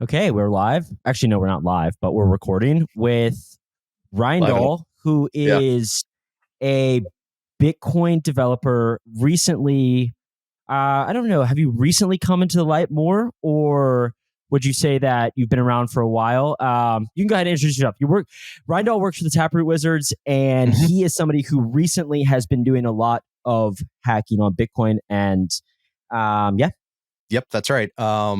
Okay, we're live. Actually, no, we're not live, but we're recording with Rijndael, who is a Bitcoin developer recently. I don't know. Have you recently come into the light more, or would you say that you've been around for a while? You can go ahead and introduce yourself. Rijndael works for the Taproot Wizards, and he is somebody who recently has been doing a lot of hacking on Bitcoin. And Yep, that's right. So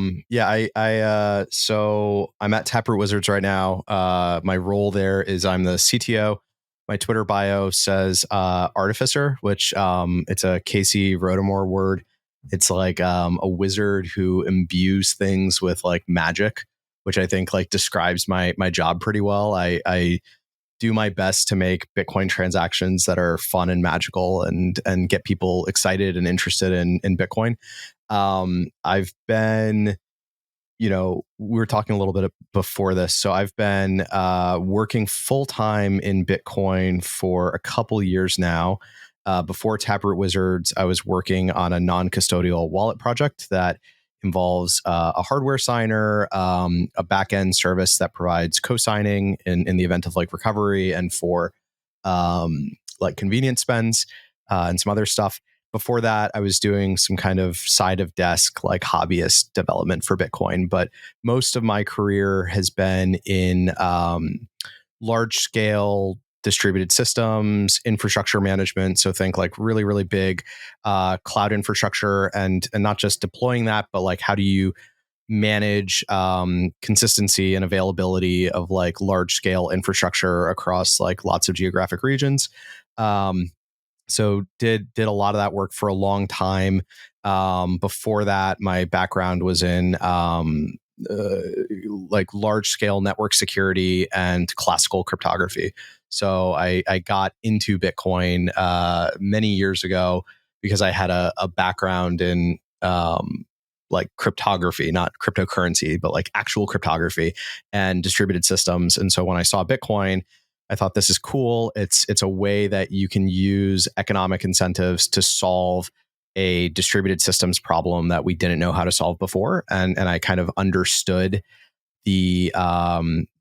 I'm at Taproot Wizards right now. My role there is I'm the CTO. My Twitter bio says artificer, which it's a Casey Rodomore word. It's like a wizard who imbues things with like magic, which I think like describes my job pretty well. I do my best to make Bitcoin transactions that are fun and magical and get people excited and interested in Bitcoin. I've been, we were talking a little bit before this. So I've been working full time in Bitcoin for a couple years now. Before Taproot Wizards, I was working on a non-custodial wallet project that involves a hardware signer, a backend service that provides co-signing in the event of like recovery and for like convenience spends and some other stuff. Before that, I was doing some kind of side of desk, like hobbyist development for Bitcoin. But most of my career has been in large scale distributed systems, infrastructure management. So think like really, really big cloud infrastructure and not just deploying that, but like how do you manage consistency and availability of like large scale infrastructure across like lots of geographic regions. So did a lot of that work for a long time. Before that, my background was in like large scale network security and classical cryptography. So I got into Bitcoin many years ago because I had a background in like cryptography, not cryptocurrency, but like actual cryptography and distributed systems. And so when I saw Bitcoin, I thought this is cool. It's a way that you can use economic incentives to solve a distributed systems problem that we didn't know how to solve before. And I kind of understood the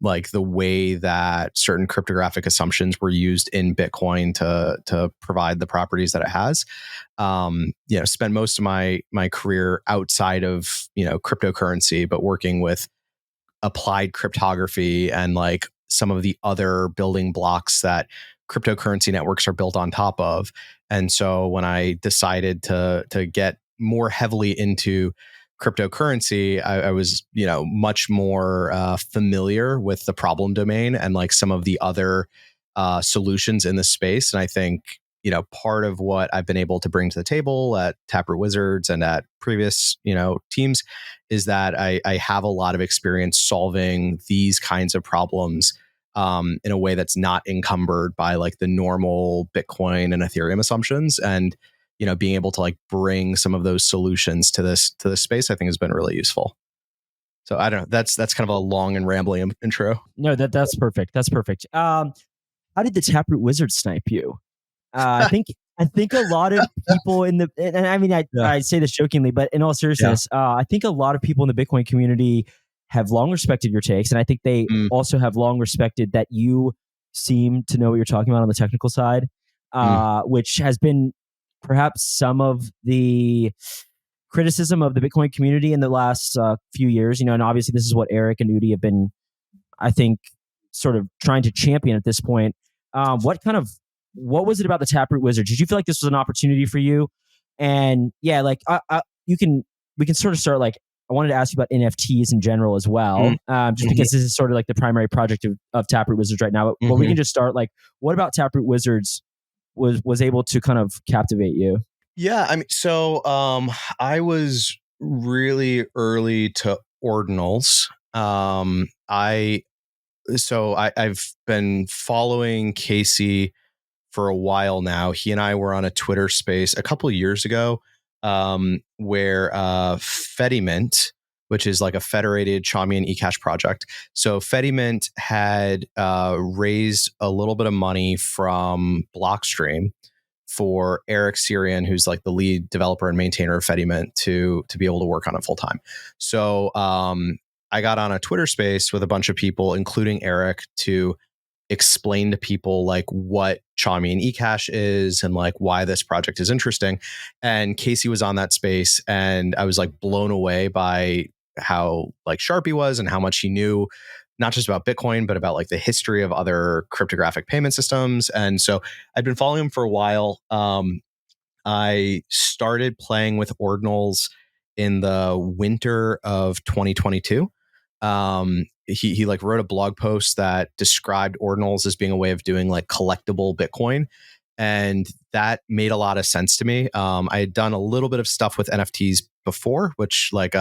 like the way that certain cryptographic assumptions were used in Bitcoin to provide the properties that it has. Spent most of my career outside of cryptocurrency, but working with applied cryptography and like some of the other building blocks that cryptocurrency networks are built on top of. And so when I decided to get more heavily into cryptocurrency, I was, much more familiar with the problem domain and like some of the other solutions in the space. And I think, part of what I've been able to bring to the table at Taproot Wizards and at previous, teams is that I have a lot of experience solving these kinds of problems in a way that's not encumbered by like the normal Bitcoin and Ethereum assumptions. And, being able to like bring some of those solutions to this space, I think has been really useful. So I don't know. That's kind of a long and rambling intro. No, that's perfect. That's perfect. How did the Taproot Wizards snipe you? I think a lot of people in the, and I mean, I say this jokingly, but in all seriousness, I think a lot of people in the Bitcoin community have long respected your takes. And I think they also have long respected that you seem to know what you're talking about on the technical side, which has been perhaps some of the criticism of the Bitcoin community in the last few years, and obviously this is what Eric and Udi have been, I think, sort of trying to champion at this point. What was it about the Taproot Wizards? Did you feel like this was an opportunity for you? And yeah, like we can sort of start. Like, I wanted to ask you about NFTs in general as well, just because this is sort of like the primary project of Taproot Wizards right now. But we can just start. Like, what about Taproot Wizards was able to kind of captivate you? Yeah, I mean, so I was really early to ordinals. I've been following Casey for a while now. He and I were on a Twitter space a couple of years ago where Fedimint, which is like a federated Chaumian eCash project. So Fedimint had raised a little bit of money from Blockstream for Eric Syrian, who's like the lead developer and maintainer of Fedimint, to be able to work on it full time. So I got on a Twitter space with a bunch of people, including Eric, to explain to people like what Chaumian eCash is and like why this project is interesting. And Casey was on that space, and I was like blown away by how like sharp he was and how much he knew, not just about Bitcoin, but about like the history of other cryptographic payment systems. And so I'd been following him for a while. I started playing with ordinals in the winter of 2022. He like wrote a blog post that described ordinals as being a way of doing like collectible Bitcoin. And that made a lot of sense to me. I had done a little bit of stuff with NFTs before, which like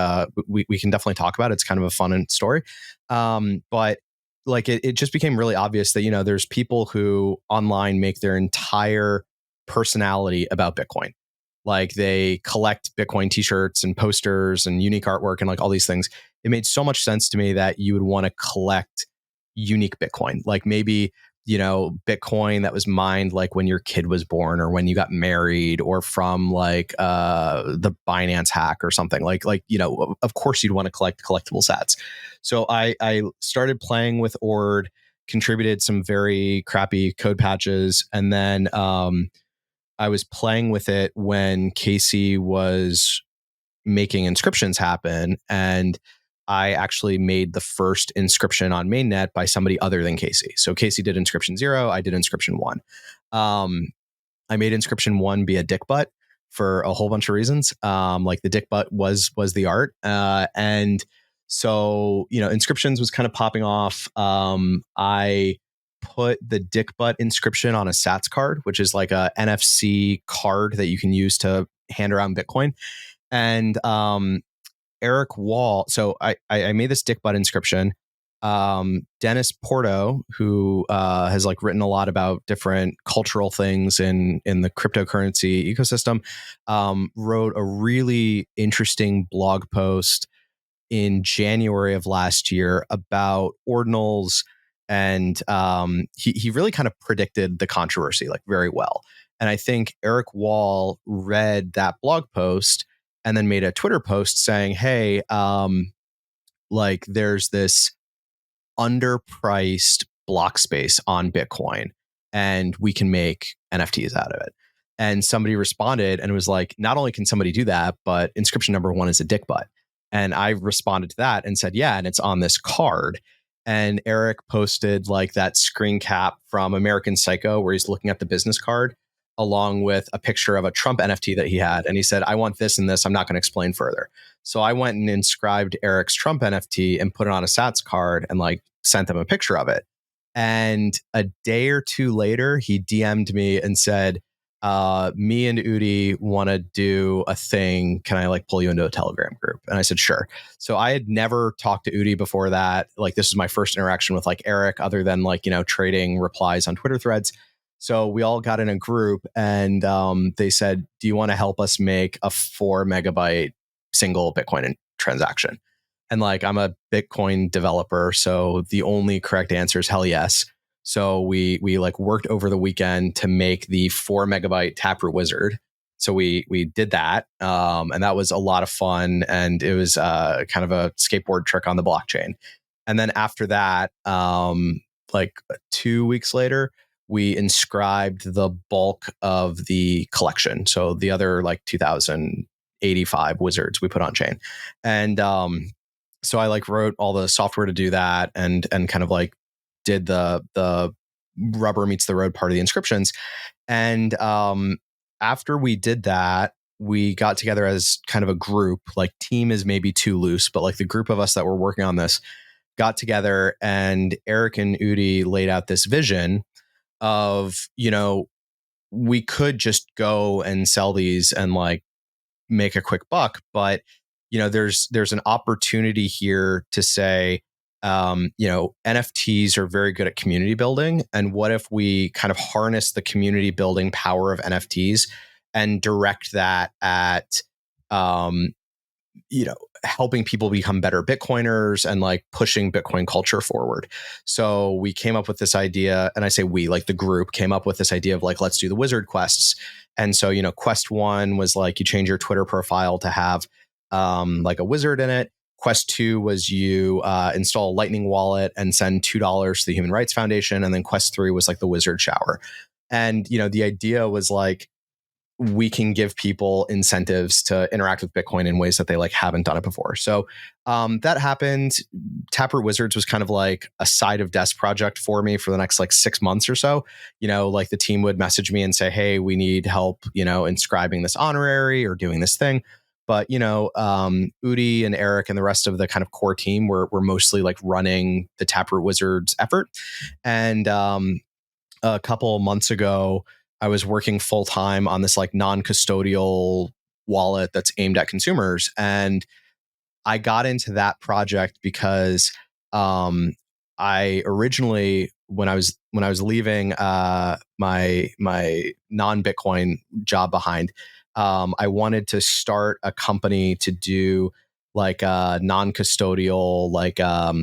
we can definitely talk about. It's kind of a fun story. But like it just became really obvious that, you know, there's people who online make their entire personality about Bitcoin. Like they collect Bitcoin t-shirts and posters and unique artwork and like all these things. It made so much sense to me that you would want to collect unique Bitcoin. Like maybe, you know, Bitcoin that was mined like when your kid was born or when you got married or from like the Binance hack or something. Like, you know, of course you'd want to collect collectible sats. So I started playing with Ord, contributed some very crappy code patches, and then I was playing with it when Casey was making inscriptions happen. And I actually made the first inscription on mainnet by somebody other than Casey. So Casey did inscription 0, I did inscription 1. I made inscription 1 be a dick butt for a whole bunch of reasons. Like the dick butt was the art. And so, you know, inscriptions was kind of popping off. I put the dick butt inscription on a Sats card, which is like a NFC card that you can use to hand around Bitcoin. And Eric Wall, so I made this dick butt inscription. Dennis Porto, who has like written a lot about different cultural things in the cryptocurrency ecosystem, wrote a really interesting blog post in January of last year about ordinals. And he really kind of predicted the controversy like very well. And I think Eric Wall read that blog post and then made a Twitter post saying, hey, like there's this underpriced block space on Bitcoin and we can make NFTs out of it. And somebody responded and was like, not only can somebody do that, but inscription number 1 is a dick butt. And I responded to that and said, yeah, and it's on this card. And Eric posted like that screen cap from American Psycho where he's looking at the business card along with a picture of a Trump NFT that he had. And he said, I want this and this. I'm not going to explain further. So I went and inscribed Eric's Trump NFT and put it on a Sats card and like sent them a picture of it. And a day or two later, he DM'd me and said, me and Udi want to do a thing. Can I like pull you into a Telegram group? And I said, sure. So I had never talked to Udi before that. Like this was my first interaction with like Eric other than like, you know, trading replies on Twitter threads. So we all got in a group and they said, do you want to help us make a 4 megabyte single Bitcoin transaction? And like, I'm a Bitcoin developer. So the only correct answer is hell yes. So we like worked over the weekend to make the 4 megabyte Taproot Wizard. So we did that. And that was a lot of fun. And it was kind of a skateboard trick on the blockchain. And then after that, like 2 weeks later, we inscribed the bulk of the collection. So the other like 2,085 wizards we put on chain. And so I like wrote all the software to do that and kind of like did the rubber meets the road part of the inscriptions. And after we did that, we got together as kind of a group. Like team is maybe too loose, but like the group of us that were working on this got together, and Eric and Udi laid out this vision of, you know, we could just go and sell these and like make a quick buck, but you know, there's an opportunity here to say, you know, NFTs are very good at community building. And what if we kind of harness the community building power of NFTs and direct that at, you know, helping people become better Bitcoiners and like pushing Bitcoin culture forward. So we came up with this idea, and I say we, like the group came up with this idea of like, let's do the wizard quests. And so, you know, quest 1 was like you change your Twitter profile to have like a wizard in it. Quest 2 was you install a Lightning wallet and send $2 to the Human Rights Foundation. And then Quest 3 was like the Wizard Shower. And, the idea was like, we can give people incentives to interact with Bitcoin in ways that they like haven't done it before. So that happened. Taproot Wizards was kind of like a side of desk project for me for the next like 6 months or so. Like the team would message me and say, hey, we need help, inscribing this honorary or doing this thing. But, Udi and Eric and the rest of the kind of core team were mostly like running the Taproot Wizards effort. And a couple of months ago, I was working full time on this like non-custodial wallet that's aimed at consumers. And I got into that project because I originally, when I was leaving my non-Bitcoin job behind, I wanted to start a company to do like non-custodial like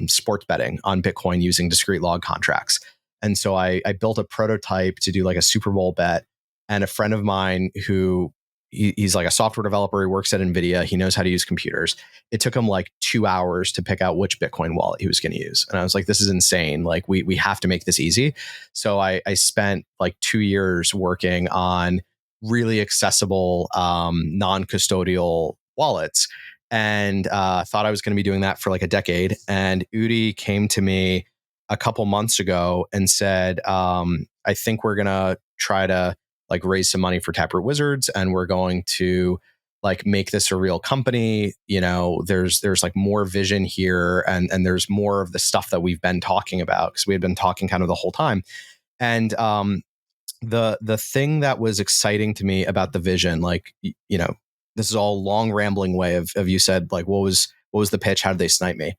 sports betting on Bitcoin using discrete log contracts. And so I built a prototype to do like a Super Bowl bet. And a friend of mine who he's like a software developer, he works at NVIDIA, he knows how to use computers. It took him like 2 hours to pick out which Bitcoin wallet he was going to use. And I was like, this is insane. Like we have to make this easy. So I spent like 2 years working on really accessible non-custodial wallets and thought I was going to be doing that for like a decade. And Udi came to me a couple months ago and said, I think we're going to try to like raise some money for Taproot Wizards and we're going to like make this a real company. There's like more vision here and there's more of the stuff that we've been talking about because we had been talking kind of the whole time. And the thing that was exciting to me about the vision, like, this is all long rambling way of you said, like, what was the pitch? How did they snipe me?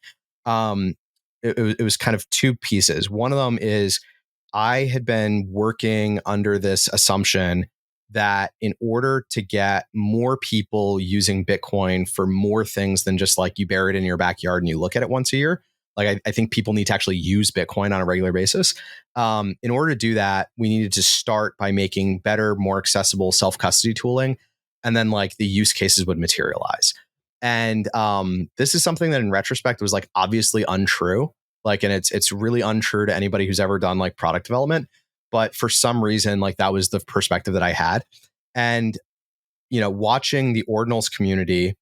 It was kind of two pieces. One of them is I had been working under this assumption that in order to get more people using Bitcoin for more things than just like you bury it in your backyard and you look at it once a year, like I think people need to actually use Bitcoin on a regular basis. In order to do that, we needed to start by making better, more accessible self-custody tooling. And then like the use cases would materialize. And this is something that in retrospect was like obviously untrue. Like, and it's really untrue to anybody who's ever done like product development. But for some reason, like that was the perspective that I had. And, watching the ordinals community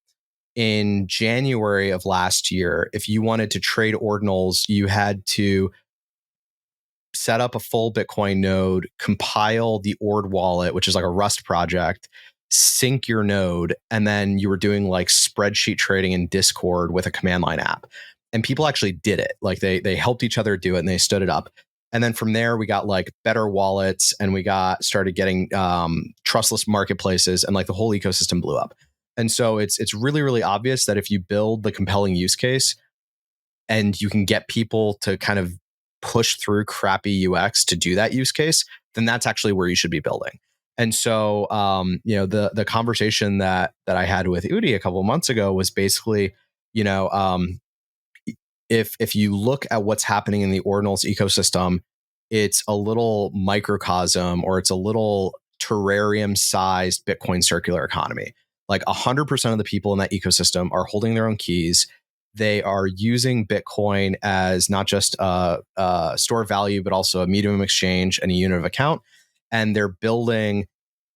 in January of last year, if you wanted to trade ordinals, you had to set up a full Bitcoin node, compile the ord wallet, which is like a Rust project, sync your node, and then you were doing like spreadsheet trading in Discord with a command line app. And people actually did it. Like they helped each other do it and they stood it up. And then from there, we got like better wallets and we started getting trustless marketplaces and like the whole ecosystem blew up. And so it's really, really obvious that if you build the compelling use case and you can get people to kind of push through crappy UX to do that use case, then that's actually where you should be building. And so, the conversation that I had with Udi a couple of months ago was basically, if you look at what's happening in the ordinals ecosystem, it's a little microcosm or it's a little terrarium sized Bitcoin circular economy. Like 100% of the people in that ecosystem are holding their own keys. They are using Bitcoin as not just a store of value, but also a medium of exchange and a unit of account. And they're building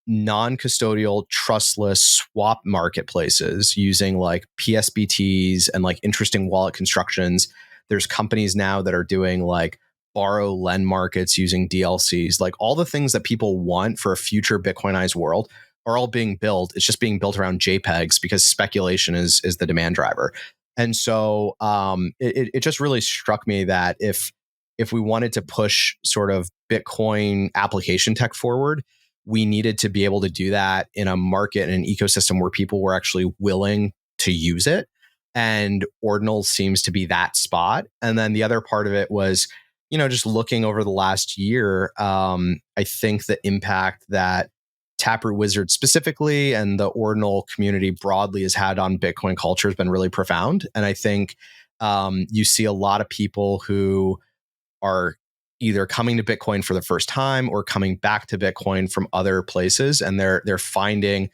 non-custodial, trustless swap marketplaces using like PSBTs and like interesting wallet constructions. There's companies now that are doing like borrow lend markets using DLCs, like all the things that people want for a future Bitcoinized world are all being built. It's just being built around JPEGs because speculation is the demand driver. And so it just really struck me that if we wanted to push sort of Bitcoin application tech forward, we needed to be able to do that in a market and an ecosystem where people were actually willing to use it. And Ordinals seems to be that spot. And then the other part of it was, just looking over the last year, I think the impact that Taproot Wizards specifically and the Ordinal community broadly has had on Bitcoin culture has been really profound. And I think you see a lot of people who are either coming to Bitcoin for the first time or coming back to Bitcoin from other places. And they're finding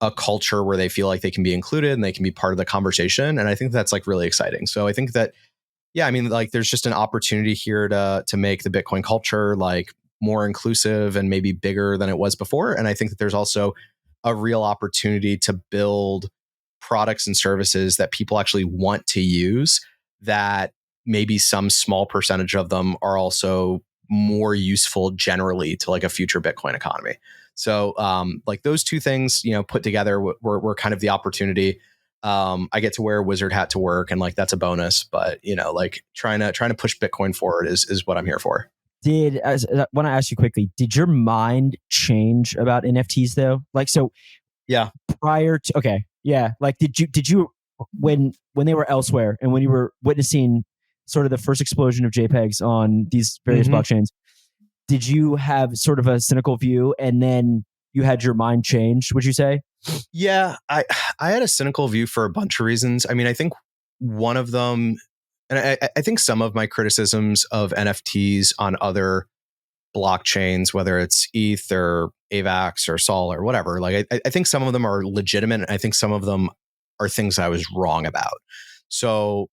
a culture where they feel like they can be included and they can be part of the conversation. And I think that's like really exciting. So I think that, yeah, I mean, like there's just an opportunity here to make the Bitcoin culture like more inclusive and maybe bigger than it was before. And I think that there's also a real opportunity to build products and services that people actually want to use, that maybe some small percentage of them are also more useful generally to like a future Bitcoin economy. So like those two things, put together were kind of the opportunity. I get to wear a wizard hat to work, and like that's a bonus. But like trying to push Bitcoin forward is what I'm here for. I want to ask you quickly, did your mind change about NFTs though? Like, so yeah, prior to, okay, yeah, like did you when they were elsewhere and when you were witnessing sort of the first explosion of JPEGs on these various blockchains, did you have sort of a cynical view and then you had your mind changed, would you say? Yeah, I had a cynical view for a bunch of reasons. I mean, I think one of them, and I think some of my criticisms of NFTs on other blockchains, whether it's ETH or AVAX or Sol or whatever, like I think some of them are legitimate. And I think some of them are things I was wrong about. So,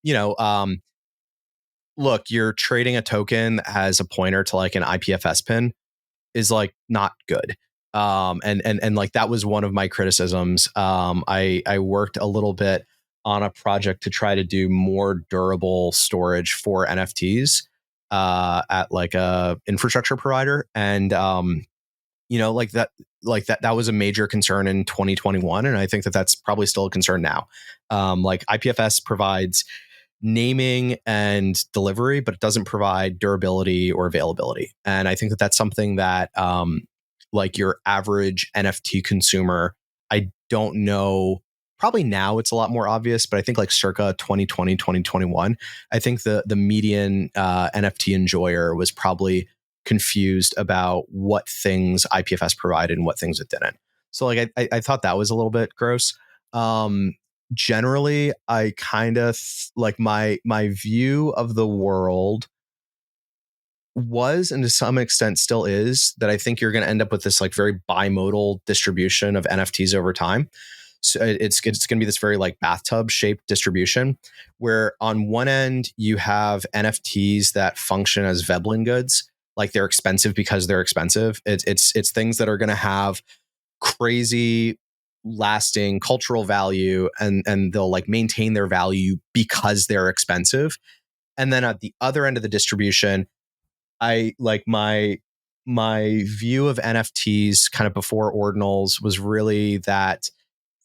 look, you're trading a token that has a pointer to like an IPFS pin is like not good. And like that was one of my criticisms. I worked a little bit on a project to try to do more durable storage for NFTs at like a infrastructure provider, and like that was a major concern in 2021, and I think that that's probably still a concern now. Like IPFS provides naming and delivery, but it doesn't provide durability or availability, and I think that that's something that like your average NFT consumer, I don't know. Probably now it's a lot more obvious, but I think like circa 2020, 2021, I think the median NFT enjoyer was probably confused about what things IPFS provided and what things it didn't. So like I thought that was a little bit gross. Generally, I kind of like my view of the world was, and to some extent still is, that I think you're going to end up with this like very bimodal distribution of NFTs over time. So it's going to be this very like bathtub shaped distribution, where on one end you have NFTs that function as Veblen goods, like they're expensive because they're expensive. It's things that are going to have crazy lasting cultural value, and they'll like maintain their value because they're expensive. And then at the other end of the distribution, I like my view of NFTs kind of before ordinals was really that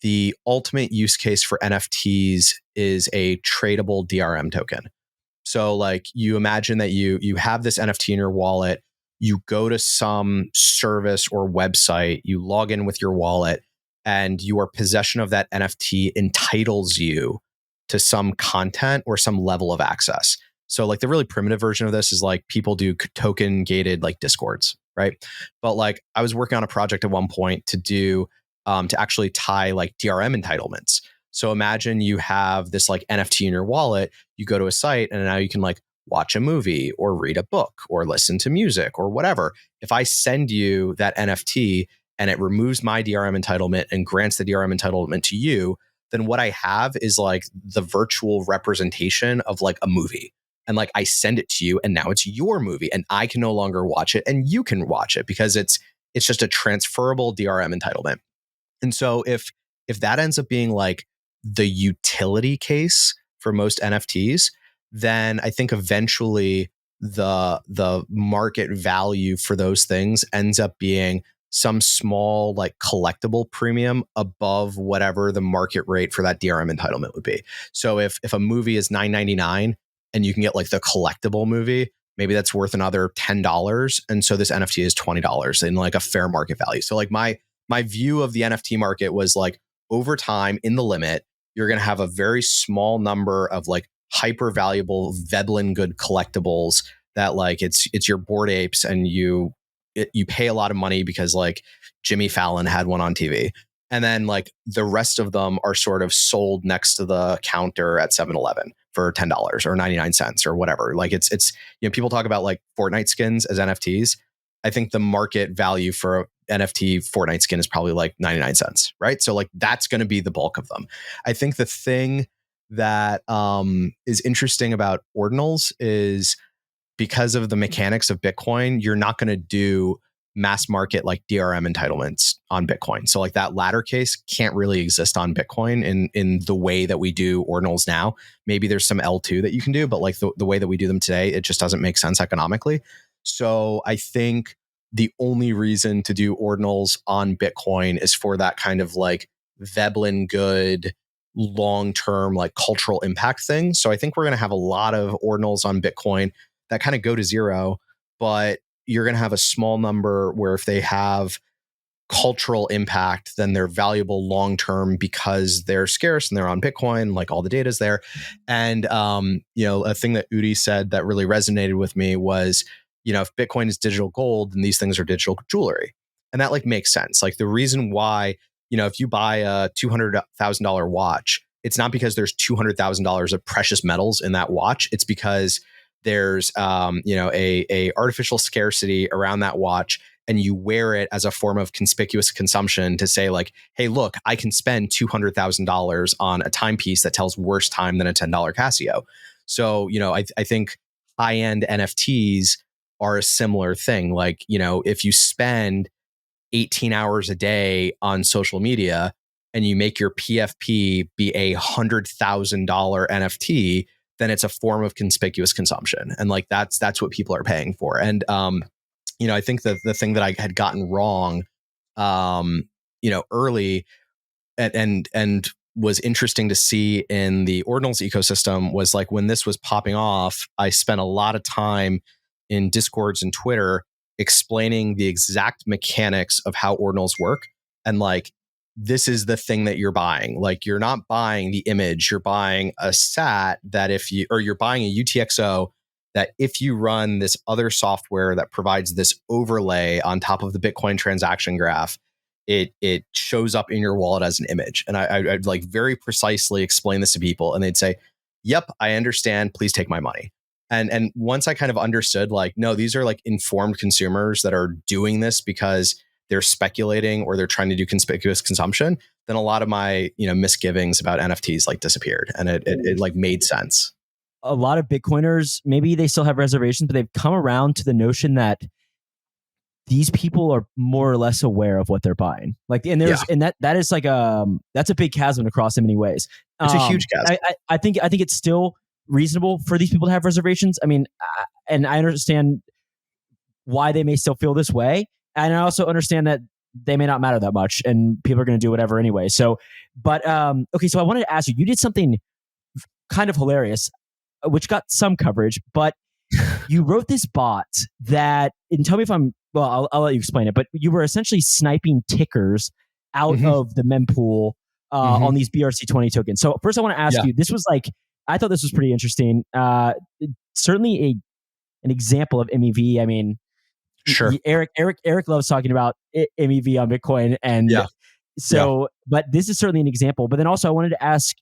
the ultimate use case for NFTs is a tradable DRM token. So like you imagine that you have this NFT in your wallet, you go to some service or website, you log in with your wallet, and your possession of that NFT entitles you to some content or some level of access. So like the really primitive version of this is like people do token gated like discords, right? But like I was working on a project at one point to do to actually tie like DRM entitlements. So imagine you have this like NFT in your wallet, you go to a site and now you can like watch a movie or read a book or listen to music or whatever. If I send you that NFT and it removes my DRM entitlement and grants the DRM entitlement to you, then what I have is like the virtual representation of like a movie. And like I send it to you and now it's your movie and I can no longer watch it and you can watch it because it's just a transferable DRM entitlement. And so if that ends up being like the utility case for most NFTs, then I think eventually the market value for those things ends up being some small like collectible premium above whatever the market rate for that DRM entitlement would be. So if a movie is $9.99 and you can get like the collectible movie, maybe that's worth another $10. And so this NFT is $20 in like a fair market value. So like my view of the NFT market was like over time in the limit, you're going to have a very small number of like hyper valuable Veblen good collectibles that like it's your Bored Apes and you pay a lot of money because like Jimmy Fallon had one on TV. And then like the rest of them are sort of sold next to the counter at 7-Eleven for $10 or 99 cents or whatever. Like it's people talk about like Fortnite skins as NFTs. I think the market value for NFT Fortnite skin is probably like 99 cents, right? So like that's going to be the bulk of them. I think the thing that is interesting about ordinals is because of the mechanics of Bitcoin, you're not going to do mass market like DRM entitlements on Bitcoin. So like that latter case can't really exist on Bitcoin in the way that we do ordinals now. Maybe there's some L2 that you can do, but like the way that we do them today, it just doesn't make sense economically. So I think the only reason to do ordinals on Bitcoin is for that kind of like Veblen good long-term like cultural impact thing. So I think we're going to have a lot of ordinals on Bitcoin that kind of go to zero, but you're going to have a small number where if they have cultural impact, then they're valuable long-term because they're scarce and they're on Bitcoin, like all the data is there. And, a thing that Udi said that really resonated with me was, if Bitcoin is digital gold, then these things are digital jewelry. And that like makes sense. Like the reason why, if you buy a $200,000 watch, it's not because there's $200,000 of precious metals in that watch. It's because there's a artificial scarcity around that watch, and you wear it as a form of conspicuous consumption to say like, hey, look, I can spend $200,000 on a timepiece that tells worse time than a $10 Casio. So, I think high-end NFTs are a similar thing. Like, if you spend 18 hours a day on social media and you make your PFP be $100,000 NFT, then it's a form of conspicuous consumption. And like, that's what people are paying for. And, I think that the thing that I had gotten wrong, early and was interesting to see in the ordinals ecosystem was like when this was popping off, I spent a lot of time in Discords and Twitter explaining the exact mechanics of how ordinals work. And like, this is the thing that you're buying. Like you're not buying the image, you're buying a SAT that you're buying a UTXO that if you run this other software that provides this overlay on top of the Bitcoin transaction graph, it shows up in your wallet as an image. And I'd like very precisely explain this to people and they'd say, yep, I understand, please take my money. And once I kind of understood like, no, these are like informed consumers that are doing this because they're speculating or they're trying to do conspicuous consumption, then a lot of my, misgivings about NFTs like disappeared and it like made sense. A lot of Bitcoiners, maybe they still have reservations, but they've come around to the notion that these people are more or less aware of what they're buying. Like, and that is like that's a big chasm to cross in many ways. It's a huge chasm. I think it's still reasonable for these people to have reservations. I mean, and I understand why they may still feel this way. And I also understand that they may not matter that much and people are going to do whatever anyway. So, but, okay. So I wanted to ask you, you did something kind of hilarious, which got some coverage, but you wrote this bot that, and tell me if I'll let you explain it, but you were essentially sniping tickers out of the mempool on these BRC20 tokens. So first I want to ask you, this was like, I thought this was pretty interesting. Certainly an example of MEV. I mean, sure. Eric loves talking about MEV on Bitcoin. And but this is certainly an example. But then also I wanted to ask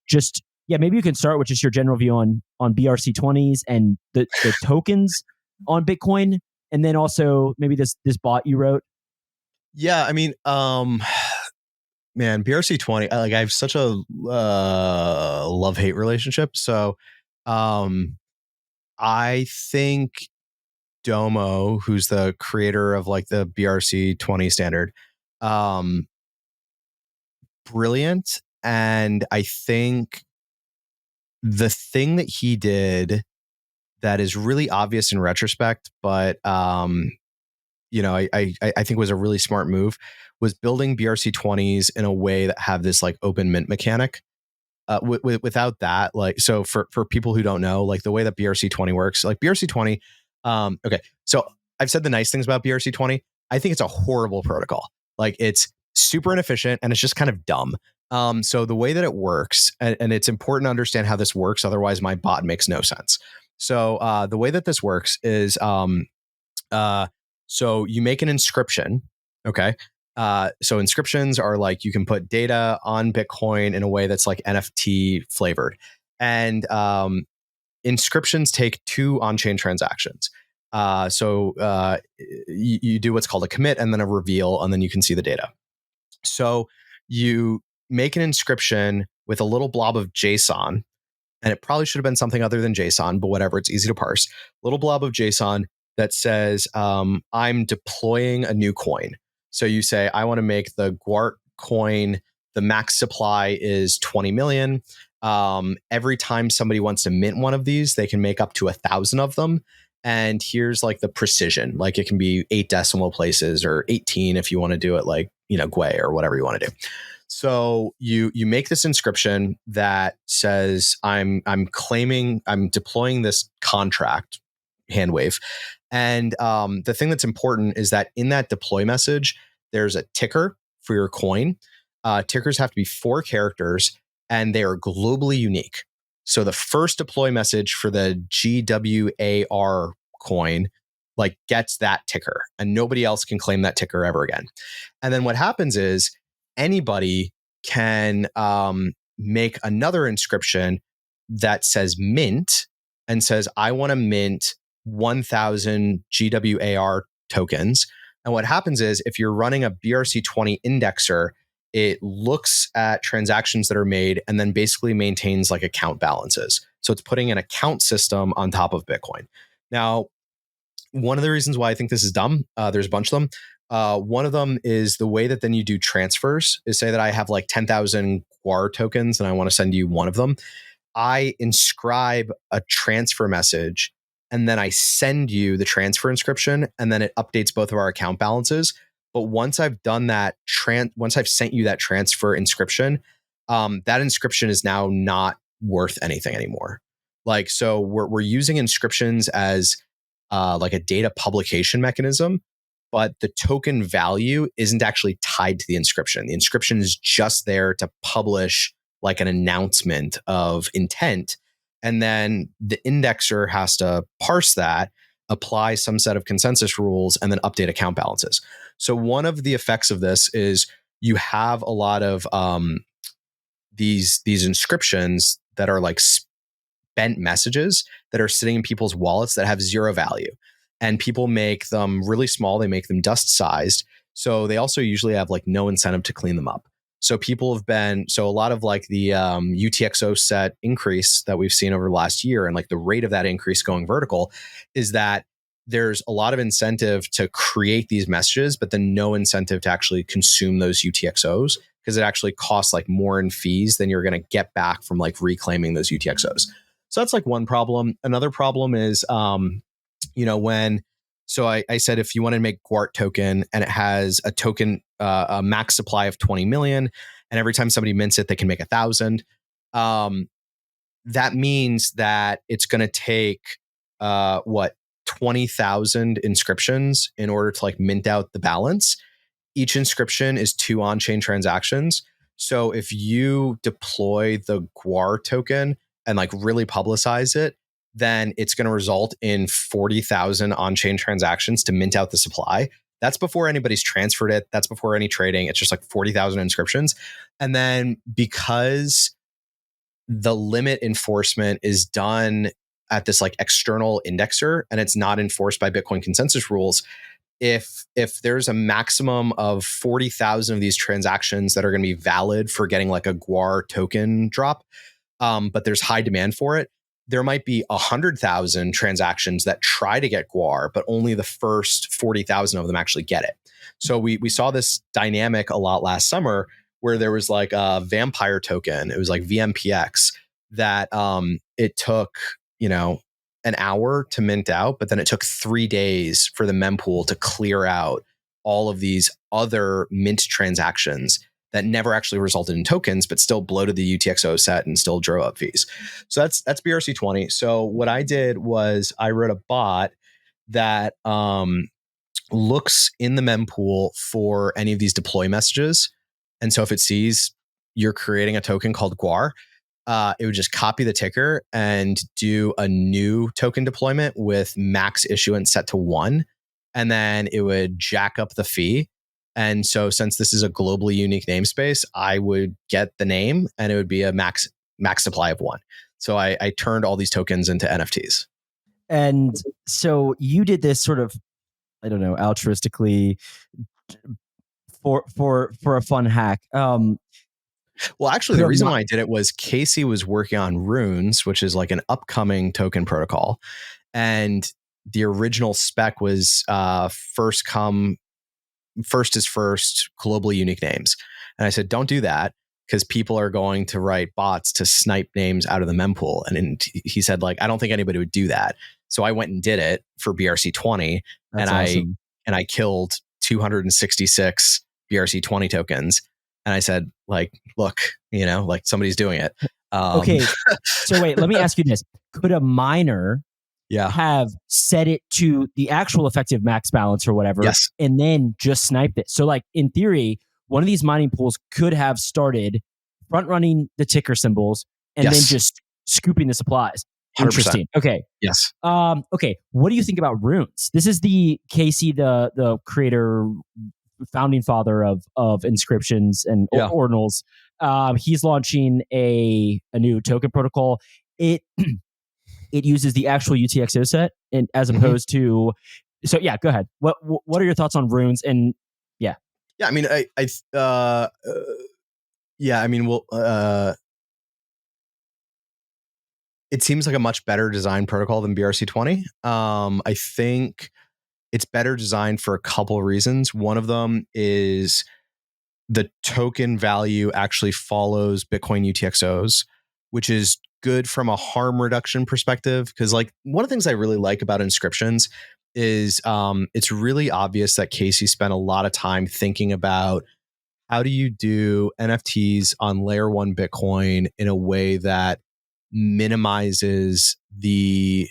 maybe you can start with just your general view on BRC20s and the tokens on Bitcoin. And then also maybe this bot you wrote. Yeah. I mean, man, BRC20, like I have such a love-hate relationship. So I think Domo, who's the creator of like the BRC20 standard, brilliant. And I think the thing that he did that is really obvious in retrospect, but I think was a really smart move, was building BRC20s in a way that have this like open mint mechanic. Without that, like, so for people who don't know, like the way that BRC20 works, like BRC20, okay, so I've said the nice things about BRC20. I think it's a horrible protocol. Like it's super inefficient and it's just kind of dumb. So the way that it works, and it's important to understand how this works, otherwise my bot makes no sense. So the way that this works is, so you make an inscription, okay? So inscriptions are like, you can put data on Bitcoin in a way that's like NFT flavored. And inscriptions take two on-chain transactions. You do what's called a commit and then a reveal, and then you can see the data. So you make an inscription with a little blob of JSON, and it probably should have been something other than JSON, but whatever, it's easy to parse. Little blob of JSON that says, I'm deploying a new coin. So you say, I want to make the Gwart coin, the max supply is 20 million. Every time somebody wants to mint one of these, they can make up to 1,000 of them. And here's like the precision, like it can be 8 decimal places or 18 if you want to do it like, Gwei or whatever you want to do. So you make this inscription that says, I'm deploying this contract, hand wave. And the thing that's important is that in that deploy message, there's a ticker for your coin. Tickers have to be 4 characters and they are globally unique. So the first deploy message for the GWAR coin like gets that ticker, and nobody else can claim that ticker ever again. And then what happens is anybody can make another inscription that says mint and says, I want to mint 1,000 GWAR tokens. And what happens is if you're running a BRC20 indexer, it looks at transactions that are made and then basically maintains like account balances. So it's putting an account system on top of Bitcoin. Now, one of the reasons why I think this is dumb, there's a bunch of them. One of them is the way that then you do transfers is, say that I have like 10,000 Gwar tokens and I want to send you one of them. I inscribe a transfer message and then I send you the transfer inscription, and then it updates both of our account balances. But once I've done that, once I've sent you that transfer inscription, that inscription is now not worth anything anymore. Like, so we're using inscriptions as like a data publication mechanism, but the token value isn't actually tied to the inscription. The inscription is just there to publish like an announcement of intent. And then the indexer has to parse that, apply some set of consensus rules, and then update account balances. So one of the effects of this is you have a lot of these inscriptions that are like spent messages that are sitting in people's wallets that have zero value. And people make them really small. They make them dust sized. So they also usually have like no incentive to clean them up. So a lot of like the UTXO set increase that we've seen over the last year, and like the rate of that increase going vertical, is that there's a lot of incentive to create these messages, but then no incentive to actually consume those UTXOs, because it actually costs like more in fees than you're going to get back from like reclaiming those UTXOs. So that's like one problem. Another problem is, I said, if you want to make Gwart token and it has a token, a max supply of 20 million, and every time somebody mints it, they can make 1,000. That means that it's going to take 20,000 inscriptions in order to like mint out the balance. Each inscription is 2 on-chain transactions. So if you deploy the Gwar token and like really publicize it, then it's going to result in 40,000 on-chain transactions to mint out the supply. That's before anybody's transferred it. That's before any trading. It's just like 40,000 inscriptions. And then because the limit enforcement is done at this like external indexer and it's not enforced by Bitcoin consensus rules, if there's a maximum of 40,000 of these transactions that are going to be valid for getting like a Gwar token drop, but there's high demand for it, there might be 100,000 transactions that try to get Gwar, but only the first 40,000 of them actually get it. So we saw this dynamic a lot last summer where there was like a vampire token. It was like VMPX that it took, an hour to mint out, but then it took 3 days for the mempool to clear out all of these other mint transactions that never actually resulted in tokens, but still bloated the UTXO set and still drove up fees. So that's BRC20. So what I did was I wrote a bot that looks in the mempool for any of these deploy messages. And so if it sees you're creating a token called Gwar, it would just copy the ticker and do a new token deployment with max issuance set to 1. And then it would jack up the fee. And so since this is a globally unique namespace, I would get the name and it would be a max supply of 1. So I turned all these tokens into NFTs. And so you did this sort of, I don't know, altruistically for a fun hack. Well, actually, the reason why I did it was Casey was working on Runes, which is like an upcoming token protocol. And the original spec was first is first, globally unique names. And I said, don't do that because people are going to write bots to snipe names out of the mempool. And he said, like, I don't think anybody would do that. So I went and did it for BRC20. That's awesome. I killed 266 BRC20 tokens. And I said, like, look, like somebody's doing it. Okay. So wait, let me ask you this. Could a miner have set it to the actual effective max balance or whatever, and then just sniped it? So like in theory, one of these mining pools could have started front running the ticker symbols and then just scooping the supplies. 100%. Interesting. Okay. Yes. Okay. What do you think about Runes? This is the Casey, the creator, founding father of inscriptions and ordinals. He's launching a new token protocol. It uses the actual UTXO set, and as opposed to. So yeah, go ahead. What are your thoughts on Runes? And yeah. I mean, it seems like a much better design protocol than BRC20. I think it's better designed for a couple of reasons. One of them is the token value actually follows Bitcoin UTXOs, which is good from a harm reduction perspective. Because like one of the things I really like about inscriptions is it's really obvious that Casey spent a lot of time thinking about how do you do NFTs on layer 1 Bitcoin in a way that minimizes the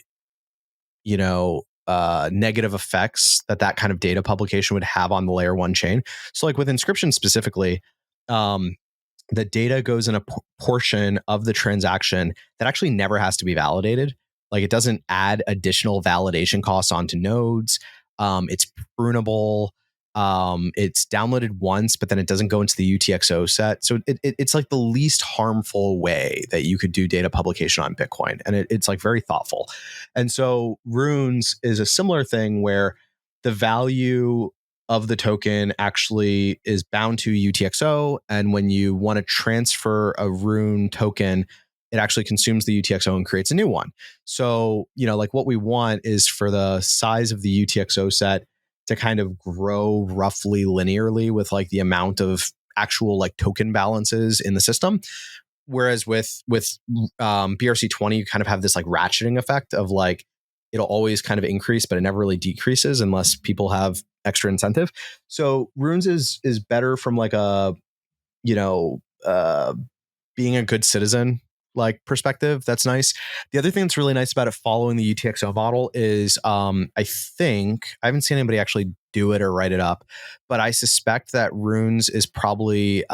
negative effects that kind of data publication would have on the layer 1 chain. So like with inscription specifically, the data goes in a portion of the transaction that actually never has to be validated. Like it doesn't add additional validation costs onto nodes. It's prunable. It's downloaded once, but then it doesn't go into the UTXO set. So it's like the least harmful way that you could do data publication on Bitcoin. And it's like very thoughtful. And so Runes is a similar thing where the value of the token actually is bound to UTXO. And when you want to transfer a Rune token, it actually consumes the UTXO and creates a new one. So, like what we want is for the size of the UTXO set to kind of grow roughly linearly with like the amount of actual like token balances in the system. Whereas with BRC20, you kind of have this like ratcheting effect of like, it'll always kind of increase, but it never really decreases unless people have extra incentive. So Runes is better from like a, being a good citizen like perspective. That's nice. The other thing that's really nice about it following the UTXO model is I haven't seen anybody actually do it or write it up, but I suspect that Runes is probably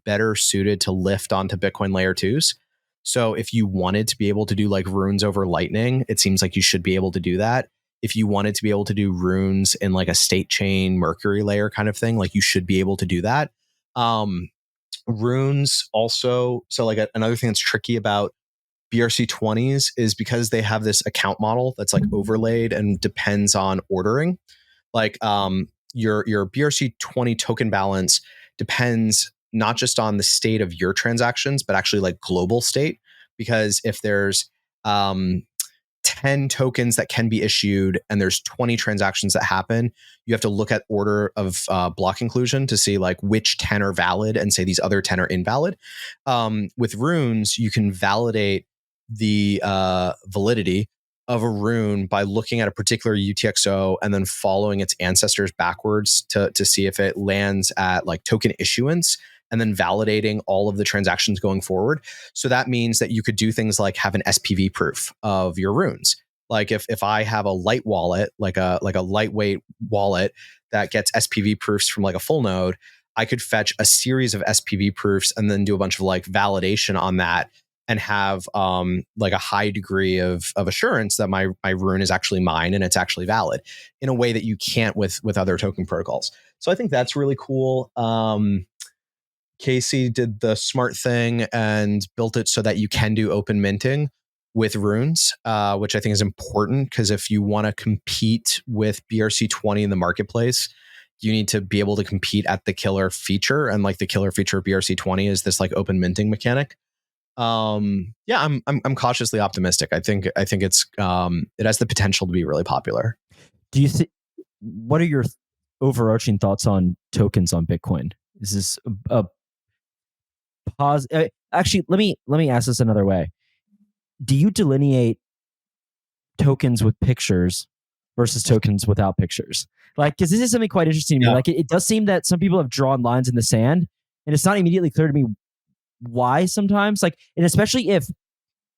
better suited to lift onto Bitcoin layer 2s. So if you wanted to be able to do like Runes over Lightning, it seems like you should be able to do that. If you wanted to be able to do Runes in like a state chain Mercury layer kind of thing, like you should be able to do that. Runes also, so like another thing that's tricky about BRC20s is because they have this account model that's like overlaid and depends on ordering. Like your BRC20 token balance depends not just on the state of your transactions, but actually like global state. Because if there's 10 tokens that can be issued and there's 20 transactions that happen, you have to look at order of block inclusion to see like which 10 are valid and say these other 10 are invalid. With Runes, you can validate the validity of a rune by looking at a particular UTXO and then following its ancestors backwards to see if it lands at like token issuance and then validating all of the transactions going forward. So that means that you could do things like have an SPV proof of your runes. Like if I have a light wallet, like a lightweight wallet that gets SPV proofs from like a full node, I could fetch a series of SPV proofs and then do a bunch of like validation on that and have like a high degree of assurance that my rune is actually mine and it's actually valid in a way that you can't with other token protocols. So I think that's really cool. Casey did the smart thing and built it so that you can do open minting. with runes, which I think is important because if you want to compete with BRC20 in the marketplace, you need to be able to compete at the killer feature. And like the killer feature of BRC20 is this like open minting mechanic. Yeah, I'm cautiously optimistic. I think it's it has the potential to be really popular. Do you think? What are your overarching thoughts on tokens on Bitcoin? Is this a pause? Actually, let me ask this another way. Do you delineate tokens with pictures versus tokens without pictures? Like, because this is something quite interesting to me. Like, it does seem that some people have drawn lines in the sand, and it's not immediately clear to me why sometimes. Like, and especially if,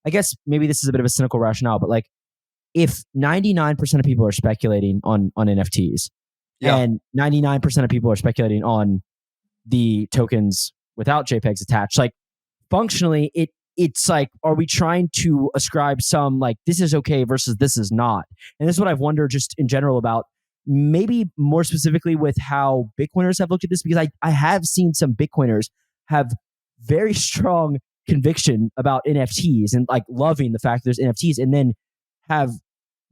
I guess maybe this is a bit of a cynical rationale, but like, if 99% of people are speculating on NFTs, and 99% of people are speculating on the tokens without JPEGs attached, like functionally, it's like, are we trying to ascribe some like this is okay versus this is not? And this is what I've wondered just in general about, maybe more specifically with how Bitcoiners have looked at this, because I have seen some Bitcoiners have very strong conviction about NFTs and like loving the fact that there's NFTs, and then have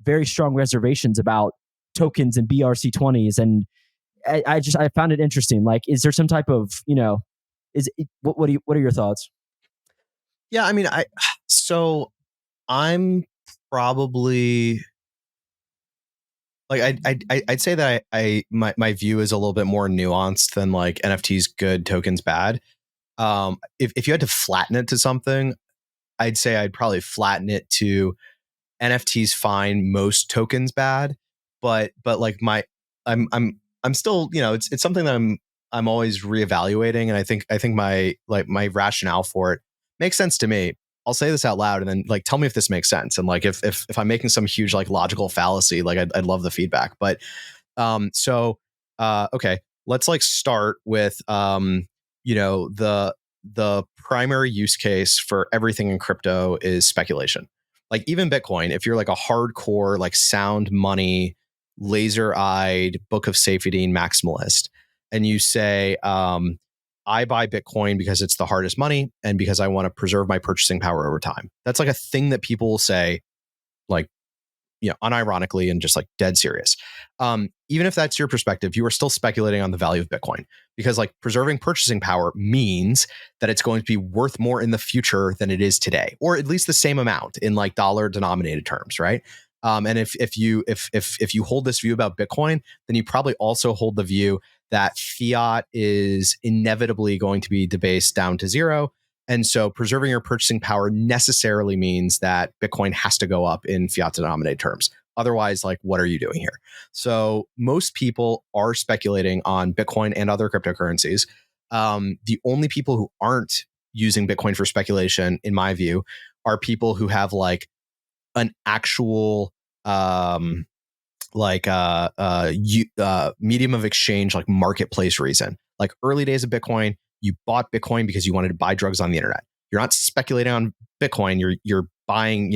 very strong reservations about tokens and BRC20s. And I found it interesting. Like, is there some type of, what are your thoughts? Yeah, I mean, I'm probably like I'd say that my view is a little bit more nuanced than like NFTs good, tokens bad. If you had to flatten it to something, I'd say I'd probably flatten it to NFTs fine, most tokens bad. But like I'm still, it's something that I'm always reevaluating, and I think my rationale for it makes sense to me. I'll say this out loud, and then like tell me if this makes sense. And like if I'm making some huge like logical fallacy, like I'd love the feedback. But okay, let's like start with the primary use case for everything in crypto is speculation. Like even Bitcoin, if you're like a hardcore like sound money, laser-eyed book of safety maximalist, and you say, I buy Bitcoin because it's the hardest money and because I want to preserve my purchasing power over time. That's like a thing that people will say, like, unironically and just like dead serious. Even if that's your perspective, you are still speculating on the value of Bitcoin, because like preserving purchasing power means that it's going to be worth more in the future than it is today, or at least the same amount in like dollar denominated terms, right? And if you hold this view about Bitcoin, then you probably also hold the view that fiat is inevitably going to be debased down to zero. And so preserving your purchasing power necessarily means that Bitcoin has to go up in fiat denominated terms. Otherwise, like, what are you doing here? So most people are speculating on Bitcoin and other cryptocurrencies. The only people who aren't using Bitcoin for speculation, in my view, are people who have like an actual medium of exchange, like marketplace reason. Like early days of Bitcoin, you bought Bitcoin because you wanted to buy drugs on the internet. You're not speculating on Bitcoin. You're buying,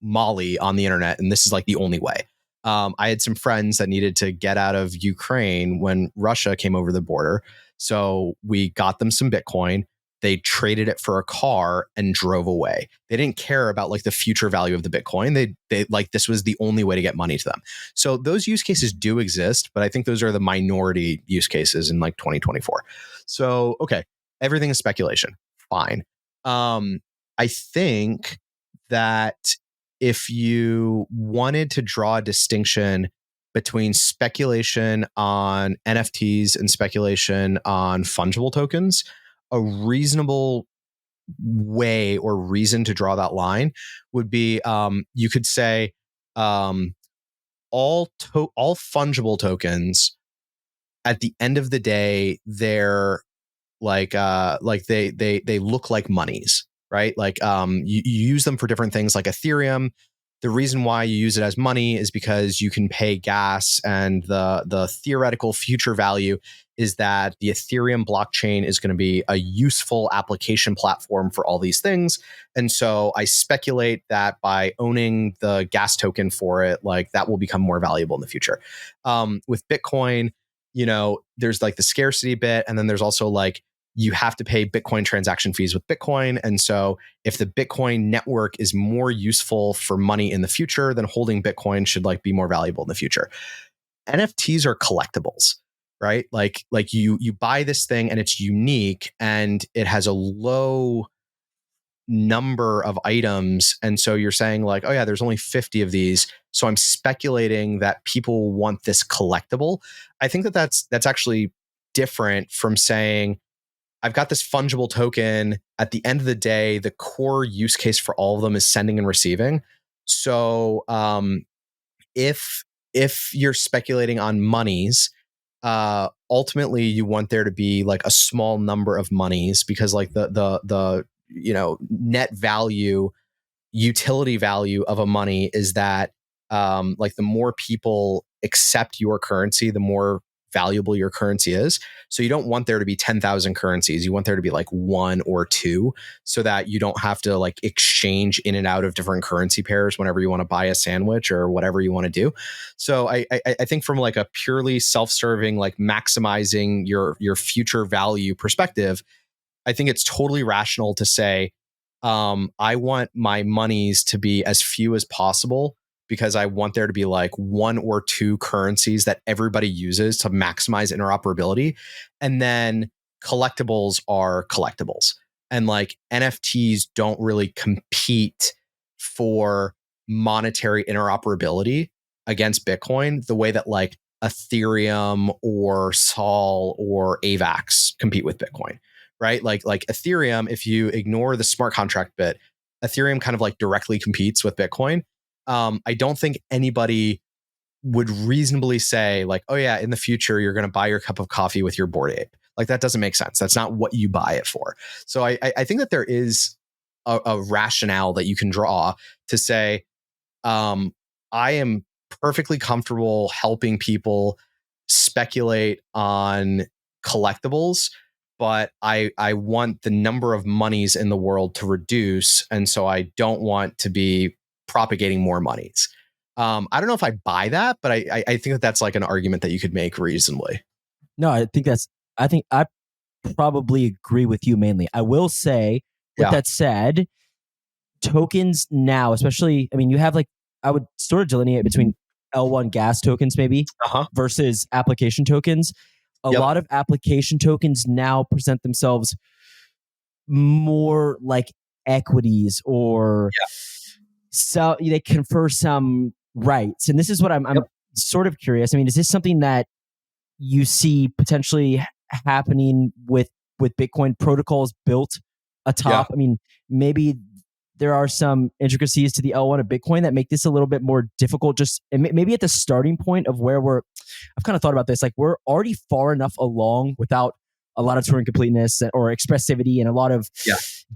Molly on the internet, and this is like the only way. I had some friends that needed to get out of Ukraine when Russia came over the border, so we got them some Bitcoin. They traded it for a car and drove away. They didn't care about like the future value of the Bitcoin. They like, this was the only way to get money to them. So those use cases do exist, but I think those are the minority use cases in like 2024. So, okay, everything is speculation. Fine. I think that if you wanted to draw a distinction between speculation on NFTs and speculation on fungible tokens, a reasonable way or reason to draw that line would be, you could say, all fungible tokens at the end of the day, they're like they look like monies, right? Like you use them for different things, like Ethereum. The reason why you use it as money is because you can pay gas, and the theoretical future value is that the Ethereum blockchain is going to be a useful application platform for all these things. And so I speculate that by owning the gas token for it, like that will become more valuable in the future. With Bitcoin, there's like the scarcity bit, and then there's also like you have to pay Bitcoin transaction fees with Bitcoin. And so if the Bitcoin network is more useful for money in the future, then holding Bitcoin should like be more valuable in the future. NFTs are collectibles, right? Like you buy this thing and it's unique and it has a low number of items. And so you're saying like, oh yeah, there's only 50 of these. So I'm speculating that people want this collectible. I think that that's actually different from saying, I've got this fungible token. At the end of the day, the core use case for all of them is sending and receiving. So if you're speculating on monies, ultimately you want there to be like a small number of monies, because like the net value, utility value of a money is that like the more people accept your currency, the more valuable your currency is. So you don't want there to be 10,000 currencies. You want there to be like one or two, so that you don't have to like exchange in and out of different currency pairs whenever you want to buy a sandwich or whatever you want to do. So I think from like a purely self-serving, like maximizing your future value perspective, I think it's totally rational to say, I want my monies to be as few as possible, because I want there to be like one or two currencies that everybody uses to maximize interoperability. And then collectibles are collectibles. And like NFTs don't really compete for monetary interoperability against Bitcoin the way that like Ethereum or Sol or AVAX compete with Bitcoin. Right? Like Ethereum, if you ignore the smart contract bit, Ethereum kind of like directly competes with Bitcoin. I don't think anybody would reasonably say like, oh yeah, in the future, you're going to buy your cup of coffee with your Bored Ape. Like that doesn't make sense. That's not what you buy it for. So I think that there is a rationale that you can draw to say, I am perfectly comfortable helping people speculate on collectibles, but I want the number of monies in the world to reduce. And so I don't want to be propagating more monies. I don't know if I buy that, but I think that that's like an argument that you could make reasonably. No, I think I probably agree with you mainly. I will say, with that said, tokens now, especially, I mean, you have like, I would sort of delineate between L1 gas tokens maybe versus application tokens. A lot of application tokens now present themselves more like equities, or so they confer some rights. And this is what I'm sort of curious. I mean, is this something that you see potentially happening with Bitcoin protocols built atop? I mean, maybe there are some intricacies to the L1 of Bitcoin that make this a little bit more difficult. Just maybe at the starting point of where I've kind of thought about this. Like we're already far enough along without a lot of Turing completeness or expressivity and a lot of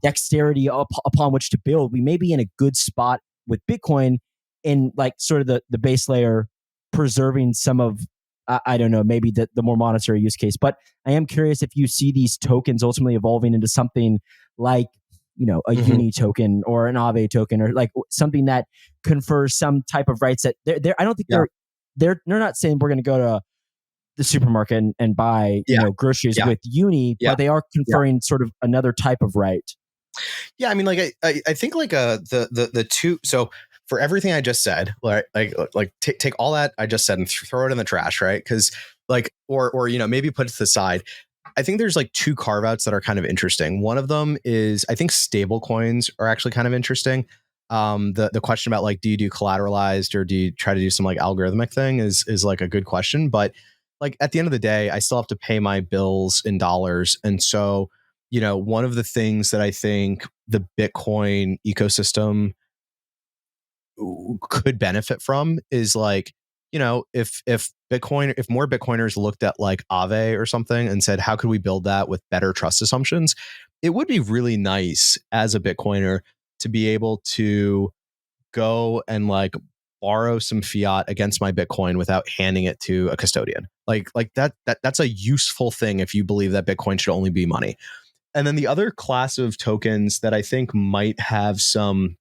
dexterity upon which to build. We may be in a good spot with Bitcoin in like sort of the base layer, preserving some of, I don't know, maybe the more monetary use case. But I am curious if you see these tokens ultimately evolving into something like, you know, a Uni token or an Aave token, or like something that confers some type of rights that they're I don't think they're not saying we're going to go to the supermarket and buy, you know, groceries with Uni, but they are conferring sort of another type of right. Yeah. I mean, like, I think like the two, so for everything I just said, like take all that I just said and throw it in the trash, right? Because like, or you know, maybe put it to the side. I think there's like two carve outs that are kind of interesting. One of them is, I think stable coins are actually kind of interesting. The question about like, do you do collateralized or do you try to do some like algorithmic thing is like a good question. But like at the end of the day, I still have to pay my bills in dollars. And so, you know, one of the things that I think the Bitcoin ecosystem could benefit from is like, you know, if more Bitcoiners looked at like Aave or something and said, how could we build that with better trust assumptions? It would be really nice as a Bitcoiner to be able to go and like borrow some fiat against my Bitcoin without handing it to a custodian. Like that's a useful thing if you believe that Bitcoin should only be money. And then the other class of tokens that I think might have some,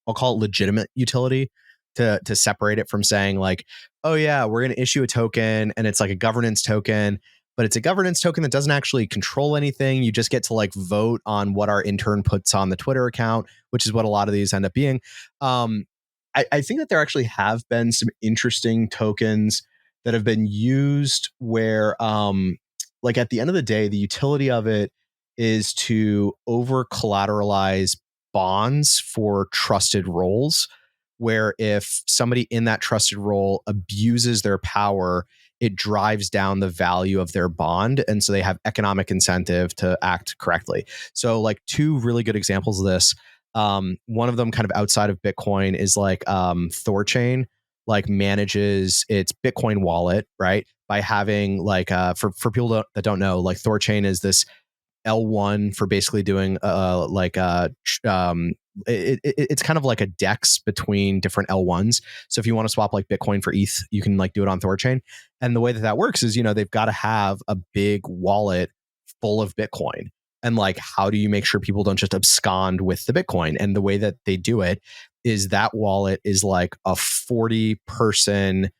I'll call it legitimate utility, to separate it from saying like, oh yeah, we're going to issue a token and it's like a governance token. but it's a governance token that doesn't actually control anything. You just get to like vote on what our intern puts on the Twitter account, which is what a lot of these end up being. I think that there actually have been some interesting tokens that have been used where, like at the end of the day, the utility of it is to over collateralize bonds for trusted roles, where if somebody in that trusted role abuses their power, it drives down the value of their bond. And so they have economic incentive to act correctly. So like two really good examples of this. One of them kind of outside of Bitcoin is like Thorchain like manages its Bitcoin wallet, right? By having like for people that don't know, like Thorchain is this L1 for basically doing it's kind of like a DEX between different L1s. So if you want to swap like Bitcoin for ETH, you can like do it on Thorchain. And the way that works is, they've got to have a big wallet full of Bitcoin. And like, how do you make sure people don't just abscond with the Bitcoin? And the way that they do it is that wallet is like a 40-person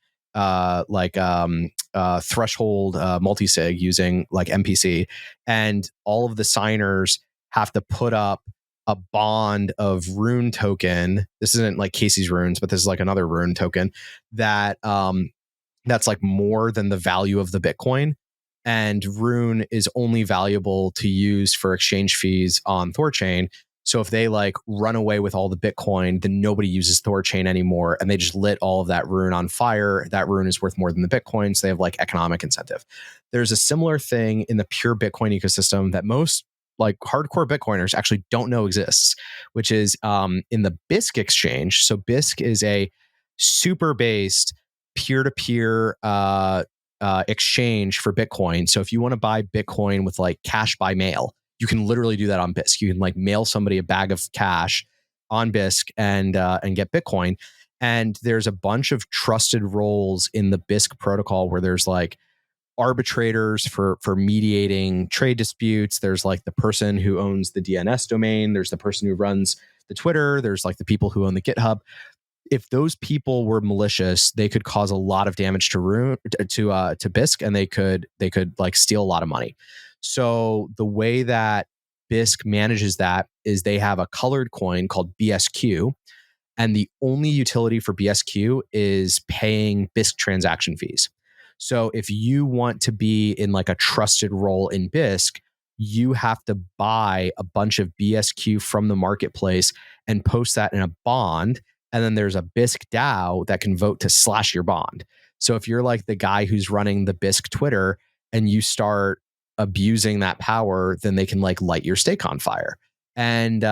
threshold multi-sig using like MPC, and all of the signers have to put up a bond of rune token. This isn't like Casey's runes, but this is like another rune token that that's like more than the value of the Bitcoin. And rune is only valuable to use for exchange fees on Thorchain. So if they like run away with all the Bitcoin, then nobody uses Thorchain anymore, and they just lit all of that rune on fire. That rune is worth more than the Bitcoin, so they have like economic incentive. There's a similar thing in the pure Bitcoin ecosystem that most like hardcore Bitcoiners actually don't know exists, which is in the BISC exchange. So BISC is a super based peer-to-peer exchange for Bitcoin. So if you want to buy Bitcoin with like cash by mail, you can literally do that on BISC. You can like mail somebody a bag of cash on BISC and get Bitcoin. And there's a bunch of trusted roles in the BISC protocol where there's like arbitrators for mediating trade disputes. There's like the person who owns the DNS domain. There's the person who runs the Twitter. There's like the people who own the GitHub. If those people were malicious, they could cause a lot of damage to BISC, and they could like steal a lot of money. So the way that BISC manages that is they have a colored coin called BSQ, and the only utility for BSQ is paying BISC transaction fees. So if you want to be in like a trusted role in BISC, you have to buy a bunch of BSQ from the marketplace and post that in a bond. And then there's a BISC DAO that can vote to slash your bond. So if you're like the guy who's running the BISC Twitter and you start abusing that power, then they can like light your stake on fire. And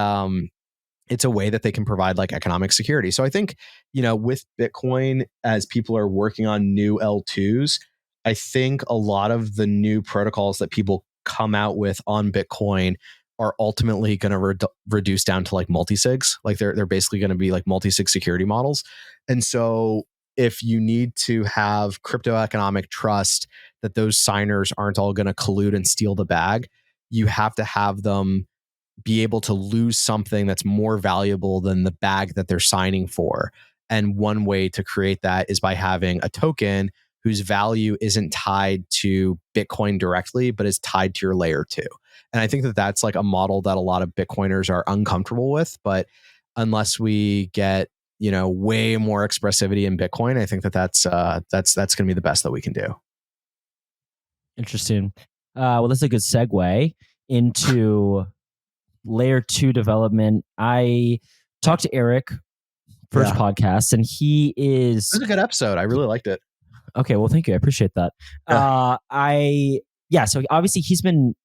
it's a way that they can provide like economic security. So I think, with Bitcoin, as people are working on new L2s, I think a lot of the new protocols that people come out with on Bitcoin are ultimately going to reduce down to like multi-sigs. Like they're basically going to be like multi-sig security models. And so if you need to have crypto economic trust that those signers aren't all going to collude and steal the bag, you have to have them be able to lose something that's more valuable than the bag that they're signing for. And one way to create that is by having a token whose value isn't tied to Bitcoin directly, but is tied to your layer 2. And I think that that's like a model that a lot of Bitcoiners are uncomfortable with. But unless we get, way more expressivity in Bitcoin, I think that that's going to be the best that we can do. Interesting. Well, that's a good segue into layer 2 development. I talked to Eric first podcast, and he is. It was a good episode. I really liked it. Okay, well, thank you. I appreciate that. So obviously he's been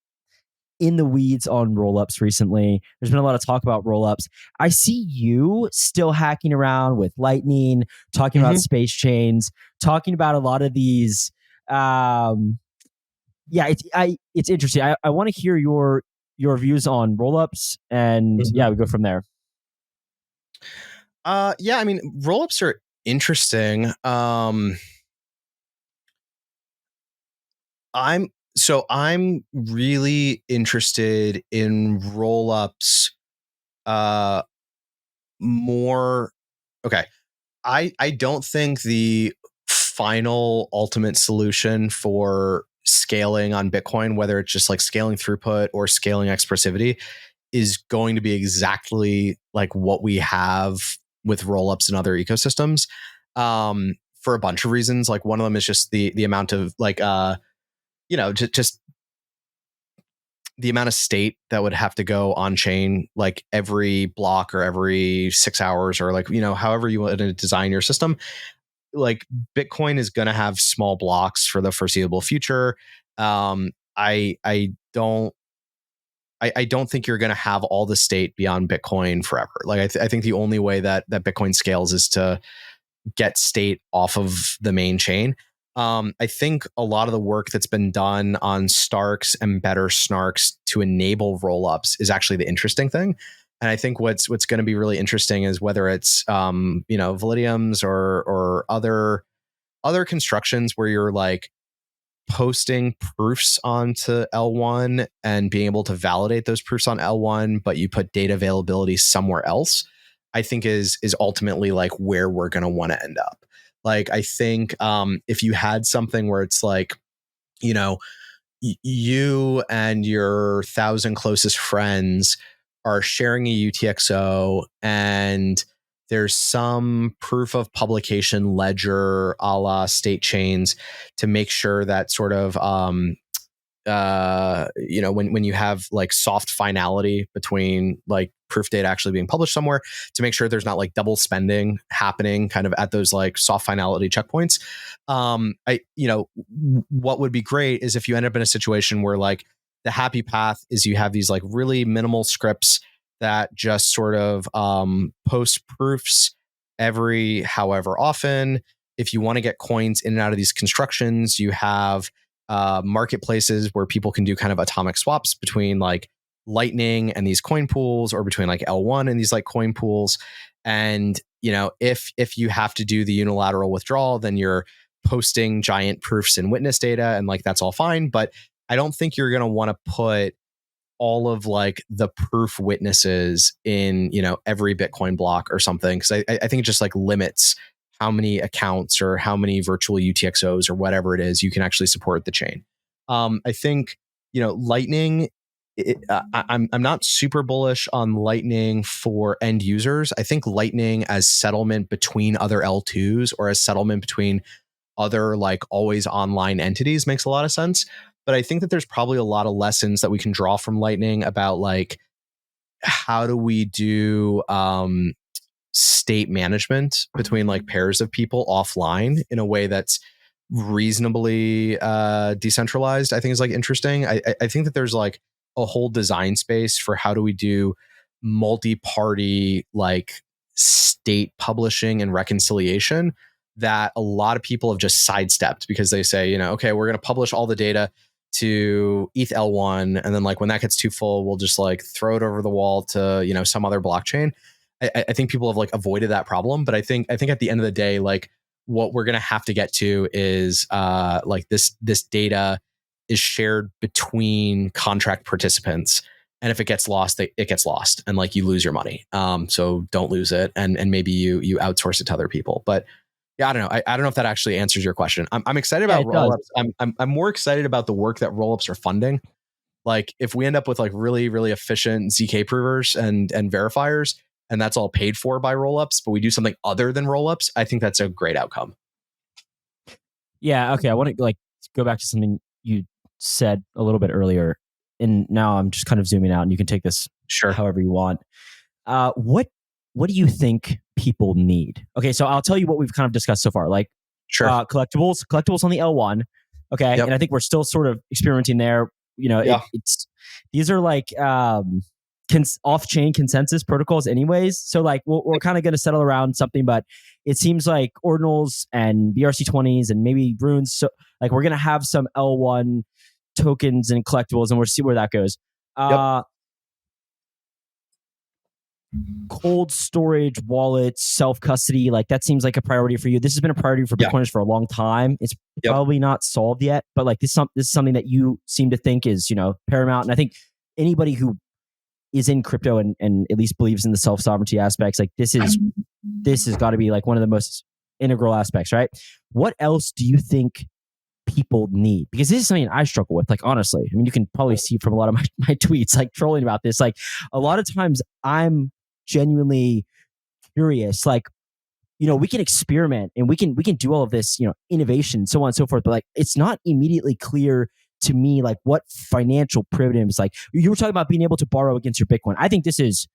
in the weeds on rollups recently. There's been a lot of talk about rollups. I see you still hacking around with Lightning, talking about Statechains, talking about a lot of these. It's interesting. I want to hear your views on rollups, and we go from there. Rollups are interesting. I'm really interested in rollups more. Okay. I don't think the final ultimate solution for scaling on Bitcoin, whether it's just like scaling throughput or scaling expressivity, is going to be exactly like what we have with rollups and other ecosystems, for a bunch of reasons. Like one of them is just the amount of like just the amount of state that would have to go on chain, like every block or every 6 hours, or like, however you want to design your system. Like Bitcoin is going to have small blocks for the foreseeable future. I don't think you're going to have all the state beyond Bitcoin forever. Like I think the only way that Bitcoin scales is to get state off of the main chain. I think a lot of the work that's been done on Starks and better Snarks to enable rollups is actually the interesting thing. And I think what's going to be really interesting is whether it's Validiums or other constructions where you're like posting proofs onto L1 and being able to validate those proofs on L1, but you put data availability somewhere else, I think is ultimately like where we're going to want to end up. Like, I think if you had something where it's like, you and your 1,000 closest friends are sharing a UTXO and there's some proof of publication ledger a la Statechains to make sure that sort of when you have like soft finality between like proof data actually being published somewhere, to make sure there's not like double spending happening kind of at those like soft finality checkpoints. What would be great is if you end up in a situation where like the happy path is you have these like really minimal scripts that just sort of post proofs every however often. If you want to get coins in and out of these constructions, you have marketplaces where people can do kind of atomic swaps between like Lightning and these coin pools, or between like L1 and these like coin pools. And if you have to do the unilateral withdrawal, then you're posting giant proofs and witness data, and like that's all fine. But I don't think you're going to want to put all of like the proof witnesses in every Bitcoin block or something, because I think it just like limits how many accounts or how many virtual UTXOs or whatever it is you can actually support the chain. I think Lightning. I'm not super bullish on Lightning for end users. I think Lightning as settlement between other L2s or as settlement between other like always online entities makes a lot of sense. But I think that there's probably a lot of lessons that we can draw from Lightning about like how do we do state management between like pairs of people offline in a way that's reasonably decentralized. I think is like interesting. I think that there's like a whole design space for how do we do multi-party like state publishing and reconciliation that a lot of people have just sidestepped, because they say, okay, we're going to publish all the data to ETH L1, and then like when that gets too full, we'll just like throw it over the wall to some other blockchain. I think people have like avoided that problem, but I think at the end of the day, like what we're going to have to get to is like this data is shared between contract participants, and if it gets lost, it gets lost, and like you lose your money. So don't lose it, and maybe you outsource it to other people. But yeah, I don't know. I don't know if that actually answers your question. I'm excited about rollups. I'm more excited about the work that rollups are funding. Like if we end up with like really, really efficient ZK provers and verifiers, and that's all paid for by rollups, but we do something other than rollups, I think that's a great outcome. Yeah. Okay. I want to like go back to something you said a little bit earlier, and now I'm just kind of zooming out, and you can take this however you want. What do you think people need? Okay, so I'll tell you what we've kind of discussed so far. Like collectibles on the L1. Okay, and I think we're still sort of experimenting there. It's these are like off-chain consensus protocols anyways. So like we're kind of going to settle around something, but it seems like ordinals and BRC20s and maybe runes. So like we're going to have some L1 tokens and collectibles, and we'll see where that goes. Cold storage, wallets, self-custody, like that seems like a priority for you. This has been a priority for Bitcoiners for a long time. It's probably not solved yet, but like this is something that you seem to think is, paramount. And I think anybody who is in crypto and at least believes in the self-sovereignty aspects, like this has got to be like one of the most integral aspects, right? What else do you think people need? Because this is something I struggle with, like, honestly. I mean, you can probably see from a lot of my tweets, like, trolling about this. Like, a lot of times I'm genuinely curious, like, we can experiment and we can do all of this, innovation, so on and so forth. But like, it's not immediately clear to me, like, what financial primitives, like you were talking about being able to borrow against your Bitcoin. I think this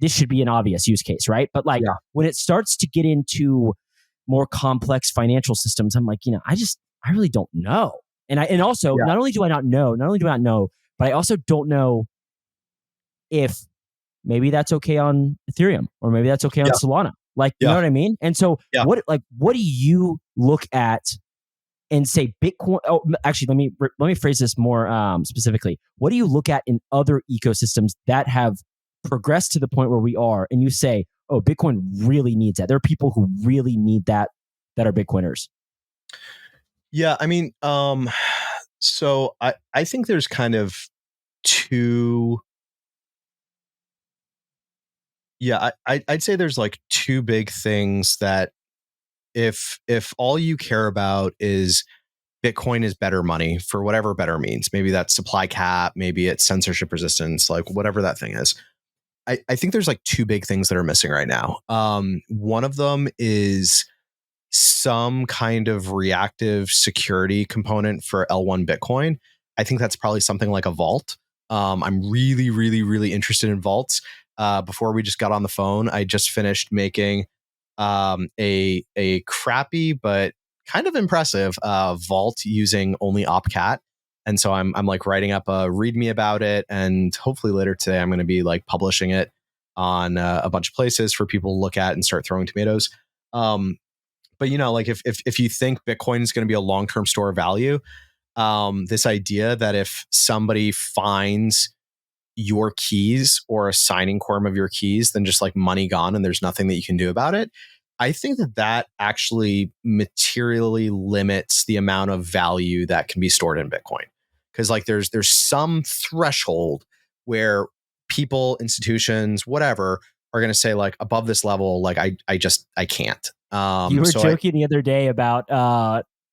should be an obvious use case, right? But like when it starts to get into more complex financial systems, I'm like, I really don't know. And also, not only do I not know, but I also don't know if maybe that's okay on Ethereum or maybe that's okay on Solana. Like, you know what I mean? And so what do you look at and say Bitcoin? Oh, actually, let me phrase this more specifically. What do you look at in other ecosystems that have progressed to the point where we are, and you say, oh, Bitcoin really needs that? There are people who really need that are Bitcoiners. Yeah, I mean, so I think there's kind of two. Yeah, I'd say there's like two big things that if all you care about is Bitcoin is better money for whatever better means, maybe that's supply cap, maybe it's censorship resistance, like whatever that thing is. I think there's like two big things that are missing right now. One of them is some kind of reactive security component for L1 Bitcoin. I think that's probably something like a vault. I'm really, really, really interested in vaults. Before we just got on the phone, I just finished making a crappy but kind of impressive vault using only opcat. And so I'm like writing up a README about it, and hopefully later today I'm going to be like publishing it on a bunch of places for people to look at and start throwing tomatoes. But like if you think Bitcoin is going to be a long-term store of value, this idea that if somebody finds your keys or a signing quorum of your keys, then just like money gone and there's nothing that you can do about it. I think that actually materially limits the amount of value that can be stored in Bitcoin. Because like there's some threshold where people, institutions, whatever, are going to say like above this level, like I can't. You were joking the other day about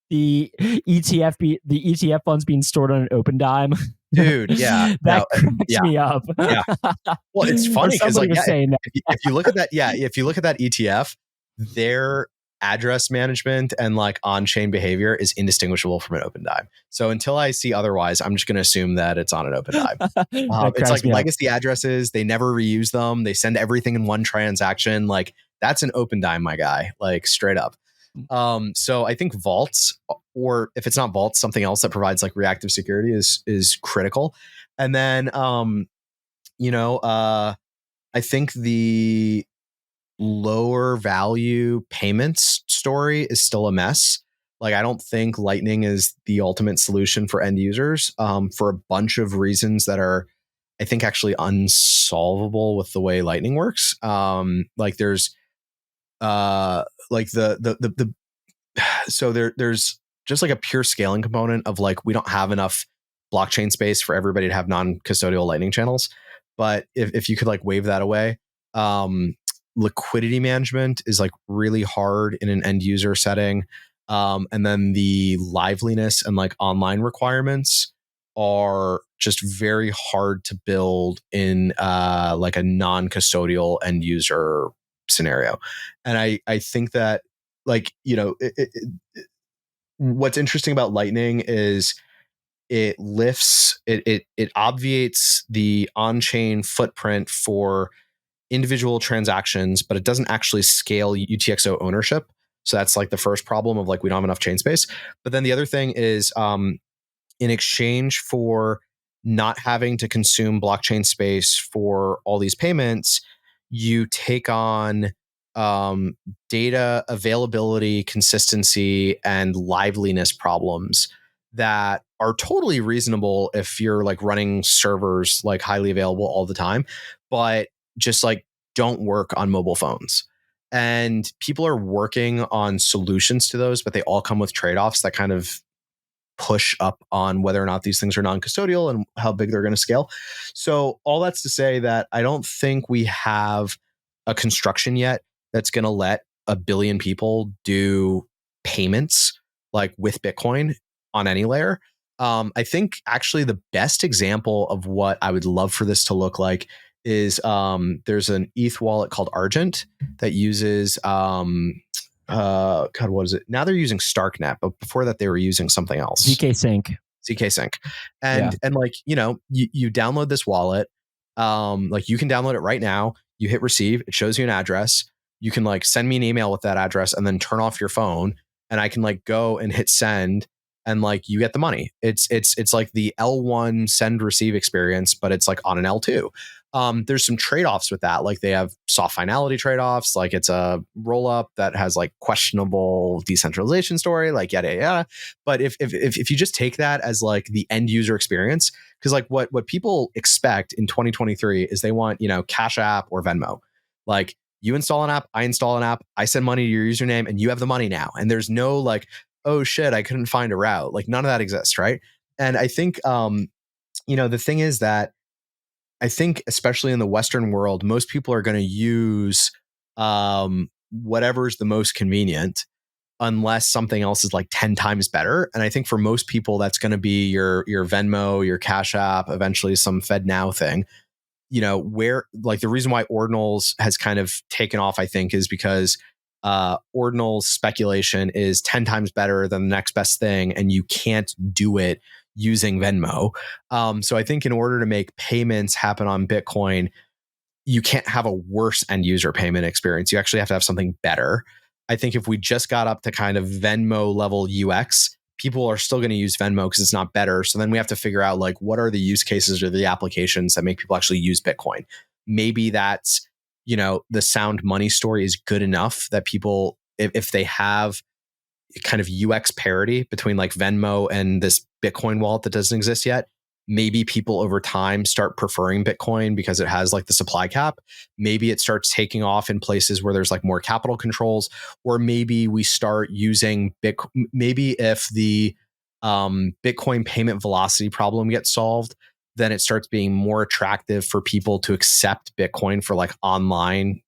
the ETF funds being stored on an open dime. Dude, yeah. That cracks me up. Yeah. Well, it's funny because like if you look at that, if you look at that ETF, their address management and like on-chain behavior is indistinguishable from an open dime. So until I see otherwise, I'm just going to assume that it's on an open dime. It's like legacy addresses. They never reuse them. They send everything in one transaction. Like that's an open dime, my guy, like straight up. So I think vaults, or if it's not vaults, something else that provides like reactive security is critical. And then, I think the lower value payments story is still a mess. Like, I don't think Lightning is the ultimate solution for end users, for a bunch of reasons that are, I think, actually unsolvable with the way Lightning works. Like there's, like so there's just like a pure scaling component of like, we don't have enough blockchain space for everybody to have non-custodial Lightning channels. But if you could like wave that away, liquidity management is like really hard in an end user setting. And then the liveliness and like online requirements are just very hard to build in like a non-custodial end user scenario. And I think that like, what's interesting about Lightning is it obviates the on-chain footprint for individual transactions, but it doesn't actually scale UTXO ownership. So that's like the first problem of like, we don't have enough chain space. But then the other thing is, in exchange for not having to consume blockchain space for all these payments, you take on data availability, consistency, and liveliness problems that are totally reasonable if you're like running servers like highly available all the time, but just like don't work on mobile phones. And people are working on solutions to those, but they all come with trade-offs that kind of push up on whether or not these things are non-custodial and how big they're going to scale. So all that's to say that I don't think we have a construction yet that's going to let 1 billion people do payments like with Bitcoin on any layer. I think actually the best example of what I would love for this to look like is there's an ETH wallet called Argent that uses God, what is it? Now they're using Starknet, but before that they were using something else. ZK Sync. And like, you download this wallet. Like you can download it right now. You hit receive, it shows you an address. You can like send me an email with that address and then turn off your phone, and I can like go and hit send, and like you get the money. It's like the L1 send receive experience, but it's like on an L2. There's some trade-offs with that. Like they have soft finality trade-offs. Like it's a roll-up that has like questionable decentralization story, like yada yada. But if you just take that as like the end user experience, because like what people expect in 2023 is they want, Cash App or Venmo. Like you install an app, I install an app, I send money to your username, and you have the money now. And there's no like, oh shit, I couldn't find a route. Like none of that exists, right? And I think the thing is that I think, especially in the Western world, most people are going to use whatever's the most convenient, unless something else is like 10 times better. And I think for most people, that's going to be your Venmo, your Cash App, eventually some FedNow thing. Where like the reason why ordinals has kind of taken off, I think, is because ordinals speculation is 10 times better than the next best thing, and you can't do it using Venmo. So I think in order to make payments happen on Bitcoin, you can't have a worse end user payment experience. You actually have to have something better. I think if we just got up to kind of Venmo level UX, people are still going to use Venmo because it's not better. So then we have to figure out like, what are the use cases or the applications that make people actually use Bitcoin? Maybe that's, the sound money story is good enough that people, if they have kind of UX parity between like Venmo and this Bitcoin wallet that doesn't exist yet, maybe people over time start preferring Bitcoin because it has like the supply cap. Maybe it starts taking off in places where there's like more capital controls, or maybe we start using Bitcoin. Maybe if the Bitcoin payment velocity problem gets solved, then it starts being more attractive for people to accept Bitcoin for like online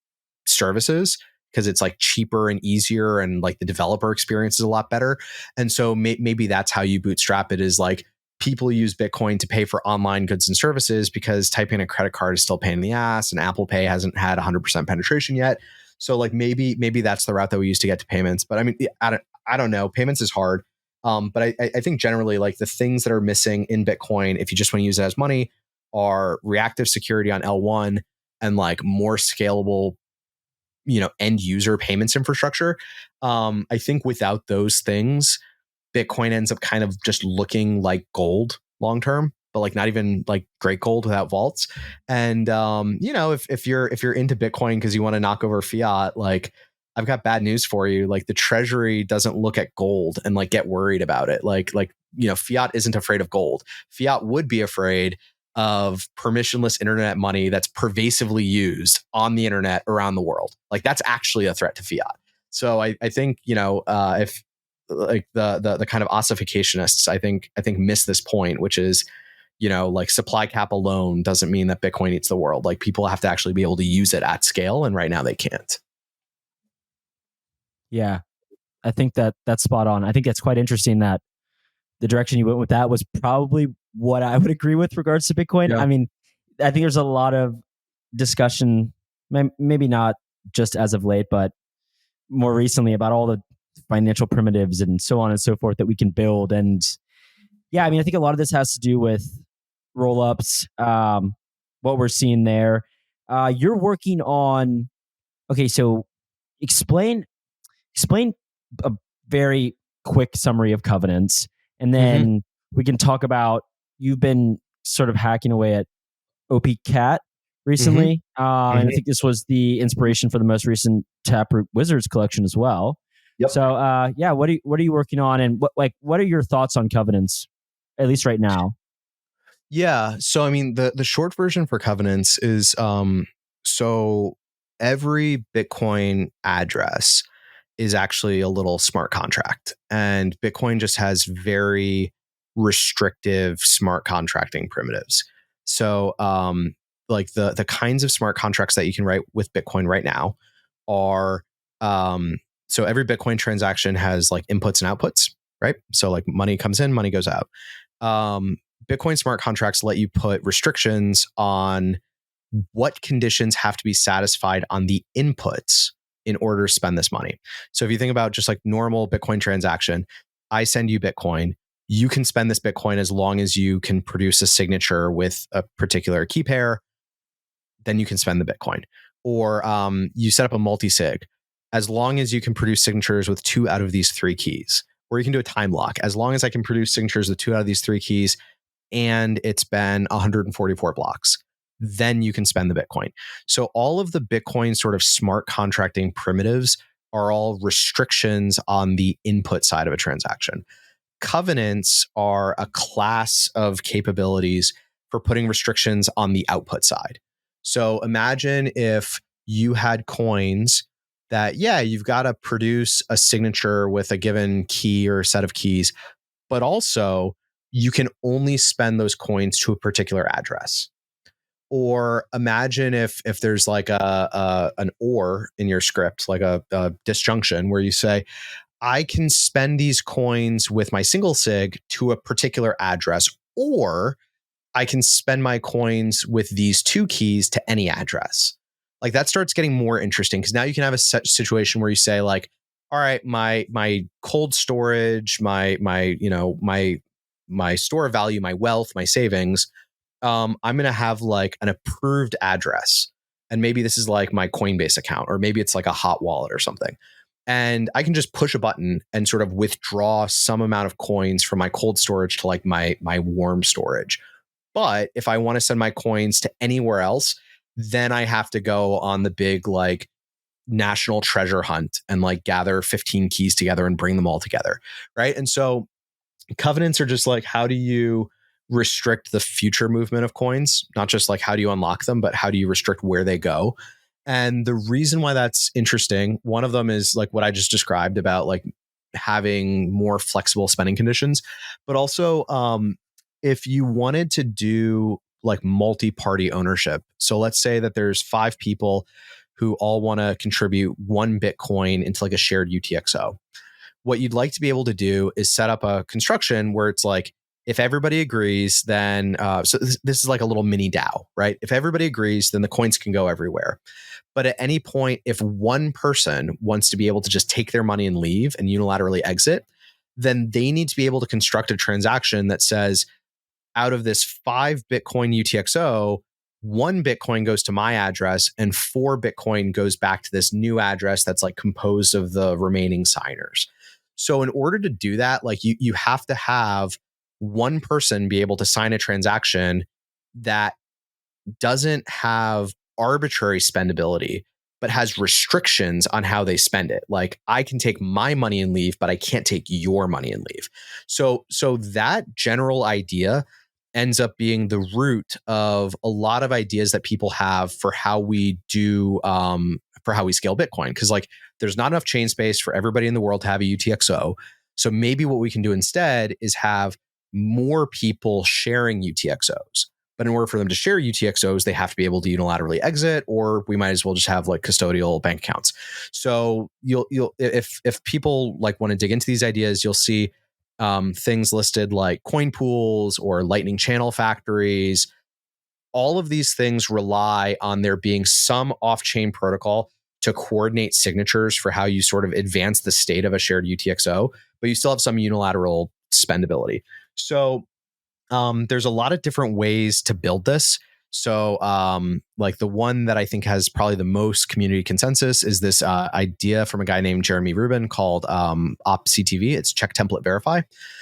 services, because it's like cheaper and easier, and like the developer experience is a lot better. And so maybe that's how you bootstrap it, is like people use Bitcoin to pay for online goods and services, because typing in a credit card is still a pain in the ass, and Apple Pay hasn't had 100% penetration yet. So like maybe that's the route that we use to get to payments. But I mean, I don't know. Payments is hard. But I think generally like the things that are missing in Bitcoin, if you just want to use it as money, are reactive security on L1 and like more scalable end user payments infrastructure. I think without those things, Bitcoin ends up kind of just looking like gold long term, but like not even like great gold without vaults. And if you're into Bitcoin because you want to knock over fiat, like I've got bad news for you. Like the treasury doesn't look at gold and like get worried about it. Like fiat isn't afraid of gold. Fiat would be afraid of permissionless internet money that's pervasively used on the internet around the world. Like that's actually a threat to fiat. So I think, if like the kind of ossificationists, I think miss this point, which is, like supply cap alone doesn't mean that Bitcoin eats the world. Like people have to actually be able to use it at scale. And right now they can't. Yeah, I think that's spot on. I think it's quite interesting that the direction you went with that was probably what I would agree with regards to Bitcoin. Yeah. I mean, I think there's a lot of discussion, maybe not just as of late, but more recently, about all the financial primitives and so on and so forth that we can build. And yeah, I mean, I think a lot of this has to do with roll-ups, what we're seeing there. You're working on, okay, so explain a very quick summary of covenants, and then we can talk about, you've been sort of hacking away at OP-Cat recently. And I think this was the inspiration for the most recent Taproot Wizards collection as well. Yep. So yeah, what are you working on, and what are your thoughts on covenants, at least right now? Yeah. So I mean, the short version for covenants is so every Bitcoin address is actually a little smart contract, and Bitcoin just has very restrictive smart contracting primitives. So like the kinds of smart contracts that you can write with Bitcoin right now are so every Bitcoin transaction has like inputs and outputs. right? So like money comes in, money goes out. Bitcoin smart contracts let you put restrictions on what conditions have to be satisfied on the inputs in order to spend this money. So if you think about just like normal Bitcoin transaction, I send you Bitcoin. You can spend this Bitcoin as long as you can produce a signature with a particular key pair, then you can spend the Bitcoin. Or you set up a multi-sig. As long as you can produce signatures with 2 out of these 3 keys. Or you can do a time lock. As long as I can produce signatures with 2 out of these 3 keys, and it's been 144 blocks, then you can spend the Bitcoin. So all of the Bitcoin sort of smart contracting primitives are all restrictions on the input side of a transaction. Covenants are a class of capabilities for putting restrictions on the output side. So imagine if you had coins that, you've got to produce a signature with a given key or a set of keys, but also you can only spend those coins to a particular address. Or imagine if there's like an or in your script, like a disjunction where you say, I can spend these coins with my single sig to a particular address, or I can spend my coins with these 2 keys to any address. Like that starts getting more interesting because now you can have a situation where you say like, all right, my cold storage, my store of value, my wealth, my savings, I'm going to have like an approved address. And maybe this is like my Coinbase account, or maybe it's like a hot wallet or something. And I can just push a button and sort of withdraw some amount of coins from my cold storage to like my warm storage. But if I want to send my coins to anywhere else, then I have to go on the big like national treasure hunt and like gather 15 keys together and bring them all together. Right. And so covenants are just like, how do you restrict the future movement of coins? Not just like how do you unlock them, but how do you restrict where they go? And the reason why that's interesting, one of them is like what I just described about like having more flexible spending conditions, but also if you wanted to do like multi-party ownership. So let's say that there's 5 people who all want to contribute 1 Bitcoin into like a shared UTXO. What you'd like to be able to do is set up a construction where it's like, if everybody agrees, then so this is like a little mini DAO, right? If everybody agrees, then the coins can go everywhere. But at any point, if one person wants to be able to just take their money and leave and unilaterally exit, then they need to be able to construct a transaction that says, out of this 5 Bitcoin UTXO, 1 Bitcoin goes to my address and 4 Bitcoin goes back to this new address that's like composed of the remaining signers. So in order to do that, like you have to have one person be able to sign a transaction that doesn't have arbitrary spendability, but has restrictions on how they spend it. Like I can take my money and leave, but I can't take your money and leave. So that general idea ends up being the root of a lot of ideas that people have for how we do for how we scale Bitcoin. Because like there's not enough chain space for everybody in the world to have a UTXO. So maybe what we can do instead is have more people sharing UTXOs. But in order for them to share UTXOs, they have to be able to unilaterally exit, or we might as well just have like custodial bank accounts. So you'll if people like want to dig into these ideas, you'll see things listed like coin pools or lightning channel factories. All of these things rely on there being some off-chain protocol to coordinate signatures for how you sort of advance the state of a shared UTXO, but you still have some unilateral spendability. So there's a lot of different ways to build this. So like the one that I think has probably the most community consensus is this idea from a guy named Jeremy Rubin called OpCTV. It's check template verify.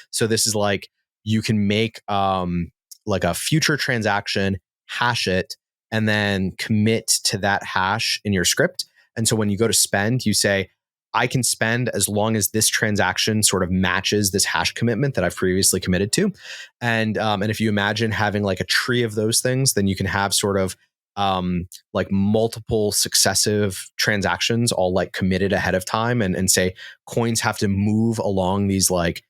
So this is like you can make like a future transaction, hash it, and then commit to that hash in your script. And so when you go to spend, you say, I can spend as long as this transaction sort of matches this hash commitment that I've previously committed to. And if you imagine having like a tree of those things, then you can have sort of like multiple successive transactions all like committed ahead of time and say coins have to move along these like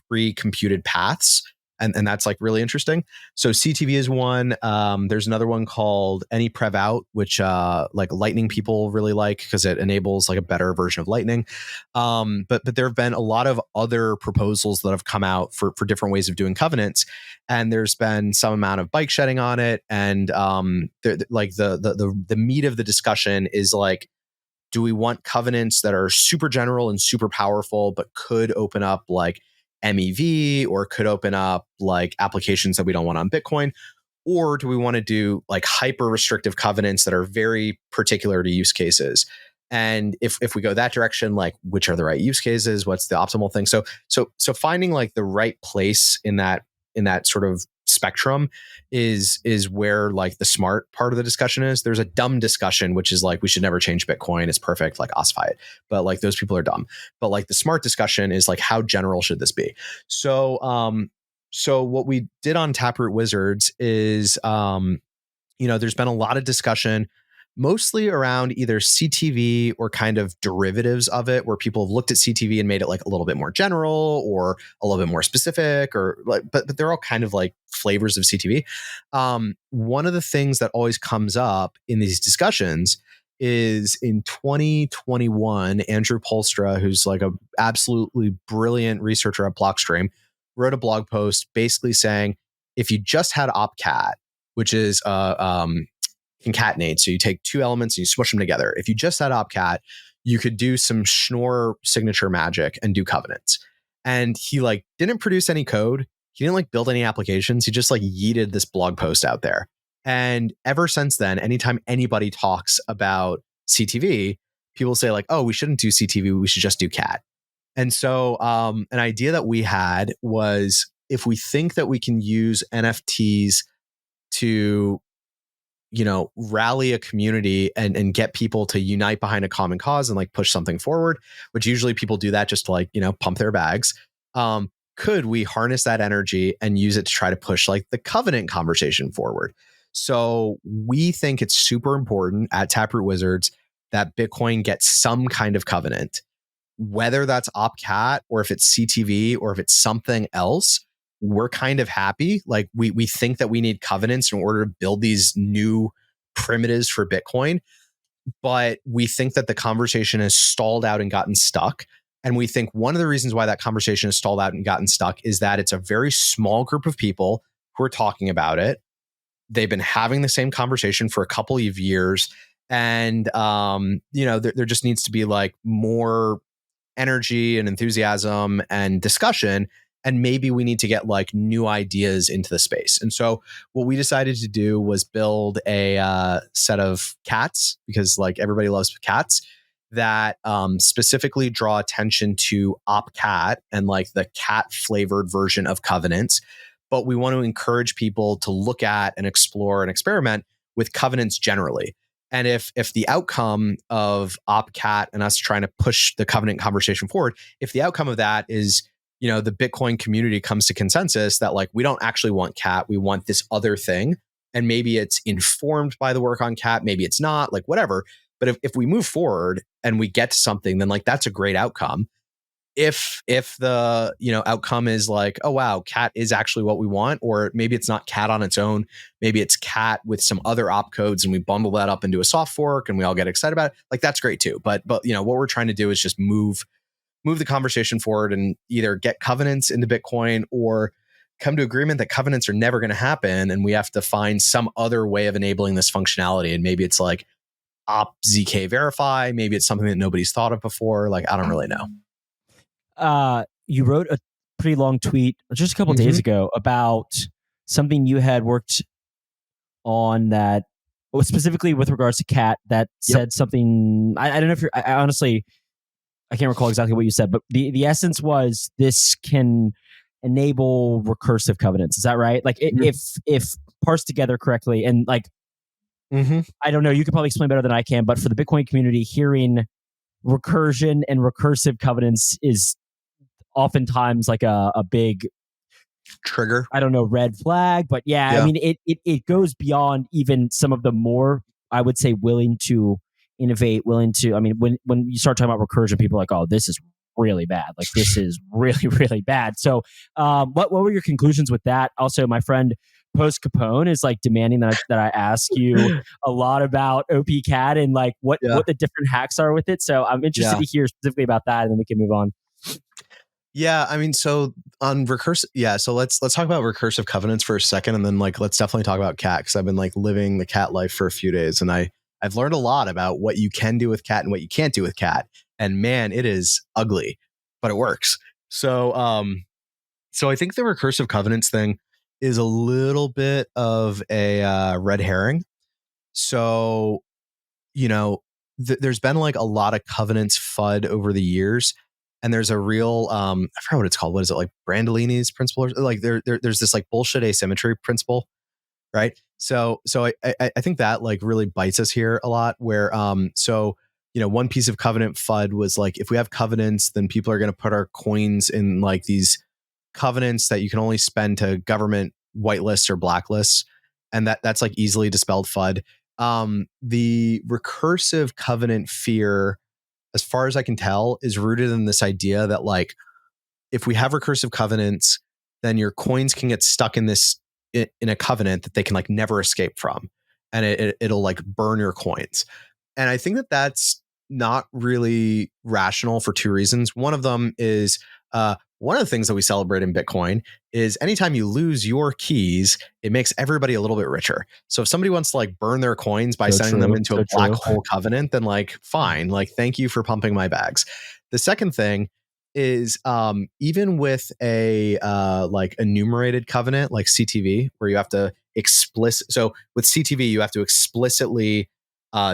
pre-computed paths And that's like really interesting. So CTV is one. There's another one called Any Prev Out, which like Lightning people really like because it enables like a better version of Lightning. But there have been a lot of other proposals that have come out for different ways of doing covenants, and there's been some amount of bike shedding on it. And like the meat of the discussion is like, do we want covenants that are super general and super powerful, but could open up like MEV or could open up like applications that we don't want on Bitcoin? Or do we want to do like hyper restrictive covenants that are very particular to use cases? And if we go that direction, like which are the right use cases? What's the optimal thing? So finding like the right place in that sort of spectrum is where like the smart part of the discussion is. There's a dumb discussion, which is like, we should never change Bitcoin. It's perfect. Like ossify it. But like those people are dumb. But like the smart discussion is like, how general should this be? So, so what we did on Taproot Wizards is, there's been a lot of discussion mostly around either CTV or kind of derivatives of it, where people have looked at CTV and made it like a little bit more general or a little bit more specific, or like, but they're all kind of like flavors of CTV. One of the things that always comes up in these discussions is in 2021, Andrew Polstra, who's like a absolutely brilliant researcher at Blockstream, wrote a blog post basically saying, if you just had opcat, which is concatenate. So you take two elements and you smush them together. If you just had opcat, you could do some Schnorr signature magic and do covenants. And he like didn't produce any code. He didn't like build any applications. He just like yeeted this blog post out there. And ever since then, anytime anybody talks about CTV, people say like, oh, we shouldn't do CTV. We should just do cat. And so an idea that we had was, if we think that we can use NFTs to rally a community and get people to unite behind a common cause and like push something forward, which usually people do that just to like, pump their bags. Could we harness that energy and use it to try to push like the covenant conversation forward? So we think it's super important at Taproot Wizards that Bitcoin gets some kind of covenant, whether that's opcat or if it's CTV or if it's something else. We're kind of happy. Like we think that we need covenants in order to build these new primitives for Bitcoin, but we think that the conversation has stalled out and gotten stuck. And we think one of the reasons why that conversation has stalled out and gotten stuck is that it's a very small group of people who are talking about it. They've been having the same conversation for a couple of years. And, there just needs to be like more energy and enthusiasm and discussion. And maybe we need to get like new ideas into the space. And so what we decided to do was build a set of cats, because like everybody loves cats, that specifically draw attention to opcat and like the cat flavored version of covenants. But we want to encourage people to look at and explore and experiment with covenants generally. And if the outcome of opcat and us trying to push the covenant conversation forward, if the outcome of that is, the Bitcoin community comes to consensus that like, we don't actually want cat, we want this other thing. And maybe it's informed by the work on cat, maybe it's not, like whatever. But if we move forward and we get to something, then like, that's a great outcome. If the, outcome is like, oh, wow, cat is actually what we want, or maybe it's not cat on its own, maybe it's cat with some other opcodes and we bundle that up into a soft fork and we all get excited about it. Like, that's great too. But what we're trying to do is just move the conversation forward and either get covenants into Bitcoin or come to agreement that covenants are never going to happen. And we have to find some other way of enabling this functionality. And maybe it's like opzk verify. Maybe it's something that nobody's thought of before. Like, I don't really know. You wrote a pretty long tweet just a couple days ago about something you had worked on that was specifically with regards to cat that said something. I don't know if I honestly, I can't recall exactly what you said, but the essence was this can enable recursive covenants. Is that right? Like if parsed together correctly, and like, I don't know, you could probably explain better than I can, but for the Bitcoin community, hearing recursion and recursive covenants is oftentimes like a big trigger. I don't know, red flag, but yeah. I mean, it goes beyond even some of the more, I would say, willing to innovate, willing to, I mean, when you start talking about recursion, people are like, oh, this is really bad. Like this is really, really bad. So what were your conclusions with that? Also, my friend Post Capone is like demanding that I ask you a lot about OP-CAD and like what the different hacks are with it. So I'm interested to hear specifically about that, and then we can move on. Yeah, I mean, so on recursive, so let's talk about recursive covenants for a second, and then like let's definitely talk about cat, because I've been like living the cat life for a few days, and I've learned a lot about what you can do with cat and what you can't do with cat, and man, it is ugly, but it works. So so I think the recursive covenants thing is a little bit of a red herring. So there's been like a lot of covenants FUD over the years. And there's a real, I forgot what it's called. What is it, like Brandolini's principle? Or like there's this like bullshit asymmetry principle, right? So I think that like really bites us here a lot. Where one piece of covenant FUD was like, if we have covenants, then people are going to put our coins in like these covenants that you can only spend to government whitelists or blacklists, and that's like easily dispelled FUD. The recursive covenant fear, as far as I can tell, is rooted in this idea that like, if we have recursive covenants, then your coins can get stuck in a covenant that they can like never escape from, and it'll like burn your coins. And I think that that's not really rational for two reasons. One of them is one of the things that we celebrate in Bitcoin is anytime you lose your keys, it makes everybody a little bit richer. So if somebody wants to like burn their coins by sending them into a black hole covenant, then like, fine, like, thank you for pumping my bags. The second thing is even with a like enumerated covenant like CTV, where you have to so with CTV, you have to explicitly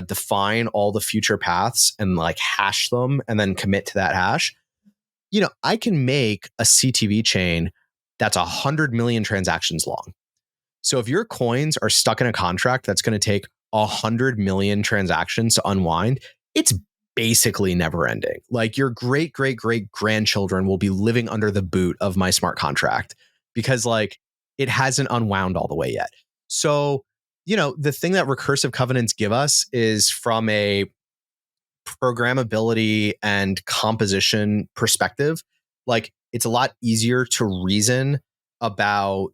define all the future paths and like hash them and then commit to that hash. I can make a CTV chain that's 100 million transactions long. So if your coins are stuck in a contract that's going to take 100 million transactions to unwind, it's basically never ending. Like your great, great, great grandchildren will be living under the boot of my smart contract because like it hasn't unwound all the way yet. So, the thing that recursive covenants give us is from a programmability and composition perspective, like it's a lot easier to reason about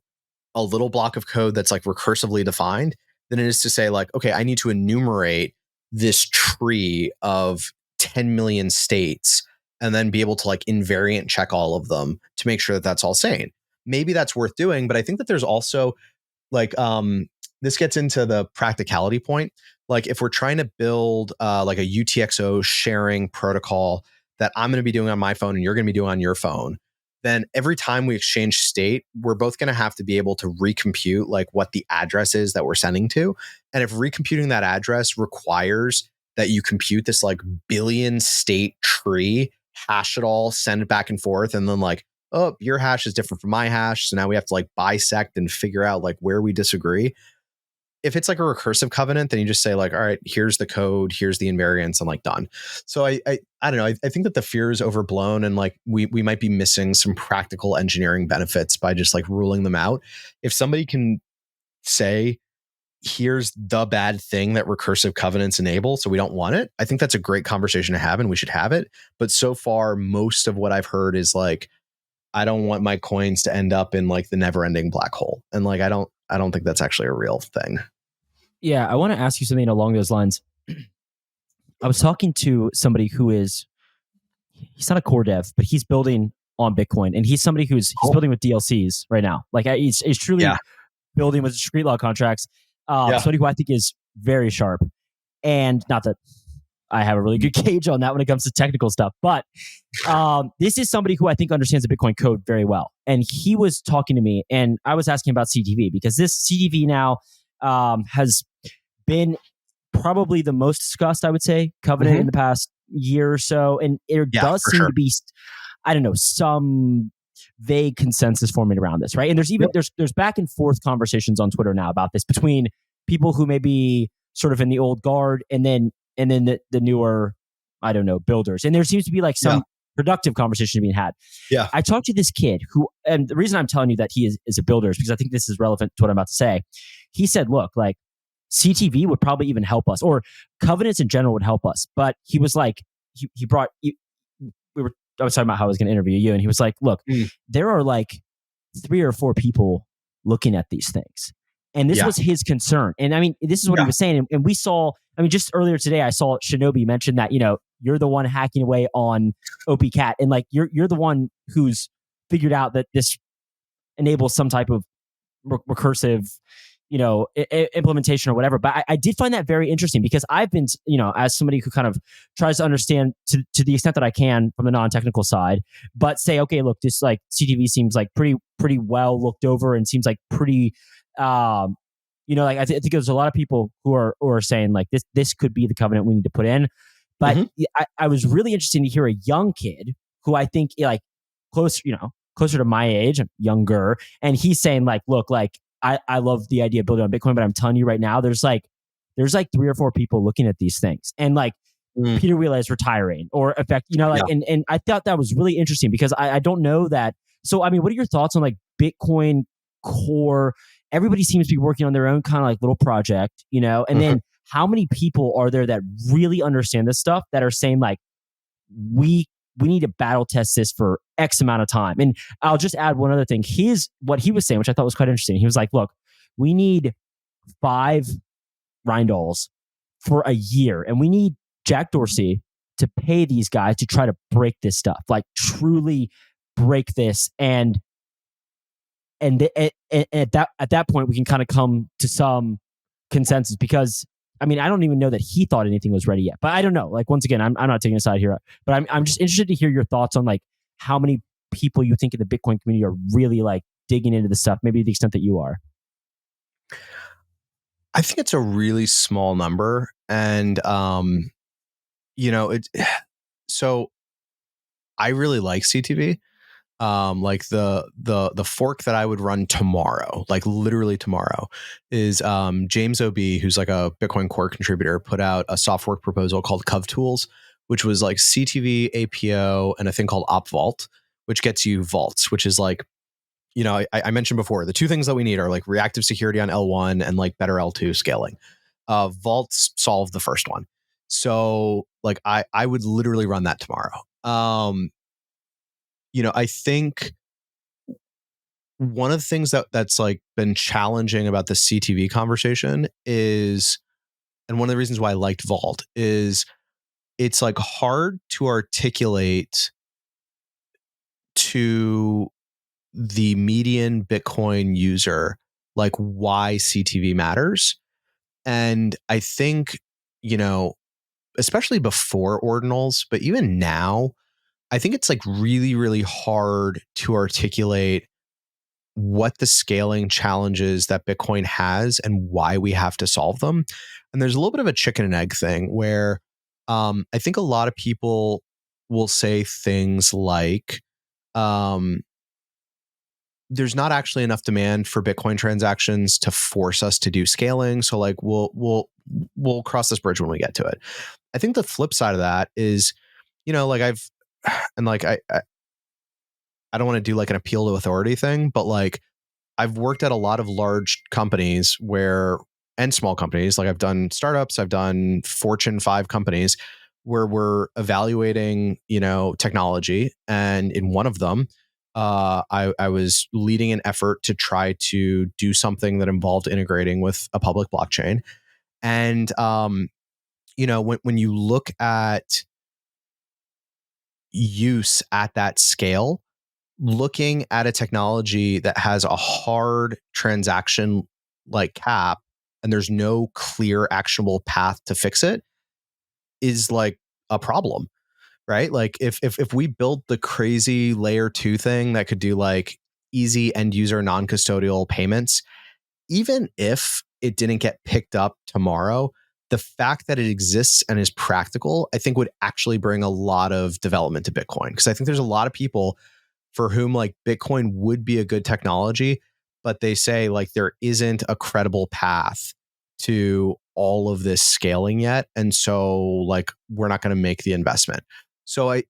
a little block of code that's like recursively defined than it is to say like, okay, I need to enumerate this tree of 10 million states and then be able to like invariant check all of them to make sure that that's all sane. Maybe that's worth doing, but I think that there's also like this gets into the practicality point. Like if we're trying to build like a UTXO sharing protocol that I'm going to be doing on my phone and you're going to be doing on your phone, then every time we exchange state, we're both going to have to be able to recompute like what the address is that we're sending to. And if recomputing that address requires that you compute this like billion state tree, hash it all, send it back and forth, and then like, oh, your hash is different from my hash. So now we have to like bisect and figure out like where we disagree. If it's like a recursive covenant, then you just say like, all right, here's the code, here's the invariance, and like done. So I don't know. I think that the fear is overblown, and like we might be missing some practical engineering benefits by just like ruling them out. If somebody can say, here's the bad thing that recursive covenants enable, so we don't want it, I think that's a great conversation to have, and we should have it. But so far, most of what I've heard is like, I don't want my coins to end up in like the never-ending black hole, and like I don't think that's actually a real thing. Yeah, I want to ask you something along those lines. I was talking to somebody who he's not a core dev, but he's building on Bitcoin, and he's somebody he's building with DLCs right now. Like he's truly building with discrete log contracts. Somebody who I think is very sharp, and not that I have a really good gauge on that when it comes to technical stuff, but this is somebody who I think understands the Bitcoin code very well. And he was talking to me, and I was asking about CTV, because this CTV now has been probably the most discussed, I would say, covenant in the past year or so. And it does seem to be, I don't know, some vague consensus forming around this, right? And there's even there's back and forth conversations on Twitter now about this between people who may be sort of in the old guard and then the newer, I don't know, builders. And there seems to be like some productive conversation being had. Yeah. I talked to this kid who, and the reason I'm telling you that he is a builder is because I think this is relevant to what I'm about to say. He said, look, like CTV would probably even help us, or covenants in general would help us. But he was like, we were I was talking about how I was going to interview you, and he was like, look, there are like 3 or 4 people looking at these things. And this was his concern. And I mean, this is what he was saying. And we saw, I mean, just earlier today, I saw Shinobi mention that, you know, you're the one hacking away on OP-Cat. And like, you're the one who's figured out that this enables some type of recursive, you know, implementation or whatever. But I did find that very interesting because I've been, you know, as somebody who kind of tries to understand to the extent that I can from the non-technical side, but say, okay, look, this like CTV seems like pretty well looked over and seems like pretty, you know, like I think there's a lot of people who are saying like this could be the covenant we need to put in. But I was really interested to hear a young kid who I think like closer to my age, younger, and he's saying like, look, like I love the idea of building on Bitcoin, but I'm telling you right now, there's like 3 or 4 people looking at these things, and like Peter Wheeler is retiring or effect, you know, like, and I thought that was really interesting because I don't know that. So, I mean, what are your thoughts on like Bitcoin Core? Everybody seems to be working on their own kind of like little project, you know, and then how many people are there that really understand this stuff that are saying like, we need to battle test this for X amount of time? And I'll just add one other thing. What he was saying, which I thought was quite interesting. He was like, look, we need 5 Rijndaels for a year, and we need Jack Dorsey to pay these guys to try to break this stuff, like truly break this. And at that point, we can kind of come to some consensus, because I mean, I don't even know that he thought anything was ready yet, but I don't know. Like, once again, I'm not taking a side here, but I'm just interested to hear your thoughts on like how many people you think in the Bitcoin community are really like digging into the stuff, maybe to the extent that you are. I think it's a really small number. And, you know, so I really like CTV. Like the fork that I would run tomorrow, like literally tomorrow, is James OB, who's like a Bitcoin Core contributor, put out a software proposal called Cov Tools, which was like CTV, APO, and a thing called OpVault, which gets you vaults, which is like, you know, I mentioned before, the 2 things that we need are like reactive security on L1 and like better L2 scaling. Vaults solve the first one. So like I would literally run that tomorrow. You know, I think one of the things that's like been challenging about the CTV conversation is, and one of the reasons why I liked Vault is it's like hard to articulate to the median Bitcoin user like why CTV matters. And I think, you know, especially before ordinals, but even now, I think it's like really, really hard to articulate what the scaling challenges that Bitcoin has and why we have to solve them. And there's a little bit of a chicken and egg thing where I think a lot of people will say things like, there's not actually enough demand for Bitcoin transactions to force us to do scaling. So like we'll cross this bridge when we get to it. I think the flip side of that is, you know, like I don't want to do like an appeal to authority thing, but like I've worked at a lot of large companies and small companies, like I've done startups, I've done Fortune 5 companies where we're evaluating, you know, technology. And in one of them, I was leading an effort to try to do something that involved integrating with a public blockchain. And, you know, when you look at use at that scale, looking at a technology that has a hard transaction like cap and there's no clear actionable path to fix it is like a problem, right? Like if we build the crazy layer 2 thing that could do like easy end user non-custodial payments, even if it didn't get picked up tomorrow, the fact that it exists and is practical, I think would actually bring a lot of development to Bitcoin. Because I think there's a lot of people for whom like Bitcoin would be a good technology, but they say like there isn't a credible path to all of this scaling yet. And so like, we're not going to make the investment. So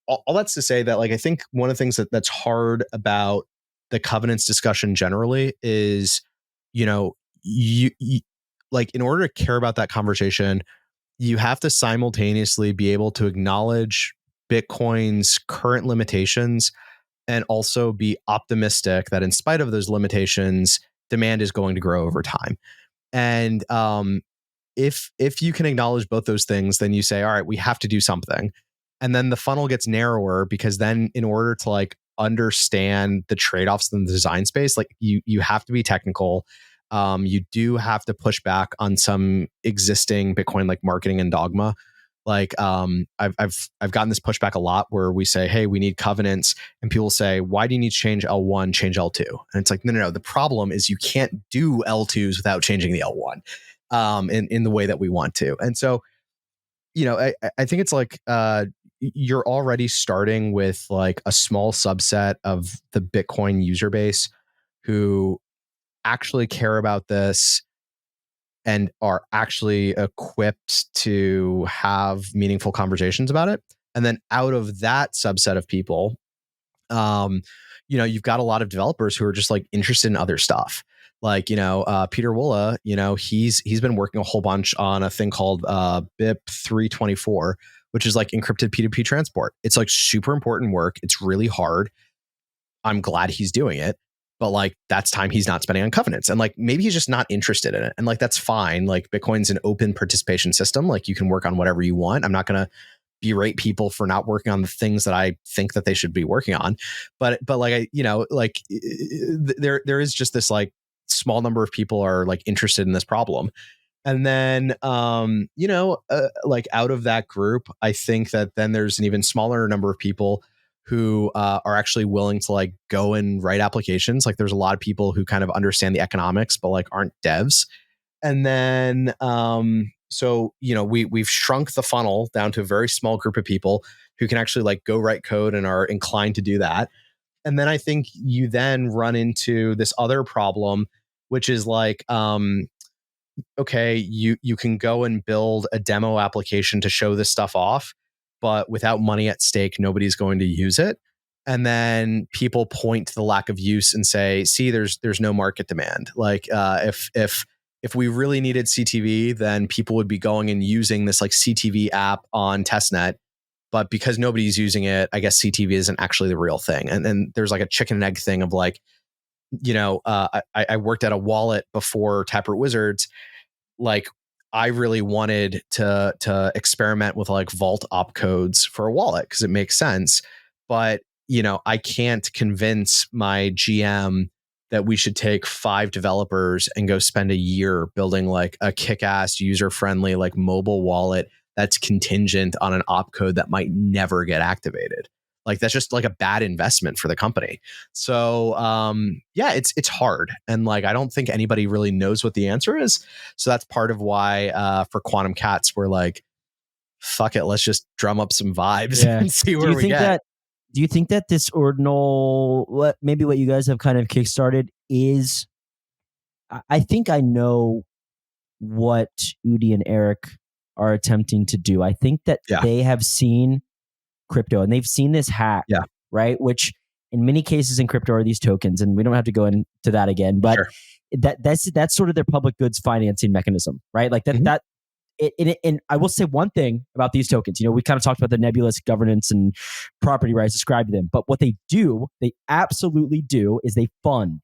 all that's to say that like, I think one of the things that's hard about the covenants discussion generally is, you know, you like in order to care about that conversation, you have to simultaneously be able to acknowledge Bitcoin's current limitations and also be optimistic that in spite of those limitations, demand is going to grow over time. And if you can acknowledge both those things, then you say, all right, we have to do something. And then the funnel gets narrower, because then in order to like understand the trade-offs in the design space, like you have to be technical. You do have to push back on some existing Bitcoin like marketing and dogma. Like I've gotten this pushback a lot where we say, hey, we need covenants, and people say, why do you need to change L1, change L2? And it's like, no. The problem is you can't do L2s without changing the L1 in the way that we want to. And so, I think it's like you're already starting with like a small subset of the Bitcoin user base who actually care about this and are actually equipped to have meaningful conversations about it. And then out of that subset of people, you've got a lot of developers who are just like interested in other stuff. Like, Peter Wolla, he's been working a whole bunch on a thing called BIP 324, which is like encrypted P2P transport. It's like super important work. It's really hard. I'm glad he's doing it. But like, that's time he's not spending on covenants. And like, maybe he's just not interested in it. And like, that's fine. Like, Bitcoin's an open participation system. Like, you can work on whatever you want. I'm not going to berate people for not working on the things that I think that they should be working on. But like, there is just this like small number of people are like interested in this problem. And then, like out of that group, I think that then there's an even smaller number of people who are actually willing to like go and write applications. Like, there's a lot of people who kind of understand the economics, but like aren't devs. And then, we've shrunk the funnel down to a very small group of people who can actually like go write code and are inclined to do that. And then I think you then run into this other problem, which is like, okay, you can go and build a demo application to show this stuff off, but without money at stake, nobody's going to use it. And then people point to the lack of use and say, see, there's no market demand. Like if we really needed CTV, then people would be going and using this like CTV app on testnet. But because nobody's using it, I guess CTV isn't actually the real thing. And then there's like a chicken and egg thing of like, I worked at a wallet before Taproot Wizards. Like, I really wanted to experiment with like vault opcodes for a wallet because it makes sense. But, I can't convince my GM that we should take 5 developers and go spend a year building like a kick-ass user-friendly like mobile wallet that's contingent on an opcode that might never get activated. Like, that's just like a bad investment for the company. So it's hard. And like, I don't think anybody really knows what the answer is. So that's part of why for Quantum Cats, we're like, fuck it, let's just drum up some vibes and see where we get. Do you think that this ordinal, what you guys have kind of kickstarted is, I think I know what Udi and Eric are attempting to do. I think that they have seen crypto and they've seen this hack, right? Which in many cases in crypto are these tokens, and we don't have to go into that again, but that's sort of their public goods financing mechanism, right? Like that. And I will say one thing about these tokens. We kind of talked about the nebulous governance and property rights ascribed to them, but what they absolutely do, is they fund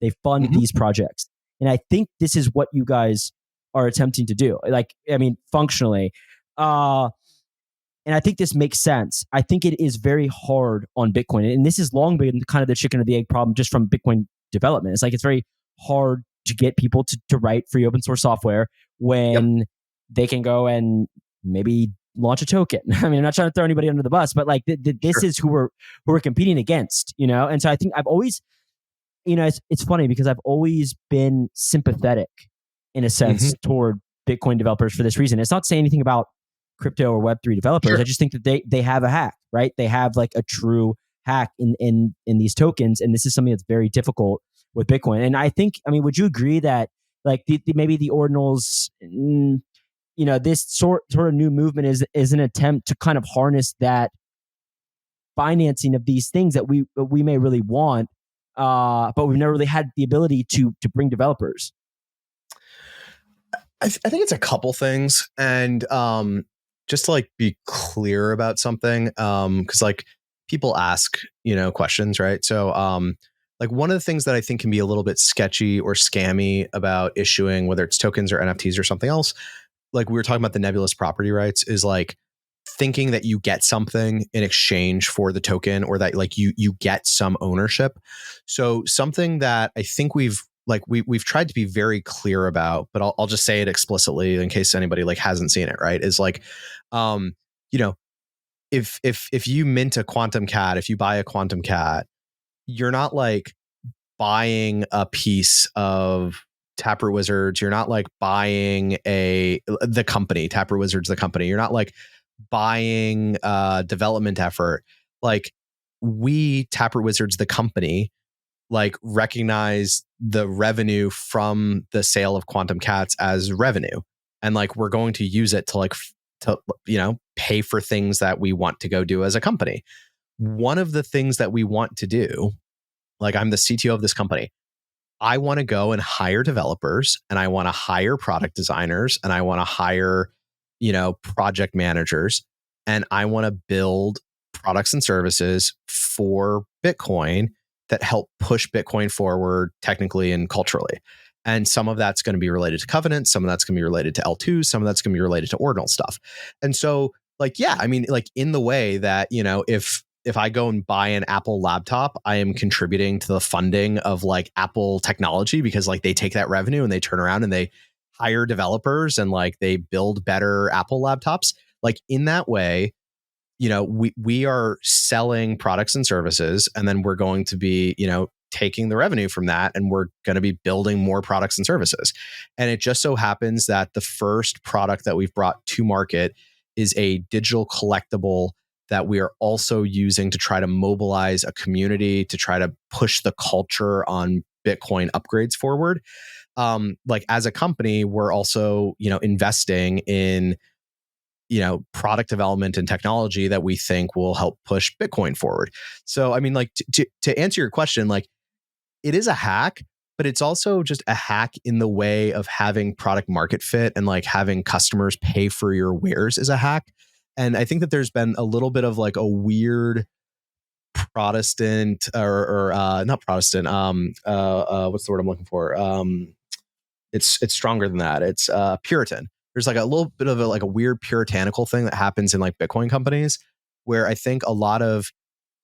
these projects. And I think this is what you guys are attempting to do. Like, I mean, functionally, and I think this makes sense. I think it is very hard on Bitcoin, and this has long been kind of the chicken or the egg problem just from Bitcoin development. It's like, it's very hard to get people to write free open source software when they can go and maybe launch a token. I mean, I'm not trying to throw anybody under the bus, but like this is who we're competing against, And so I think I've always, it's funny because I've always been sympathetic in a sense toward Bitcoin developers for this reason. It's not saying anything about crypto or Web3 developers. I just think that they have a hack, right? They have like a true hack in these tokens, and this is something that's very difficult with Bitcoin. And I think, would you agree that like maybe the ordinals, this sort of new movement is an attempt to kind of harness that financing of these things that we may really want, but we've never really had the ability to bring developers? I think it's a couple things, and just to like be clear about something, because like people ask, questions, right? So like one of the things that I think can be a little bit sketchy or scammy about issuing, whether it's tokens or NFTs or something else, like we were talking about the nebulous property rights, is like thinking that you get something in exchange for the token, or that like you get some ownership. So something that I think we've tried to be very clear about, but I'll just say it explicitly in case anybody like hasn't seen it, right? Is like, you know, if you mint a quantum cat, if you buy a quantum cat, you're not like buying a piece of Taproot Wizards. You're not like buying the company, Taproot Wizards, the company. You're not like buying a development effort. Like we, Taproot Wizards, the company, like recognize the revenue from the sale of quantum cats as revenue. And like, we're going to use it to pay for things that we want to go do as a company. One of the things that we want to do, like I'm the CTO of this company, I want to go and hire developers, and I want to hire product designers, and I want to hire, project managers, and I want to build products and services for Bitcoin that help push Bitcoin forward technically and culturally. And some of that's going to be related to covenants, some of that's going to be related to L2, some of that's going to be related to ordinal stuff. And so like, yeah, I mean, like in the way that, if I go and buy an Apple laptop, I am contributing to the funding of like Apple technology, because like they take that revenue and they turn around and they hire developers and like they build better Apple laptops. Like in that way, we are selling products and services, and then we're going to be, taking the revenue from that, and we're going to be building more products and services. And it just so happens that the first product that we've brought to market is a digital collectible that we are also using to try to mobilize a community to try to push the culture on Bitcoin upgrades forward. Like as a company, we're also, investing in, product development and technology that we think will help push Bitcoin forward. So, I mean, like to answer your question, like it is a hack, but it's also just a hack in the way of having product market fit, and like having customers pay for your wares is a hack. And I think that there's been a little bit of like a weird Protestant or not Protestant. What's the word I'm looking for? It's stronger than that. It's Puritan. There's like a little bit of a weird puritanical thing that happens in like Bitcoin companies, where I think a lot of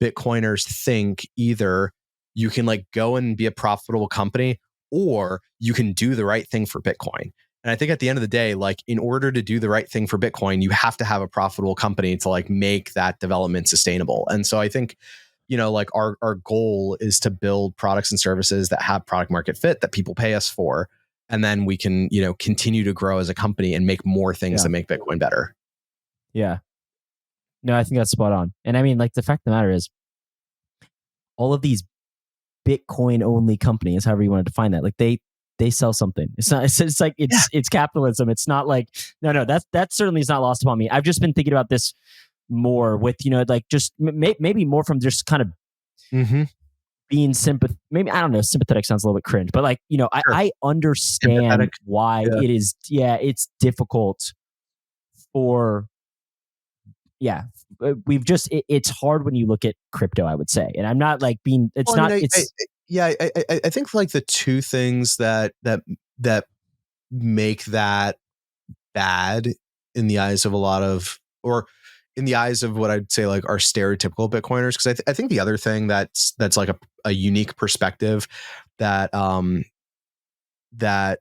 Bitcoiners think either you can like go and be a profitable company, or you can do the right thing for Bitcoin. And I think at the end of the day, like in order to do the right thing for Bitcoin, you have to have a profitable company to like make that development sustainable. And so I think, like our goal is to build products and services that have product market fit that people pay us for. And then we can, continue to grow as a company and make more things that make Bitcoin better. Yeah. No, I think that's spot on. And I mean, like the fact of the matter is, all of these Bitcoin only companies, however you want to define that, like they sell something. It's not. It's like it's capitalism. It's not like no. That certainly is not lost upon me. I've just been thinking about this more with like just maybe more from just kind of being sympathetic. Maybe I don't know. Sympathetic sounds a little bit cringe, but like sure. I understand why it is. Yeah, it's difficult for. Yeah, we've just it's hard when you look at crypto, I would say, and I'm not like being. It's well, not. I think like the two things that make that bad in the eyes of a lot of, or in the eyes of what I'd say like our stereotypical Bitcoiners, because I think the other thing that's like a unique perspective that that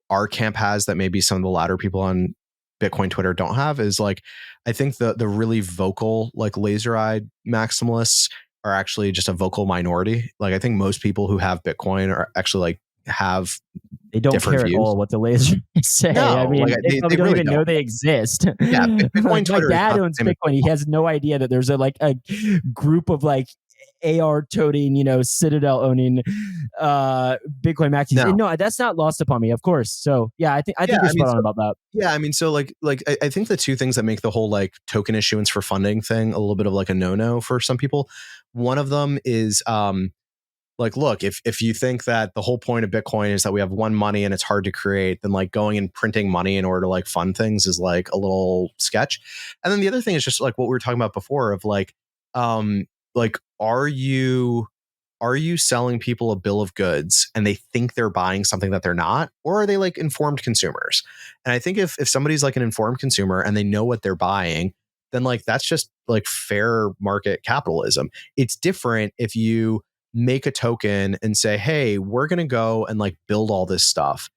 our camp has that maybe some of the latter people on Bitcoin Twitter don't have is like, I think the really vocal, like laser-eyed maximalists are actually just a vocal minority. Like I think most people who have Bitcoin are actually like have they don't care views. At all what the lasers say. No, I mean, like, they probably don't really even know they exist. Yeah, Bitcoin my dad owns Bitcoin. He has no idea that there's a group of like AR toting, Citadel owning Bitcoin maxis. No, that's not lost upon me, of course. So yeah, I think you're spot on about that. Yeah, I mean, so like I think the two things that make the whole like token issuance for funding thing a little bit of like a no-no for some people. One of them is like, look, if you think that the whole point of Bitcoin is that we have one money and it's hard to create, then like going and printing money in order to like fund things is like a little sketch. And then the other thing is just like what we were talking about before of like are you selling people a bill of goods and they think they're buying something that they're not, or are they like informed consumers? And I think if somebody's like an informed consumer and they know what they're buying, then like that's just like fair market capitalism. It's different if you make a token and say, hey, we're going to go and like build all this stuff.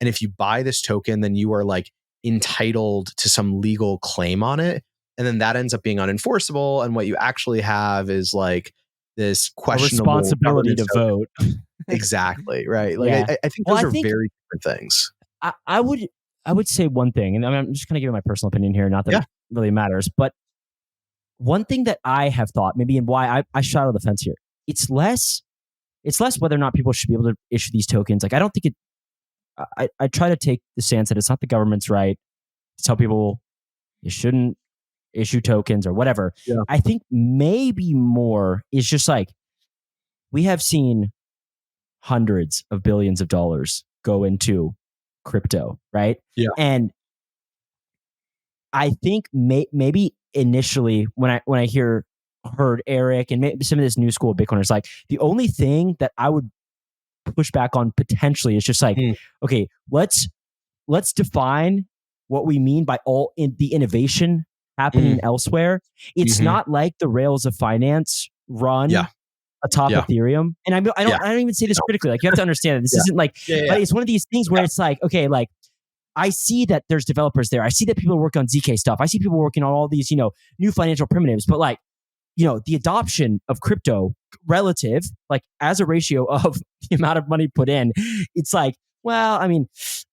And if you buy this token, then you are like entitled to some legal claim on it. And then that ends up being unenforceable. And what you actually have is like this questionable responsibility to vote. Exactly. Right. Like I think those are very different things. I would say one thing, and I'm just kind of giving my personal opinion here, not that it really matters, but one thing that I have thought, maybe, and why I shot out of the fence here, it's less whether or not people should be able to issue these tokens. Like, I don't think it, I try to take the stance that it's not the government's right to tell people you shouldn't issue tokens or whatever. Yeah. I think maybe more is just like, we have seen hundreds of billions of dollars go into crypto, right? Yeah. And I think maybe initially when I heard Eric and maybe some of this new school of Bitcoiners, like the only thing that I would push back on potentially is just like, okay, let's define what we mean by all in the innovation happening elsewhere. It's not like the rails of finance run atop Ethereum. And I don't even say this critically. Like, you have to understand that this isn't like, but it's one of these things where it's like, okay, like I see that there's developers there. I see that people work on ZK stuff. I see people working on all these, new financial primitives, but like, the adoption of crypto relative, like as a ratio of the amount of money put in, it's like, well, I mean,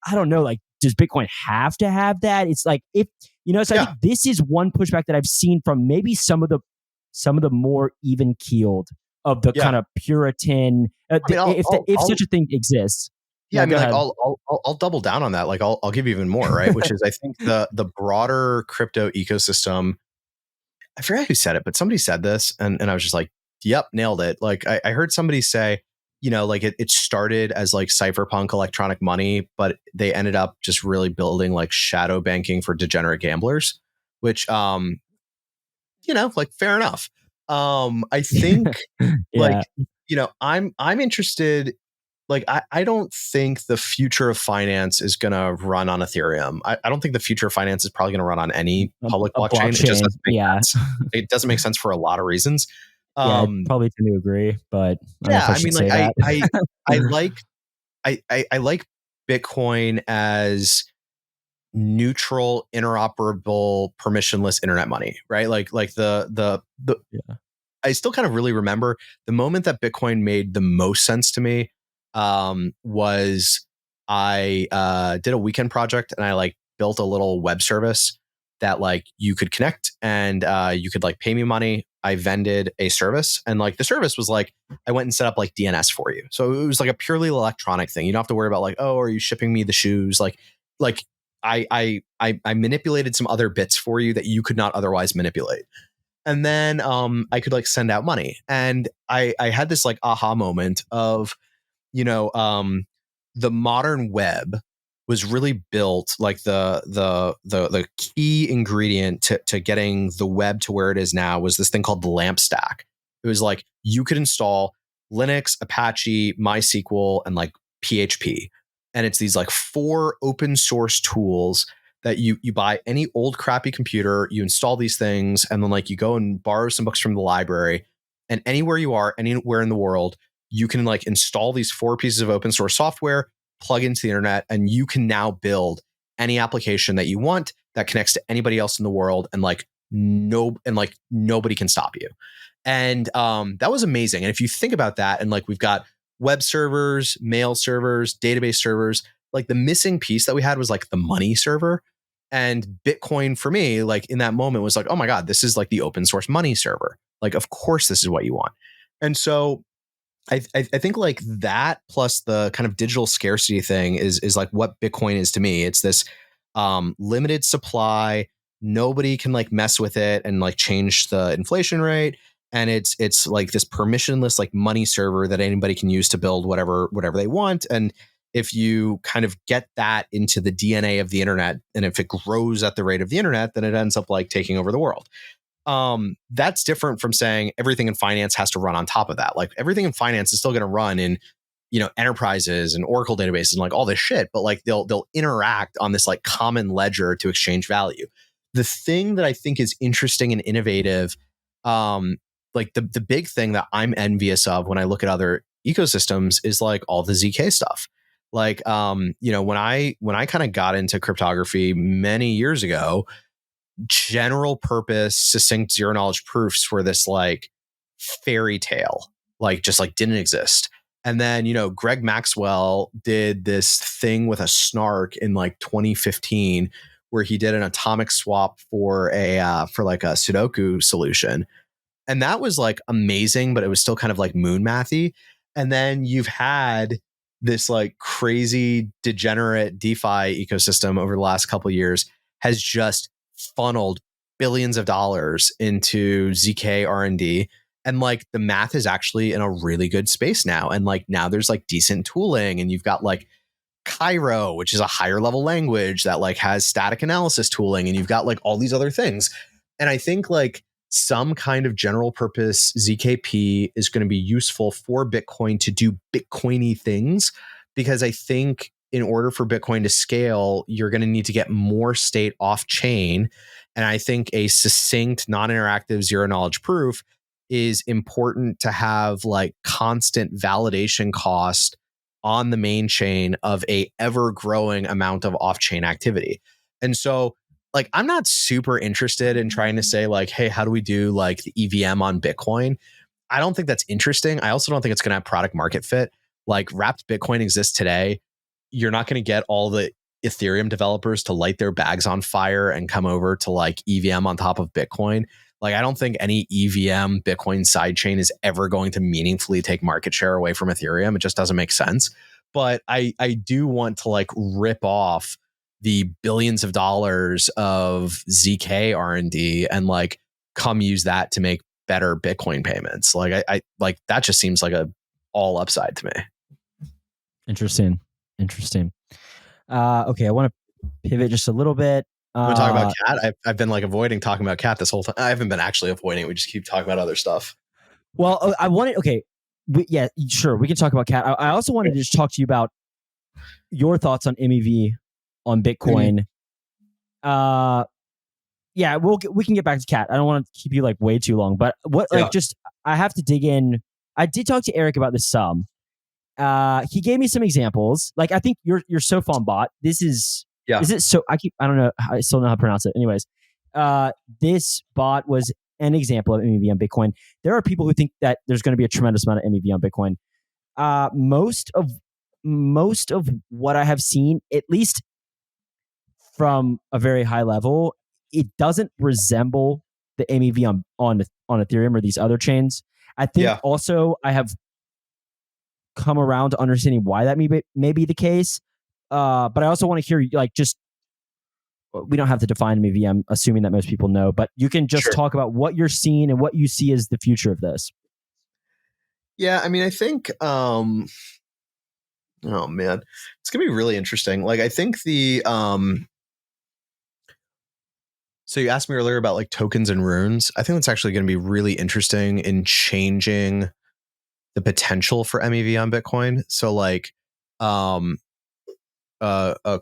I don't know, like, does Bitcoin have to have that? It's like, if, so I think this is one pushback that I've seen from maybe some of the more even keeled of the kind of Puritan, if such a thing exists. Yeah, I mean, like I'll double down on that. Like I'll give you even more, right? Which is, I think the broader crypto ecosystem. I forget who said it, but somebody said this, and I was just like, "Yep, nailed it." Like I heard somebody say, like it started as like cypherpunk electronic money, but they ended up just really building like shadow banking for degenerate gamblers, which like fair enough. I think like I'm interested. Like, I don't think the future of finance is going to run on Ethereum. I don't think the future of finance is probably going to run on any public blockchain. It just doesn't make sense. It doesn't make sense for a lot of reasons. Probably tend to agree, but I mean, like I like Bitcoin as neutral, interoperable, permissionless internet money, right? Like the I still kind of really remember the moment that Bitcoin made the most sense to me. Was I did a weekend project and I like built a little web service that like you could connect and you could like pay me money. I vended a service, and like the service was like, I went and set up like DNS for you. So it was like a purely electronic thing. You don't have to worry about like, oh, are you shipping me the shoes? Like I manipulated some other bits for you that you could not otherwise manipulate. And then I could like send out money. And I had this like aha moment of, the modern web was really built like the key ingredient to getting the web to where it is now was this thing called the LAMP stack. It was like you could install Linux, Apache, MySQL, and like PHP. And it's these like 4 open source tools that you buy any old crappy computer, you install these things, and then like you go and borrow some books from the library, and anywhere you are, anywhere in the world, you can like install these 4 pieces of open source software, plug into the internet, and you can now build any application that you want that connects to anybody else in the world, and like nobody can stop you. And that was amazing. And if you think about that, and like we've got web servers, mail servers, database servers, like the missing piece that we had was like the money server. And Bitcoin for me, like in that moment was like, oh my God, this is like the open source money server. Like, of course, this is what you want. And so I think like that plus the kind of digital scarcity thing is like what Bitcoin is to me. It's this limited supply. Nobody can like mess with it and like change the inflation rate. and it's like this permissionless like money server that anybody can use to build whatever they want. And if you kind of get that into the DNA of the internet, and if it grows at the rate of the internet, then it ends up like taking over the world. That's different from saying everything in finance has to run on top of that. Like everything in finance is still going to run in, enterprises and Oracle databases and like all this shit, but like they'll interact on this like common ledger to exchange value. The thing that I think is interesting and innovative, like the big thing that I'm envious of when I look at other ecosystems is like all the ZK stuff. Like, when I kind of got into cryptography many years ago, general purpose succinct zero knowledge proofs were this like fairy tale, like just like didn't exist. And then, Greg Maxwell did this thing with a snark in like 2015 where he did an atomic swap for like a Sudoku solution. And that was like amazing, but it was still kind of like moon mathy. And then you've had this like crazy degenerate DeFi ecosystem over the last couple of years has just funneled billions of dollars into ZK R&D. And like the math is actually in a really good space now. And like now there's like decent tooling, and you've got like Cairo, which is a higher level language that like has static analysis tooling, and you've got like all these other things. And I think like some kind of general purpose ZKP is going to be useful for Bitcoin to do Bitcoiny things, because I think in order for Bitcoin to scale, you're going to need to get more state off chain. And I think a succinct, non-interactive zero knowledge proof is important to have like constant validation cost on the main chain of a ever growing amount of off-chain activity. And so like, I'm not super interested in trying to say like, hey, how do we do like the EVM on Bitcoin? I don't think that's interesting. I also don't think it's going to have product market fit. Like wrapped Bitcoin exists today. You're not going to get all the Ethereum developers to light their bags on fire and come over to like EVM on top of Bitcoin. Like, I don't think any EVM Bitcoin sidechain is ever going to meaningfully take market share away from Ethereum. It just doesn't make sense. But I do want to like rip off the billions of dollars of ZK R&D and like come use that to make better Bitcoin payments. Like I like that just seems like a all upside to me. Interesting. Okay, I want to pivot just a little bit. Want to talk about Cat? I've been like avoiding talking about Cat this whole time. I haven't been actually avoiding it. We just keep talking about other stuff. Well, I wanted, okay. Yeah, sure. We can talk about Cat. I also wanted to just talk to you about your thoughts on MEV on Bitcoin. Yeah, we can get back to Cat. I don't want to keep you like way too long, but I have to dig in. I did talk to Eric about this some. He gave me some examples. Like I think your Selfon bot. This is it? So I don't know. I still know how to pronounce it. Anyways, this bot was an example of MEV on Bitcoin. There are people who think that there's going to be a tremendous amount of MEV on Bitcoin. Most of what I have seen, at least from a very high level, it doesn't resemble the MEV on Ethereum or these other chains. I think also I have come around to understanding why that may be the case. But I also want to hear like just we don't have to define MEV. I'm assuming that most people know, but you can just talk about what you're seeing and what you see as the future of this. Yeah, I mean, I think oh man, it's gonna be really interesting. Like I think the so you asked me earlier about like tokens and runes. I think that's actually going to be really interesting in changing the potential for MEV on Bitcoin. So like a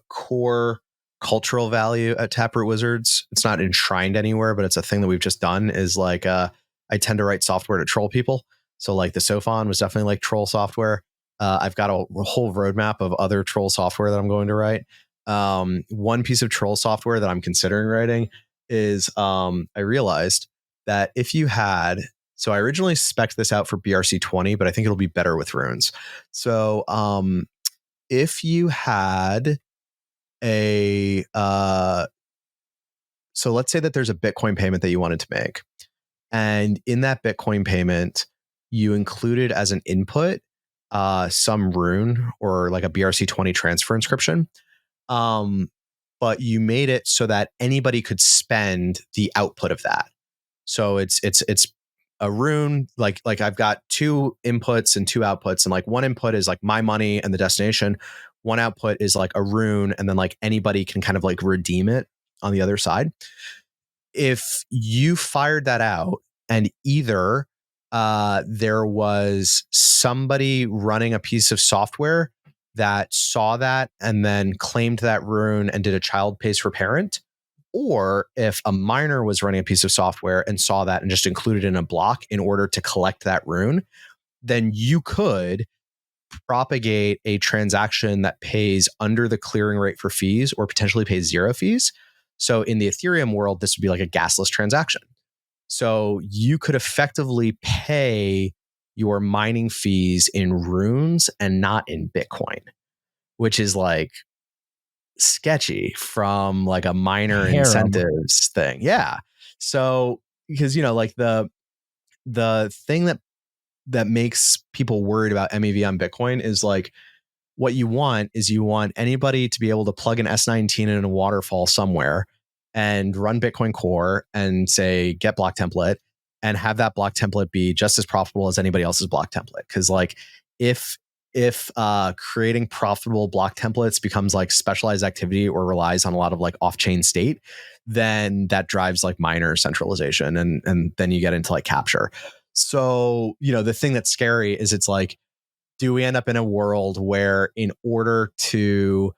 core cultural value at Taproot Wizards, it's not enshrined anywhere, but it's a thing that we've just done, is like I tend to write software to troll people. So like the Selfon was definitely like troll software. I've got a whole roadmap of other troll software that I'm going to write. One piece of troll software that I'm considering writing is I realized that if you had, so I originally spec'd this out for BRC20, but I think it'll be better with runes. So if you had a, so let's say that there's a Bitcoin payment that you wanted to make. And in that Bitcoin payment, you included as an input some rune or like a BRC20 transfer inscription. But you made it so that anybody could spend the output of that. So it's a rune, like I've got 2 inputs and 2 outputs, and like one input is like my money and the destination. One output is like a rune, and then like anybody can kind of like redeem it on the other side. If you fired that out and either there was somebody running a piece of software that saw that and then claimed that rune and did a child pays for parent, or if a miner was running a piece of software and saw that and just included in a block in order to collect that rune, then you could propagate a transaction that pays under the clearing rate for fees or potentially pays 0 fees. So in the Ethereum world, this would be like a gasless transaction. So you could effectively pay your mining fees in runes and not in Bitcoin, which is like sketchy from like a miner incentives thing. Yeah. So because, like the thing that makes people worried about MEV on Bitcoin is like, what you want is you want anybody to be able to plug an S19 in a waterfall somewhere and run Bitcoin Core and say, get block template, and have that block template be just as profitable as anybody else's block template. Cause like if creating profitable block templates becomes like specialized activity or relies on a lot of like off-chain state, then that drives like miner centralization. And then you get into like capture. So, the thing that's scary is it's like, do we end up in a world where in order to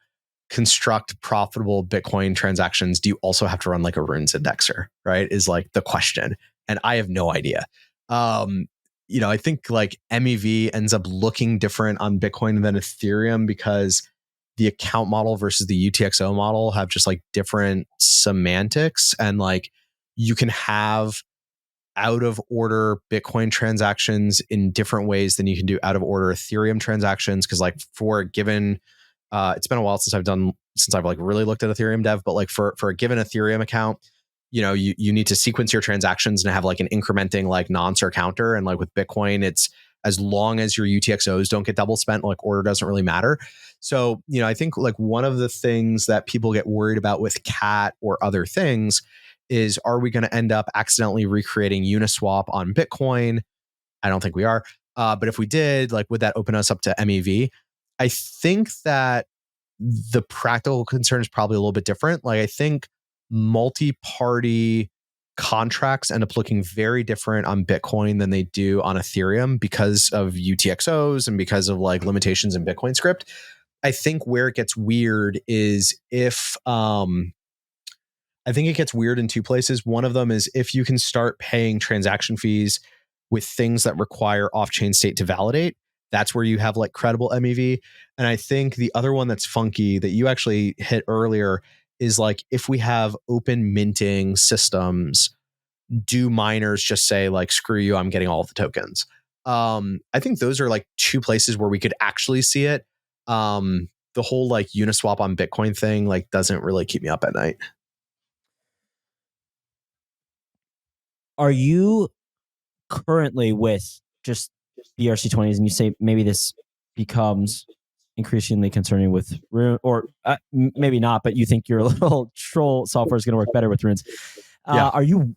construct profitable Bitcoin transactions, do you also have to run like a runes indexer, right? Is like the question. And I have no idea. I think like MEV ends up looking different on Bitcoin than Ethereum because the account model versus the UTXO model have just like different semantics, and like you can have out of order Bitcoin transactions in different ways than you can do out of order Ethereum transactions. Cause like for a given, it's been a while since I've like really looked at Ethereum dev, but like for a given Ethereum account, you need to sequence your transactions and have like an incrementing like nonce counter. And like with Bitcoin, it's as long as your UTXOs don't get double spent, like order doesn't really matter. So, I think like one of the things that people get worried about with CAT or other things is, are we going to end up accidentally recreating Uniswap on Bitcoin? I don't think we are. But if we did, like, would that open us up to MEV? I think that the practical concern is probably a little bit different. Like, I think multi-party contracts end up looking very different on Bitcoin than they do on Ethereum because of UTXOs and because of like limitations in Bitcoin script. I think where it gets weird is if, I think it gets weird in 2 places. One of them is if you can start paying transaction fees with things that require off-chain state to validate, that's where you have like credible MEV. And I think the other one that's funky that you actually hit earlier is like, if we have open minting systems, do miners just say like, screw you, I'm getting all of the tokens? I think those are like 2 places where we could actually see it. The whole like Uniswap on Bitcoin thing like doesn't really keep me up at night. Are you currently with just BRC20s, and you say maybe this becomes increasingly concerning with rune, or maybe not, but you think your little troll software is going to work better with runes? Are you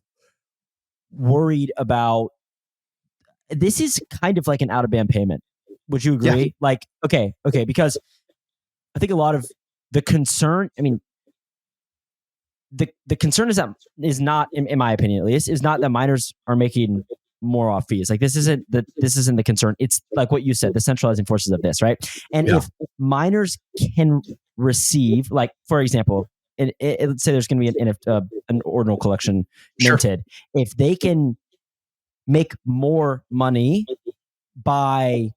worried about this? Is kind of like an out-of-band payment. Would you agree? Yeah. Like, okay, because I think a lot of the concern, I mean, the concern is not, in my opinion at least, is not that miners are making more off fees. Like, this isn't the concern. It's like what you said, the centralizing forces of this, right? And if miners can receive, like, for example, let's say there's going to be an ordinal collection minted. If they can make more money by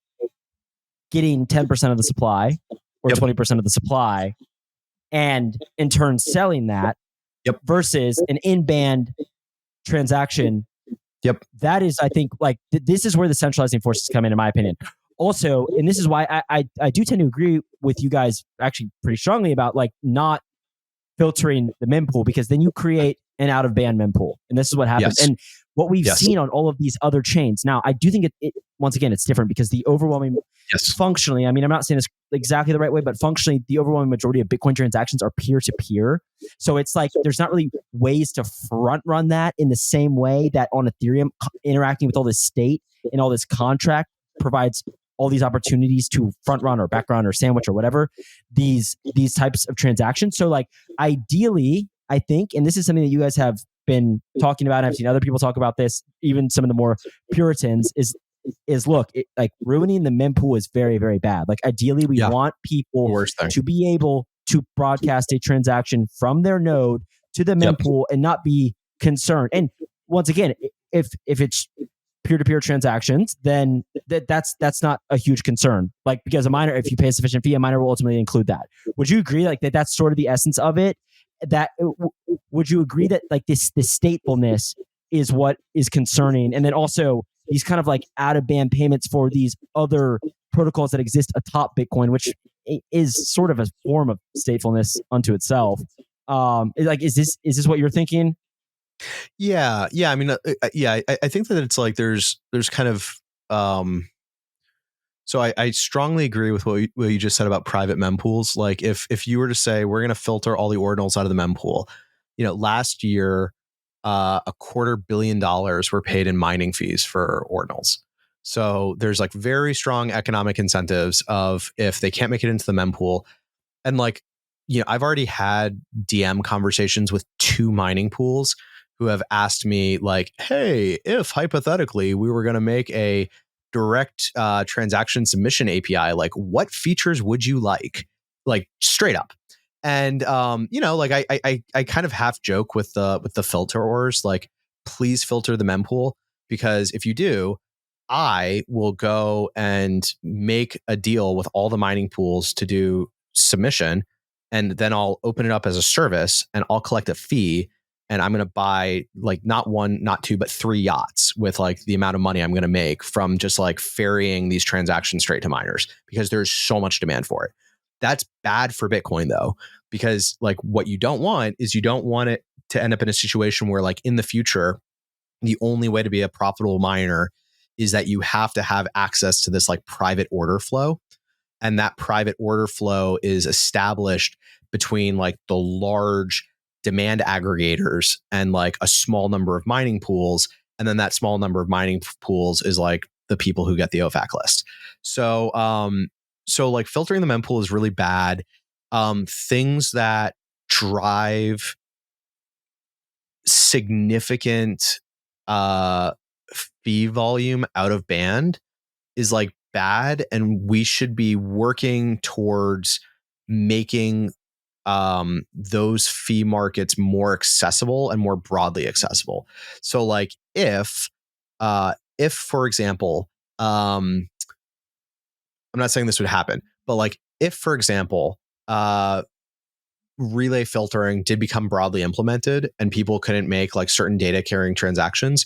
getting 10% of the supply or 20% of the supply, and in turn selling that, versus an in-band transaction. That is, I think, like this is where the centralizing forces come in my opinion. Also, and this is why I do tend to agree with you guys actually pretty strongly about like not filtering the mempool, because then you create an out-of-band mempool, and this is what happens. And what we've seen on all of these other chains. Now, I do think it once again, it's different because the overwhelming, functionally, I mean, I'm not saying this exactly the right way, but functionally, the overwhelming majority of Bitcoin transactions are peer-to-peer. So it's like there's not really ways to front run that in the same way that on Ethereum, interacting with all this state and all this contract provides all these opportunities to front run or back run or sandwich or whatever these types of transactions. So like ideally, I think, and this is something that you guys have been talking about, and I've seen other people talk about this, even some of the more Puritans, is look, like ruining the mempool is very, very bad. Like ideally, we want people to be able to broadcast a transaction from their node to the mempool and not be concerned. And once again, if it's peer-to-peer transactions, then that's not a huge concern. Like because a miner, if you pay a sufficient fee, a miner will ultimately include that. Would you agree like that's sort of the essence of it? That would you agree that like this statefulness is what is concerning, and then also these kind of like out of band payments for these other protocols that exist atop Bitcoin, which is sort of a form of statefulness unto itself. Like is this what you're thinking? Yeah. I mean, I think that it's like there's kind of so I strongly agree with what you just said about private mempools. Like if you were to say we're going to filter all the ordinals out of the mempool, last year $250 million were paid in mining fees for ordinals. So there's like very strong economic incentives of if they can't make it into the mempool, and like I've already had DM conversations with 2 mining pools who have asked me like, hey, if hypothetically we were going to make a direct transaction submission API, like what features would you like straight up? And like I kind of half joke with the filterers, like please filter the mempool, because if you do, I will go and make a deal with all the mining pools to do submission, and then I'll open it up as a service and I'll collect a fee. And I'm going to buy like not 1, not 2, but 3 yachts with like the amount of money I'm going to make from just like ferrying these transactions straight to miners, because there's so much demand for it. That's bad for Bitcoin though, because like what you don't want is you don't want it to end up in a situation where like in the future, the only way to be a profitable miner is that you have to have access to this like private order flow. And that private order flow is established between like the large demand aggregators and like a small number of mining pools. And then that small number of mining pools is like the people who get the OFAC list. So, like filtering the mempool is really bad. Things that drive significant fee volume out of band is like bad, and we should be working towards making those fee markets more accessible and more broadly accessible. So like if for example, I'm not saying this would happen, but like if for example, relay filtering did become broadly implemented and people couldn't make like certain data carrying transactions,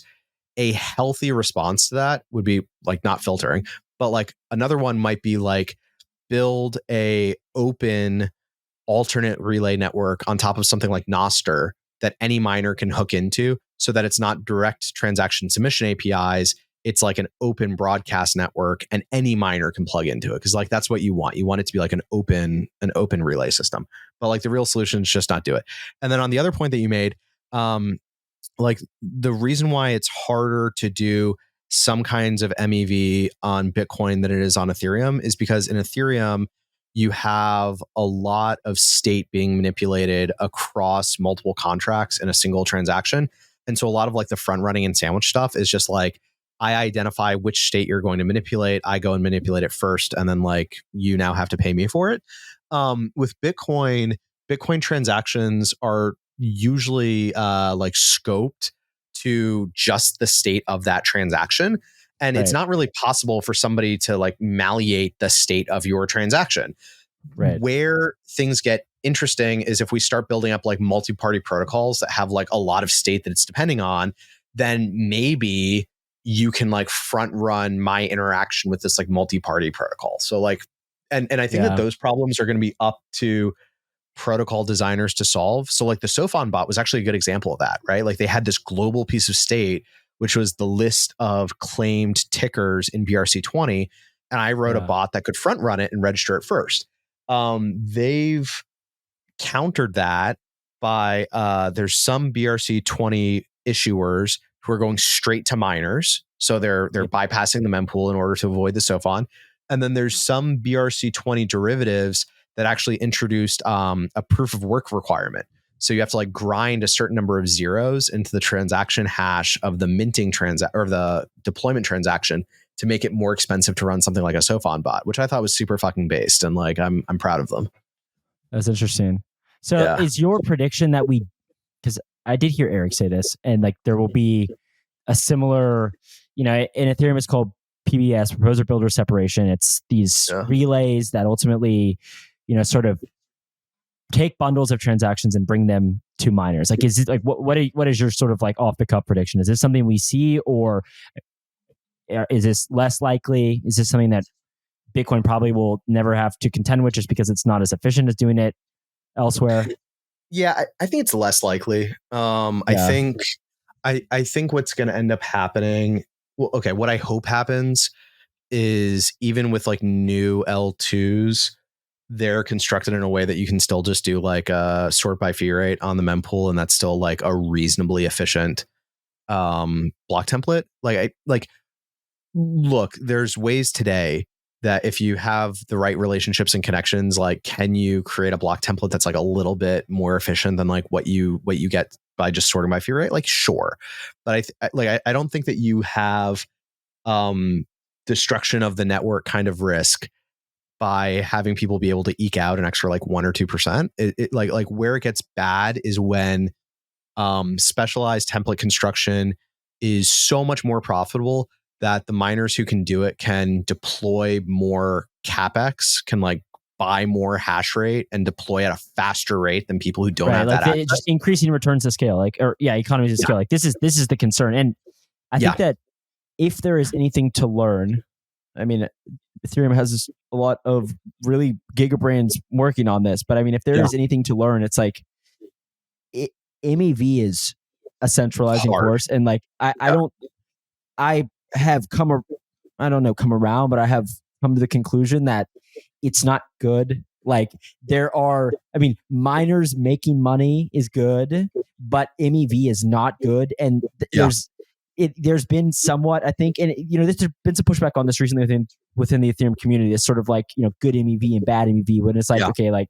a healthy response to that would be like not filtering, but like another one might be like build a open alternate relay network on top of something like Nostr that any miner can hook into, so that it's not direct transaction submission APIs. It's like an open broadcast network and any miner can plug into it. Cause like, that's what you want. You want it to be like an open relay system, but like the real solution is just not do it. And then on the other point that you made, like the reason why it's harder to do some kinds of MEV on Bitcoin than it is on Ethereum is because in Ethereum, you have a lot of state being manipulated across multiple contracts in a single transaction. And so a lot of like the front running and sandwich stuff is just like, I identify which state you're going to manipulate. I go and manipulate it first. And then like, you now have to pay me for it. With Bitcoin transactions are usually like scoped to just the state of that transaction. And it's not really possible for somebody to like malleate the state of your transaction. Right. Where things get interesting is if we start building up like multi-party protocols that have like a lot of state that it's depending on, then maybe you can like front run my interaction with this like multi-party protocol. So like, and I think that those problems are going to be up to protocol designers to solve. So like the Selfon bot was actually a good example of that, right? Like they had this global piece of state which was the list of claimed tickers in BRC20. And I wrote a bot that could front run it and register it first. They've countered that by there's some BRC20 issuers who are going straight to miners. So they're bypassing the mempool in order to avoid the Selfon. And then there's some BRC20 derivatives that actually introduced a proof of work requirement. So you have to like grind a certain number of zeros into the transaction hash of the minting or the deployment transaction to make it more expensive to run something like a Selfon bot, which I thought was super fucking based. And like, I'm proud of them. That's interesting. So is your prediction that because I did hear Eric say this, and like there will be a similar, in Ethereum it's called PBS, proposer builder separation. It's these relays that ultimately, sort of take bundles of transactions and bring them to miners. Like, is it like what is your sort of like off the cuff prediction? Is this something we see, or is this less likely? Is this something that Bitcoin probably will never have to contend with just because it's not as efficient as doing it elsewhere? Yeah, I think it's less likely. I think what's going to end up happening. Well, okay, what I hope happens is even with like new L2s, they're constructed in a way that you can still just do like a sort by fee rate on the mempool, and that's still like a reasonably efficient block template. Look, there's ways today that if you have the right relationships and connections, like can you create a block template that's like a little bit more efficient than like what you get by just sorting by fee rate? Like, sure. But I don't think that you have destruction of the network kind of risk by having people be able to eke out an extra like 1 or 2%. Like where it gets bad is when specialized template construction is so much more profitable that the miners who can do it can deploy more capex, can like buy more hash rate and deploy at a faster rate than people who don't have like that access. Just increasing returns to scale, economies of scale. Like this is the concern. And I think that if there is anything to learn, I mean, Ethereum has a lot of really gigabrains working on this, but I mean, if there is anything to learn, it's like MEV is a centralizing force. And like, I have come around, but I have come to the conclusion that it's not good. Like miners making money is good, but MEV is not good. And there's been somewhat, I think, and there's been some pushback on this recently within the Ethereum community. It's sort of like, good MEV and bad MEV, when it's like, okay, like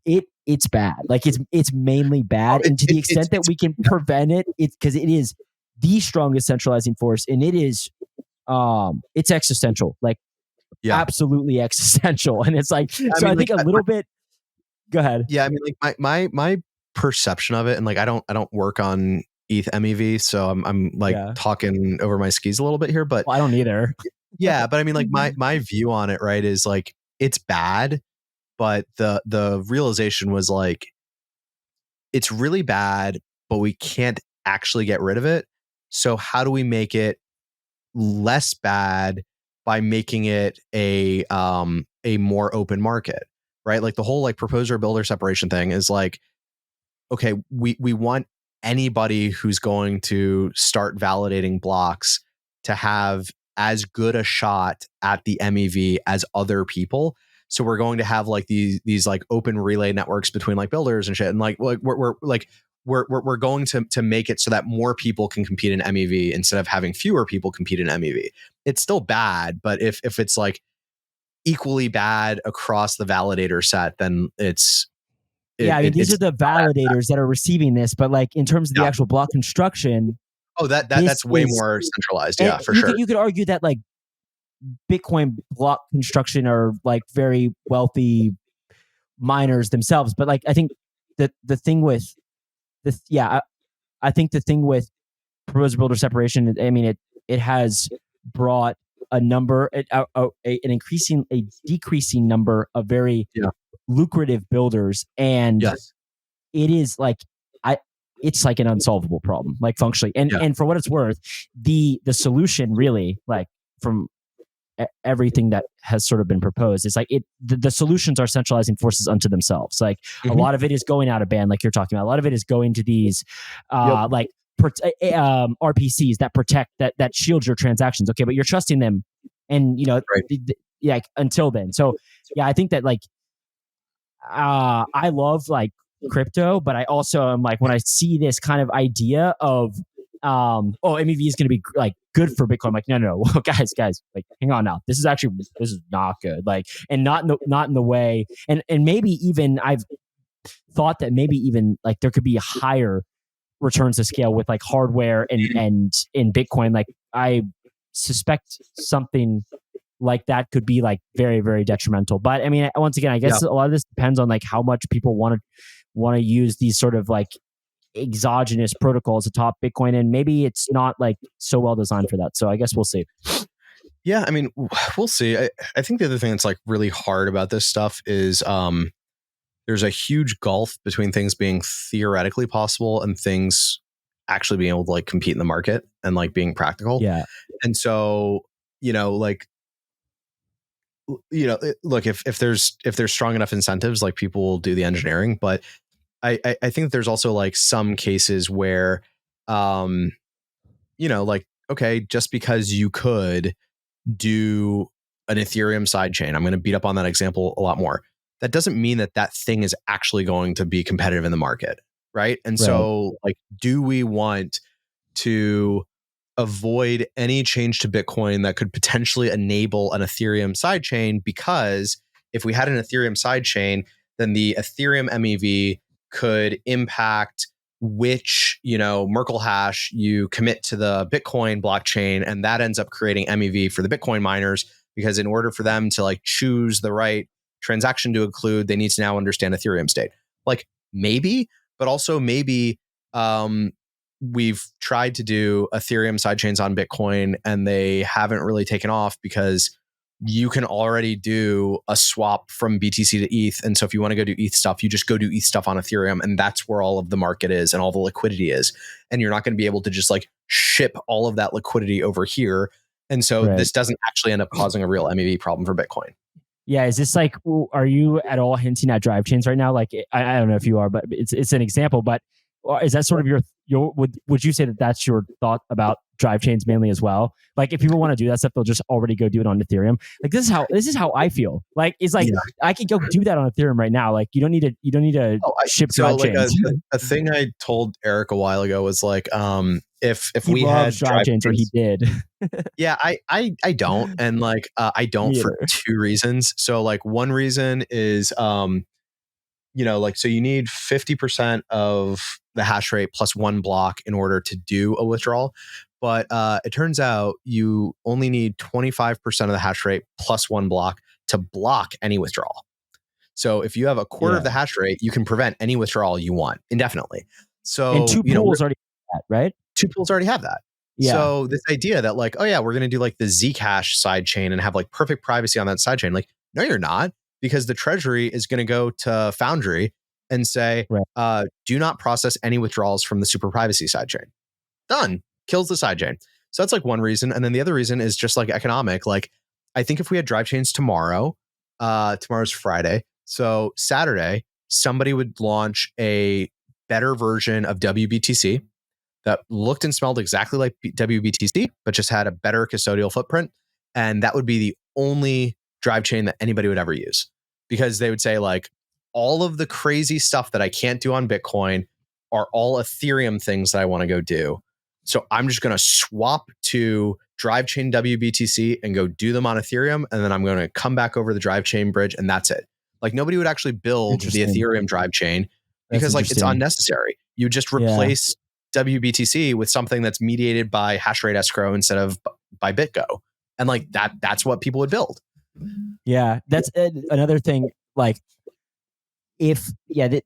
it's bad. Like it's mainly bad. And to the extent that we can prevent it, it's because it is the strongest centralizing force, and it is it's existential, like absolutely existential. And it's like, I think a little bit. Go ahead. Yeah, I mean, like my perception of it, and like I don't work on ETH MEV, so I'm like talking over my skis a little bit here, but I don't either. Yeah, but I mean, like my view on it, right, is like it's bad, but the realization was like it's really bad, but we can't actually get rid of it. So how do we make it less bad by making it a more open market, right? Like the whole like proposer builder separation thing is like, okay, we want anybody who's going to start validating blocks to have as good a shot at the MEV as other people. So we're going to have like these like open relay networks between like builders and shit, and like we're going to make it so that more people can compete in MEV instead of having fewer people compete in MEV. It's still bad, but if it's like equally bad across the validator set, then it's these are the validators that are receiving this, but like in terms of the actual block construction, that's way more centralized. Yeah, for sure. You could argue that like Bitcoin block construction are like very wealthy miners themselves, but like I think that the thing with this, I think the thing with proposer builder separation, I mean, it has brought a decreasing number of very lucrative builders, and it is like it's like an unsolvable problem, like functionally. And for what it's worth, the solution really, like from everything that has sort of been proposed, is like the solutions are centralizing forces unto themselves. Like a lot of it is going out of band, like you're talking about. A lot of it is going to these like RPCs that protect that shield your transactions. Okay, but you're trusting them, and yeah, until then. So yeah, I think that like I love like crypto, but I also am like when I see this kind of idea of MEV is going to be like good for Bitcoin. I'm like, no, guys, like, hang on now. This is not good. Like, and not in the way, and maybe even I've thought that maybe even like there could be higher returns to scale with like hardware and in Bitcoin. Like, I suspect something like that could be like very, very detrimental. But I mean, once again, I guess a lot of this depends on like how much people want to use these sort of like exogenous protocols atop Bitcoin, and maybe it's not like so well designed for that. So I guess we'll see. Yeah, I mean, we'll see. I think the other thing that's like really hard about this stuff is there's a huge gulf between things being theoretically possible and things actually being able to like compete in the market and like being practical. Yeah. And so, look, if there's strong enough incentives, like people will do the engineering. But I think there's also like some cases where, like, okay, just because you could do an Ethereum sidechain, I'm going to beat up on that example a lot more. That doesn't mean that thing is actually going to be competitive in the market, right? And so, like, do we want to avoid any change to Bitcoin that could potentially enable an Ethereum sidechain? Because if we had an Ethereum sidechain, then the Ethereum MEV could impact which, Merkle hash you commit to the Bitcoin blockchain, and that ends up creating MEV for the Bitcoin miners, because in order for them to like choose the right transaction to include, they need to now understand Ethereum state. Like, maybe, but also maybe we've tried to do Ethereum sidechains on Bitcoin and they haven't really taken off because you can already do a swap from BTC to ETH. And so if you want to go do ETH stuff, you just go do ETH stuff on Ethereum, and that's where all of the market is and all the liquidity is. And you're not going to be able to just like ship all of that liquidity over here. And so this doesn't actually end up causing a real MEV problem for Bitcoin. Yeah, is this like, are you at all hinting at drive chains right now? Like, I don't know if you are, but it's an example. But is that sort of your would you say that that's your thought about drive chains mainly as well? Like, if people want to do that stuff, they'll just already go do it on Ethereum. Like, this is how I feel. Like, it's like I could go do that on Ethereum right now. Like, you don't need to ship drive chains. A thing I told Eric a while ago was like, if we had drive chains, or he did. Yeah, I don't, and like I don't for two reasons. So like one reason is so you need 50% of the hash rate plus one block in order to do a withdrawal. But it turns out you only need 25% of the hash rate plus one block to block any withdrawal. So if you have a quarter of the hash rate, you can prevent any withdrawal you want indefinitely. So and two pools already have that, right? Two pools already have that. Yeah. So this idea that like, oh yeah, we're going to do like the Zcash sidechain and have like perfect privacy on that sidechain. Like, no, you're not, because the treasury is going to go to Foundry and say, do not process any withdrawals from the super privacy sidechain. Done. Kills the sidechain. So that's like one reason. And then the other reason is just like economic. Like, I think if we had drive chains tomorrow, tomorrow's Friday. So Saturday, somebody would launch a better version of WBTC that looked and smelled exactly like WBTC, but just had a better custodial footprint. And that would be the only drive chain that anybody would ever use, because they would say like, all of the crazy stuff that I can't do on Bitcoin are all Ethereum things that I want to go do. So I'm just going to swap to drive chain WBTC and go do them on Ethereum. And then I'm going to come back over the drive chain bridge, and that's it. Like, nobody would actually build the Ethereum drive chain because like it's unnecessary. You just replace WBTC with something that's mediated by hash rate escrow instead of by BitGo. And like that's what people would build. Yeah, that's another thing. Like, this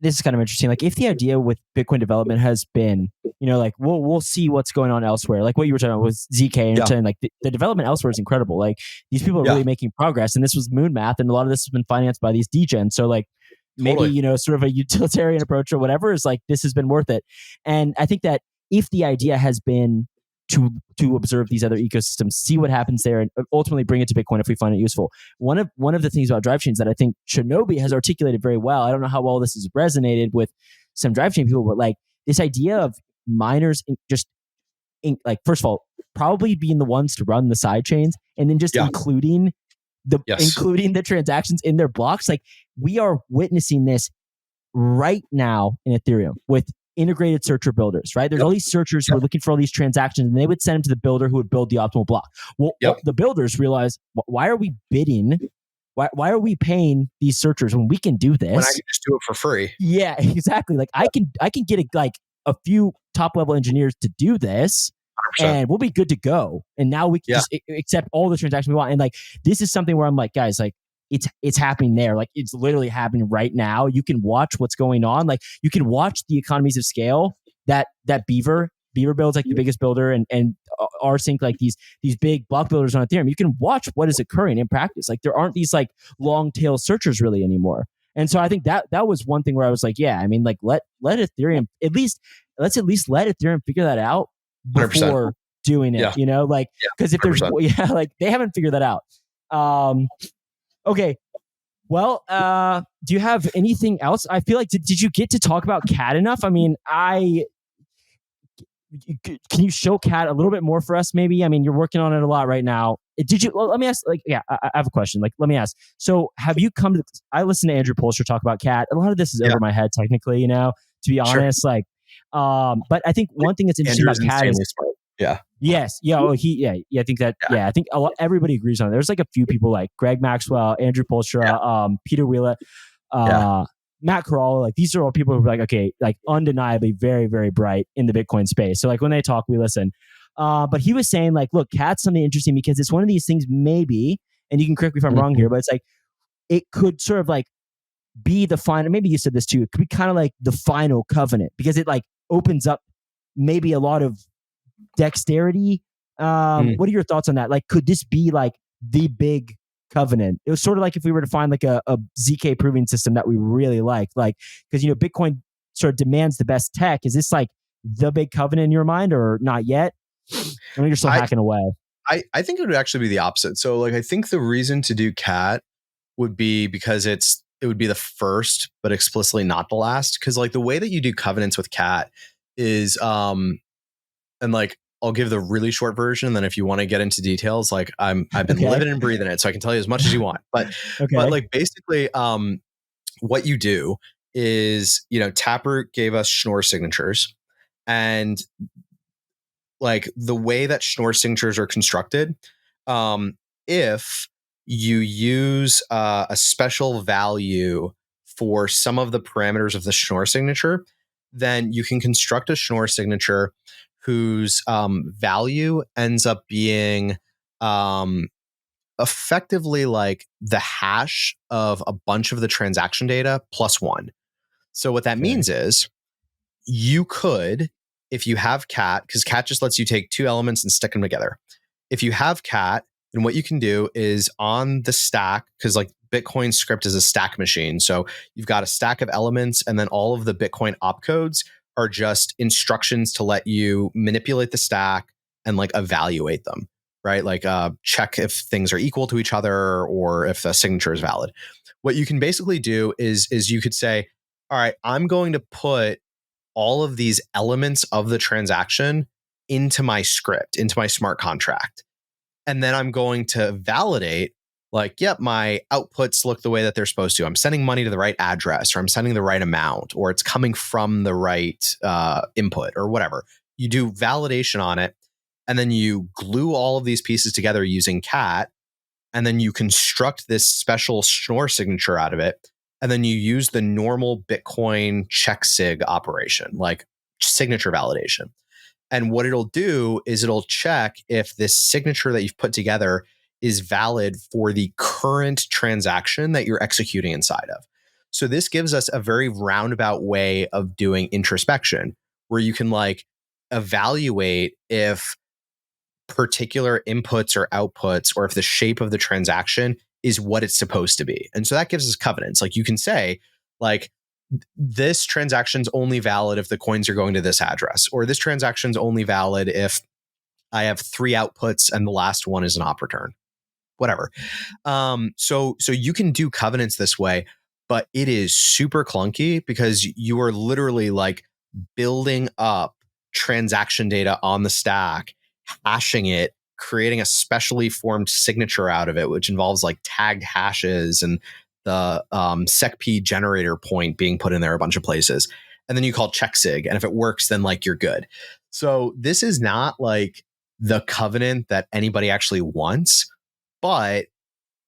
is kind of interesting. Like, if the idea with Bitcoin development has been, like we'll see what's going on elsewhere, like what you were talking about with ZK, and you're saying like the development elsewhere is incredible. Like, these people are really making progress, and this was moon math, and a lot of this has been financed by these degens. So like, maybe sort of a utilitarian approach or whatever is like, this has been worth it. And I think that if the idea has been to observe these other ecosystems, see what happens there, and ultimately bring it to Bitcoin if we find it useful. One of the things about drive chains that I think Shinobi has articulated very well, I don't know how well this has resonated with some drive chain people, but like this idea of miners like, first of all, probably being the ones to run the side chains, and then just including the transactions in their blocks. Like, we are witnessing this right now in Ethereum with integrated searcher builders, right? There's all these searchers who are looking for all these transactions, and they would send them to the builder who would build the optimal block. Well, the builders realize, why are we bidding? Why are we paying these searchers when we can do this? When I can just do it for free. Yeah, exactly. Like, I can get a few top level engineers to do this, 100%. And we'll be good to go. And now we can just accept all the transactions we want. And like, this is something where I'm like, guys, like, it's happening there. Like, it's literally happening right now. You can watch what's going on. Like, you can watch the economies of scale that Beaver builds, like the biggest builder, and rsync, like these big block builders on Ethereum. You can watch what is occurring in practice. Like, there aren't these like long tail searchers really anymore. And so I think that was one thing where I was like, yeah, I mean, like, let Ethereum let's at least let Ethereum figure that out before 100%. Doing it, you know, like, because if there's, like, they haven't figured that out. Okay. Well, do you have anything else? I feel like, did you get to talk about CAT enough? I mean, can you show CAT a little bit more for us, maybe? I mean, you're working on it a lot right now. Let me ask, like, I have a question. Like, let me ask. So have you I listened to Andrew Polster talk about CAT. A lot of this is over my head, technically, you know, to be honest, like, but I think one thing that's interesting about CAT is, smart. Yes. Yeah. Oh, I think that. Yeah. I think everybody agrees on it. There's like a few people like Greg Maxwell, Andrew Polstra, Peter Wheeler, Matt Corral. Like, these are all people who are like, okay, like, undeniably very, very bright in the Bitcoin space. So like, when they talk, we listen. But he was saying, like, look, CAT's something interesting because it's one of these things, maybe, and you can correct me if I'm wrong here, but it's like, it could sort of like be the final. Maybe you said this too. It could be kind of like the final covenant, because it like opens up maybe a lot of dexterity. What are your thoughts on that? Like, could this be like the big covenant? It was sort of like if we were to find like a ZK proving system that we really like, because, you know, Bitcoin sort of demands the best tech. Is this like the big covenant in your mind, or not yet? I know you're still hacking away. I think it would actually be the opposite. So like, I think the reason to do CAT would be because it would be the first, but explicitly not the last. Because like, the way that you do covenants with CAT is, and like, I'll give the really short version. And then if you want to get into details, like, I've been living and breathing it, so I can tell you as much as you want. But but like, basically, what you do is, you know, Taproot gave us Schnorr signatures, and like, the way that Schnorr signatures are constructed, if you use a special value for some of the parameters of the Schnorr signature, then you can construct a Schnorr signature whose value ends up being effectively like the hash of a bunch of the transaction data plus one. So what that means is, you could, if you have CAT, because CAT just lets you take two elements and stick them together. If you have CAT, then what you can do is, on the stack, because like, Bitcoin script is a stack machine. So you've got a stack of elements, and then all of the Bitcoin opcodes are just instructions to let you manipulate the stack and like evaluate them, right? Like, check if things are equal to each other, or if the signature is valid. What you can basically do is you could say, all right, I'm going to put all of these elements of the transaction into my script, into my smart contract. And then I'm going to validate, like, yep, my outputs look the way that they're supposed to. I'm sending money to the right address, or I'm sending the right amount, or it's coming from the right input, or whatever. You do validation on it, and then you glue all of these pieces together using CAT, and then you construct this special Schnorr signature out of it, and then you use the normal Bitcoin check sig operation, like signature validation. And what it'll do is it'll check if this signature that you've put together is valid for the current transaction that you're executing inside of. So this gives us a very roundabout way of doing introspection, where you can like evaluate if particular inputs or outputs, or if the shape of the transaction is what it's supposed to be. And so that gives us covenants. Like, you can say, like, this transaction's only valid if the coins are going to this address, or this transaction's only valid if I have 3 outputs and the last one is an op return, whatever. So you can do covenants this way, but it is super clunky, because you are literally like building up transaction data on the stack, hashing it, creating a specially formed signature out of it, which involves like tagged hashes and the secp generator point being put in there a bunch of places. And then you call checksig. And if it works, then like you're good. So this is not like the covenant that anybody actually wants, but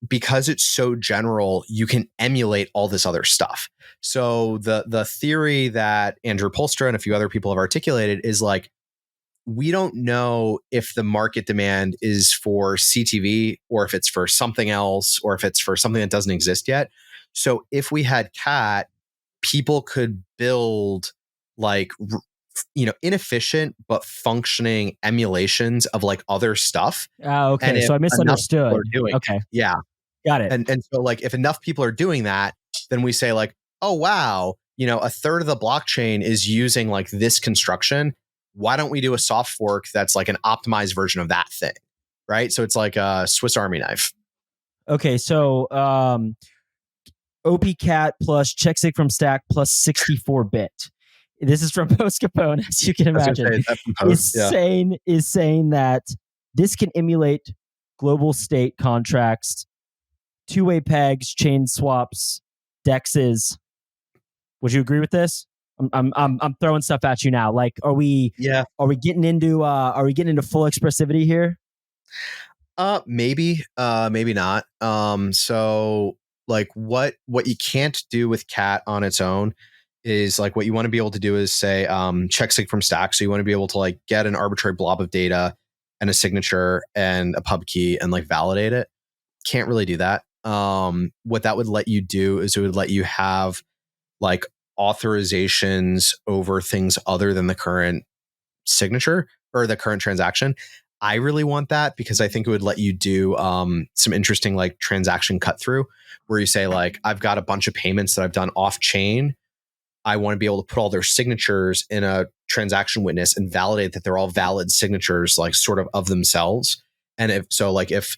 because it's so general, you can emulate all this other stuff. So the theory that Andrew Polstra and a few other people have articulated is like, we don't know if the market demand is for CTV or if it's for something else or if it's for something that doesn't exist yet. So if we had CAT, people could build like, inefficient but functioning emulations of like other stuff. Okay. And if So I misunderstood. okay. Yeah. Got it. And so like if enough people are doing that, then we say like, oh, wow, a third of the blockchain is using like this construction. Why don't we do a soft fork that's like an optimized version of that thing? Right. So it's like a Swiss Army knife. Okay. So OPCAT plus checksig from stack plus 64-bit. This is from Post Capone, as you can imagine. Is saying that this can emulate global state contracts, two-way pegs, chain swaps, dexes. Would you agree with this? I'm throwing stuff at you now. Like, are we getting into full expressivity here? Maybe not. So like what you can't do with CAT on its own is like what you want to be able to do is say checksig from stack. So you want to be able to like get an arbitrary blob of data and a signature and a pub key and like validate it. Can't really do that. What that would let you do is it would let you have like authorizations over things other than the current signature or the current transaction. I really want that because I think it would let you do some interesting like transaction cut through where you say like, I've got a bunch of payments that I've done off chain. I want to be able to put all their signatures in a transaction witness and validate that they're all valid signatures, like sort of themselves. And if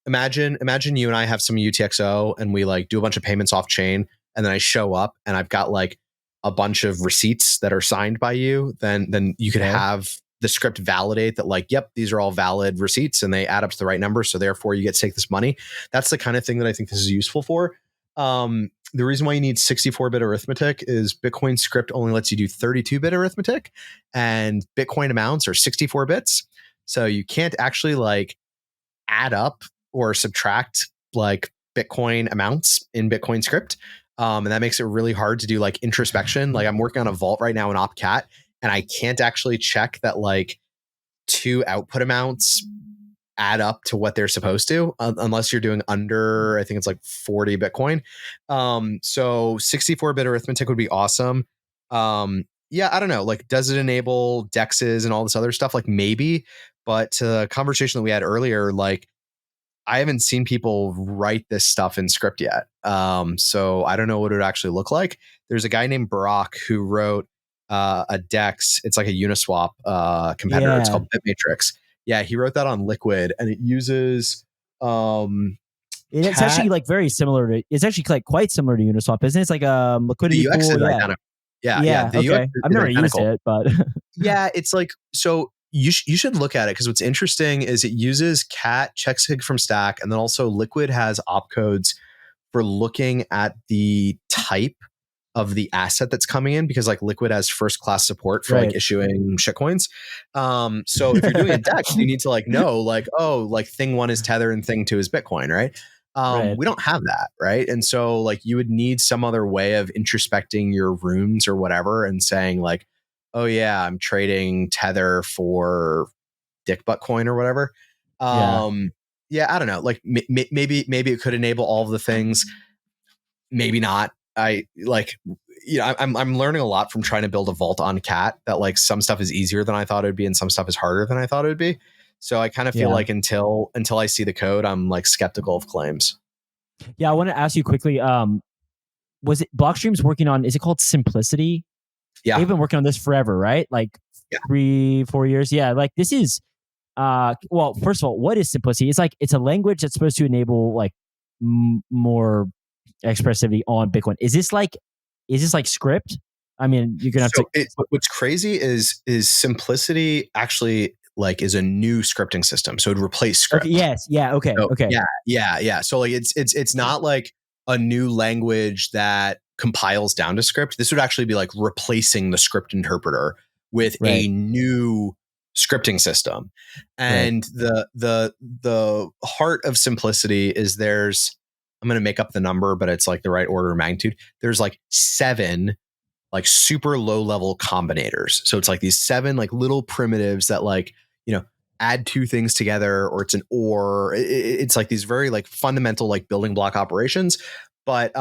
imagine you and I have some UTXO and we like do a bunch of payments off chain and then I show up and I've got like a bunch of receipts that are signed by you, then you could have the script validate that like, yep, these are all valid receipts and they add up to the right number. So therefore you get to take this money. That's the kind of thing that I think this is useful for. The reason why you need 64-bit arithmetic is Bitcoin script only lets you do 32-bit arithmetic and Bitcoin amounts are 64 bits. So you can't actually like add up or subtract like Bitcoin amounts in Bitcoin script. And that makes it really hard to do like introspection. Like I'm working on a vault right now in OpCat and I can't actually check that like two output amounts add up to what they're supposed to unless you're doing under, I think it's like 40 Bitcoin. So 64-bit arithmetic would be awesome. Yeah, I don't know. Like, does it enable dexes and all this other stuff? Like maybe, but to the conversation that we had earlier, like I haven't seen people write this stuff in script yet. So I don't know what it would actually look like. There's a guy named Barack who wrote a dex. It's like a Uniswap competitor. It's called BitMatrix. Yeah, he wrote that on Liquid, and it uses. It's actually like very similar to. It's actually like quite similar to Uniswap, isn't it? It's like liquidity the UX pool. Is identical. Yeah. The okay. UX I've never identical. used it, but yeah, it's like so. You should look at it because what's interesting is it uses CAT checksig from stack, and then also Liquid has opcodes for looking at the type of the asset that's coming in because like Liquid has first class support for like issuing shitcoins. So if you're doing a DEX, you need to like know like, oh, like thing one is Tether and thing two is Bitcoin, right? We don't have that, right? And so like you would need some other way of introspecting your runes or whatever and saying like, oh yeah, I'm trading Tether for dick butt coin or whatever. Yeah, I don't know. Like maybe it could enable all of the things. Maybe not. I'm learning a lot from trying to build a vault on CAT that like some stuff is easier than I thought it would be and some stuff is harder than I thought it would be. So I kind of feel like until I see the code, I'm like skeptical of claims. Yeah, I want to ask you quickly. Was it Blockstream's working on? Is it called Simplicity? Yeah, they've been working on this forever, right? Like 3-4 years. Yeah, like this is. Well, first of all, what is Simplicity? It's like it's a language that's supposed to enable like more expressivity on Bitcoin. Is this like script? I mean, you're gonna have So to. what's crazy is simplicity actually like is a new scripting system. So it would replace script. Okay. Yes. Yeah. Okay. So, Okay. yeah. So like it's not like a new language that compiles down to script. This would actually be like replacing the script interpreter with a new scripting system. And the heart of simplicity is I'm going to make up the number, but it's like the right order of magnitude. There's like 7 like super low level combinators. So it's like these 7 like little primitives that like, add 2 things together, or it's an or. It's like these very like fundamental like building block operations, but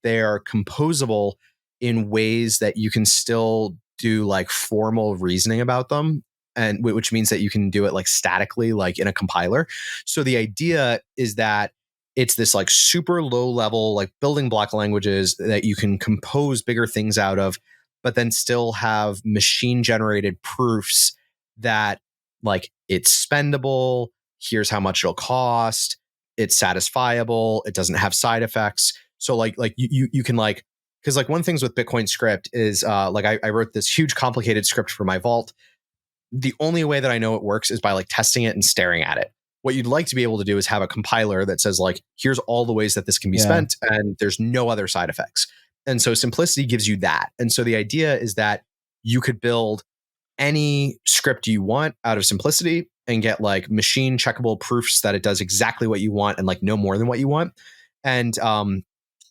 they are composable in ways that you can still do like formal reasoning about them, and which means that you can do it like statically, like in a compiler. So the idea is that it's this like super low level like building block languages that you can compose bigger things out of, but then still have machine generated proofs that like it's spendable, here's how much it'll cost, it's satisfiable, it doesn't have side effects. So like you can like, because like one of the things with Bitcoin script is like I wrote this huge complicated script for my vault. The only way that I know it works is by like testing it and staring at it. What you'd like to be able to do is have a compiler that says like, here's all the ways that this can be spent, and there's no other side effects. And so simplicity gives you that. And so the idea is that you could build any script you want out of simplicity and get like machine checkable proofs that it does exactly what you want and like no more than what you want. And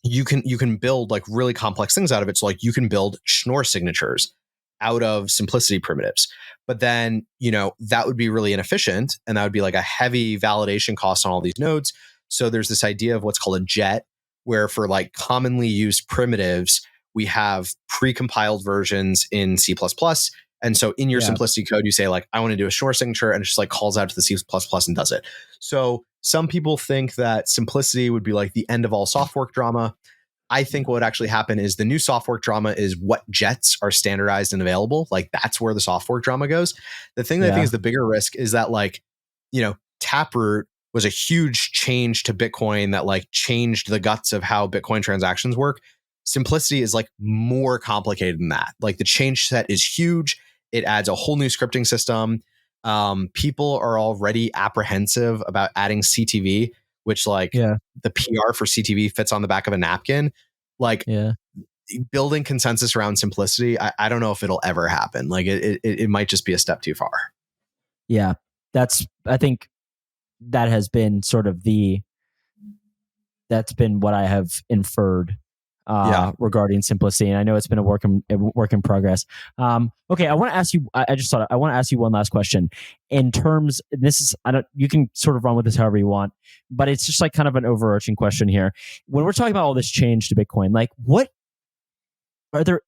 you can build like really complex things out of it. So like you can build Schnorr signatures out of simplicity primitives. But then, that would be really inefficient, and that would be like a heavy validation cost on all these nodes. So there's this idea of what's called a jet, where for like commonly used primitives, we have pre-compiled versions in C++. And so in your simplicity code, you say like, I want to do a Schnorr signature, and it just like calls out to the C++ and does it. So some people think that simplicity would be like the end of all soft fork drama. I think what would actually happen is the new soft fork drama is what jets are standardized and available. Like that's where the soft fork drama goes. The thing that I think is the bigger risk is that like, Taproot was a huge change to Bitcoin that like changed the guts of how Bitcoin transactions work. Simplicity is like more complicated than that. Like the change set is huge. It adds a whole new scripting system. People are already apprehensive about adding CTV, which like the PR for CTV fits on the back of a napkin. Like building consensus around simplicity, I don't know if it'll ever happen. Like it might just be a step too far. Yeah, I think that has been sort of that's been what I have inferred regarding simplicity. And I know it's been a work in progress. Okay, I want to ask you. I just thought I want to ask you one last question. In terms, this is you can sort of run with this however you want, but it's just like kind of an overarching question here. When we're talking about all this change to Bitcoin, like what are there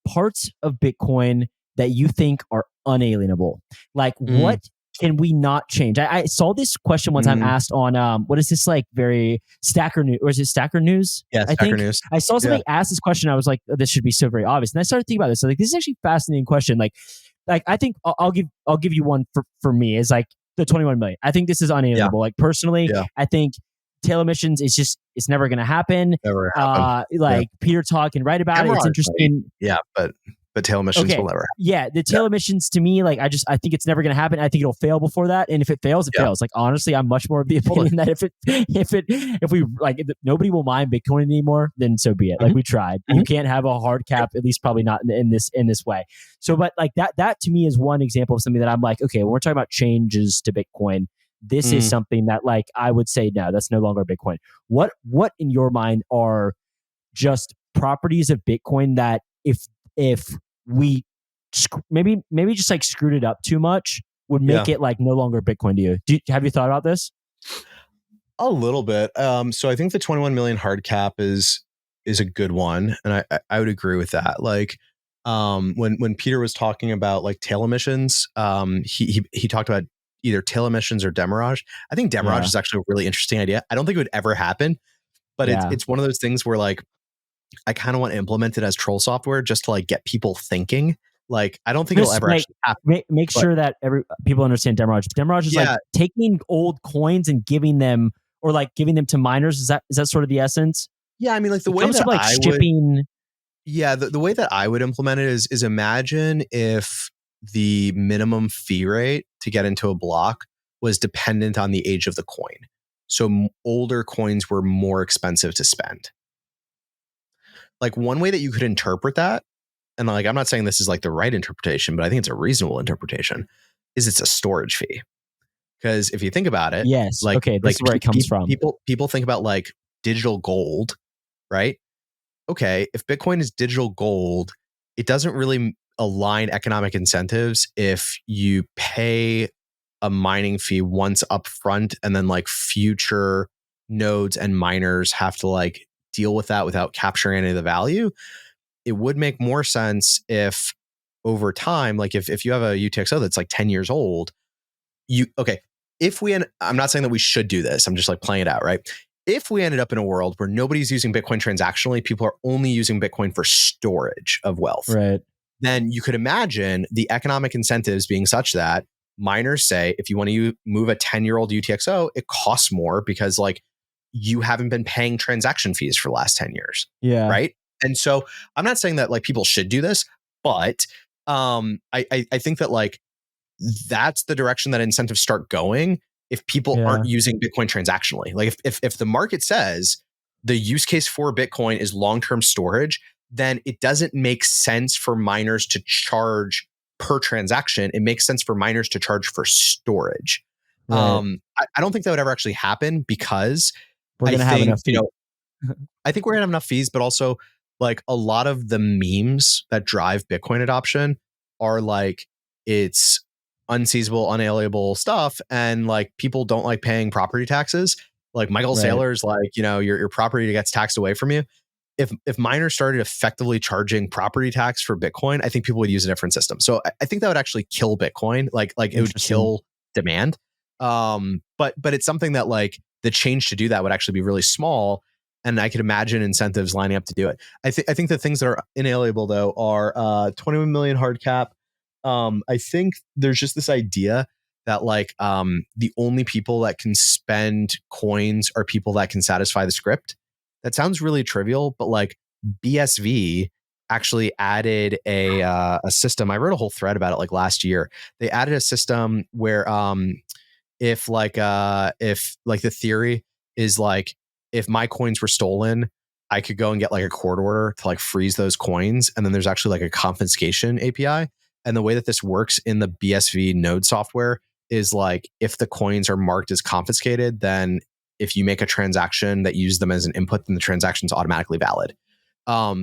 parts of Bitcoin that you think are unalienable? Like what can we not change? I saw this question one time asked on what is this like very Stacker News, or is it Stacker News? Yeah, Stacker News. I saw somebody ask this question. I was like, oh, this should be so very obvious. And I started thinking about this. I was like, this is actually a fascinating question. Like I think I'll give you one for me is like the 21 million. I think this is unalienable. Like personally, I think tail emissions is just it's never going to happen. Never happen. Peter Todd can write about it. It's interesting. Yeah, but tail emissions will never happen. Yeah, the tail emissions to me, like I think it's never going to happen. I think it'll fail before that, and if it fails, it fails. Like honestly, I'm much more of the opinion that if we like nobody will mine Bitcoin anymore, then so be it. Like we tried. You can't have a hard cap, at least probably not in this way. So, but like that to me is one example of something that I'm like, okay, when we're talking about changes to Bitcoin, this is something that like I would say no, that's no longer Bitcoin. What in your mind are just properties of Bitcoin that if we maybe just like screwed it up too much would make it like no longer Bitcoin to you? Have you thought about this? A little bit. So I think the 21 million hard cap is a good one, and I would agree with that. Like when Peter was talking about like tail emissions, he talked about either tail emissions or demurrage. I think demurrage is actually a really interesting idea. I don't think it would ever happen, but it's one of those things where like I kind of want to implement it as troll software just to like get people thinking. Like I don't think it'll ever actually happen. Make sure that people understand demurrage. Demurrage is like taking old coins and giving them to miners. Is that sort of the essence? Yeah, I mean like the way that I would Yeah, the way that I would implement it is imagine if the minimum fee rate to get into a block was dependent on the age of the coin. So older coins were more expensive to spend. Like one way that you could interpret that, and like I'm not saying this is like the right interpretation, but I think it's a reasonable interpretation, is it's a storage fee. Because if you think about it, Yes. Okay. This is where it comes from. people think about like digital gold, right? Okay, if Bitcoin is digital gold, it doesn't really align economic incentives if you pay a mining fee once up front and then like future nodes and miners have to like deal with that without capturing any of the value. It would make more sense if over time, like if you have a UTXO that's like 10 years old, I'm not saying that we should do this. I'm just like playing it out, right? If we ended up in a world where nobody's using Bitcoin transactionally, people are only using Bitcoin for storage of wealth, right? Then you could imagine the economic incentives being such that miners say, if you want to move a 10-year-old UTXO, it costs more because like you haven't been paying transaction fees for the last 10 years. Yeah. Right. And so I'm not saying that like people should do this, but I think that like that's the direction that incentives start going if people aren't using Bitcoin transactionally. Like if the market says the use case for Bitcoin is long-term storage, then it doesn't make sense for miners to charge per transaction. It makes sense for miners to charge for storage. Right. I don't think that would ever actually happen because we're going to have enough fees. I think we're going to have enough fees, but also like a lot of the memes that drive Bitcoin adoption are like, it's unseizable, unalienable stuff. And like people don't like paying property taxes. Like Michael Saylor's like, your property gets taxed away from you. If miners started effectively charging property tax for Bitcoin, I think people would use a different system. So I think that would actually kill Bitcoin. Like it would kill demand. But it's something that like the change to do that would actually be really small. And I could imagine incentives lining up to do it. I think the things that are inalienable though are 21 million hard cap. I think there's just this idea that like the only people that can spend coins are people that can satisfy the script. That sounds really trivial, but like BSV actually added a system. I wrote a whole thread about it like last year. They added a system where if the theory is like if my coins were stolen, I could go and get like a court order to like freeze those coins, and then there's actually like a confiscation API. And the way that this works in the BSV node software is like if the coins are marked as confiscated, then if you make a transaction that uses them as an input, then the transaction's automatically valid.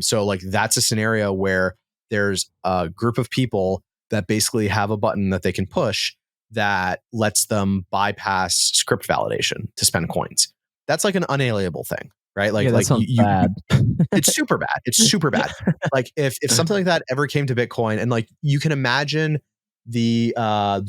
So like that's a scenario where there's a group of people that basically have a button that they can push that lets them bypass script validation to spend coins. That's like an unalienable thing, right? Like, that sounds bad. It's super bad. It's super bad. Like if something like that ever came to Bitcoin, and like you can imagine the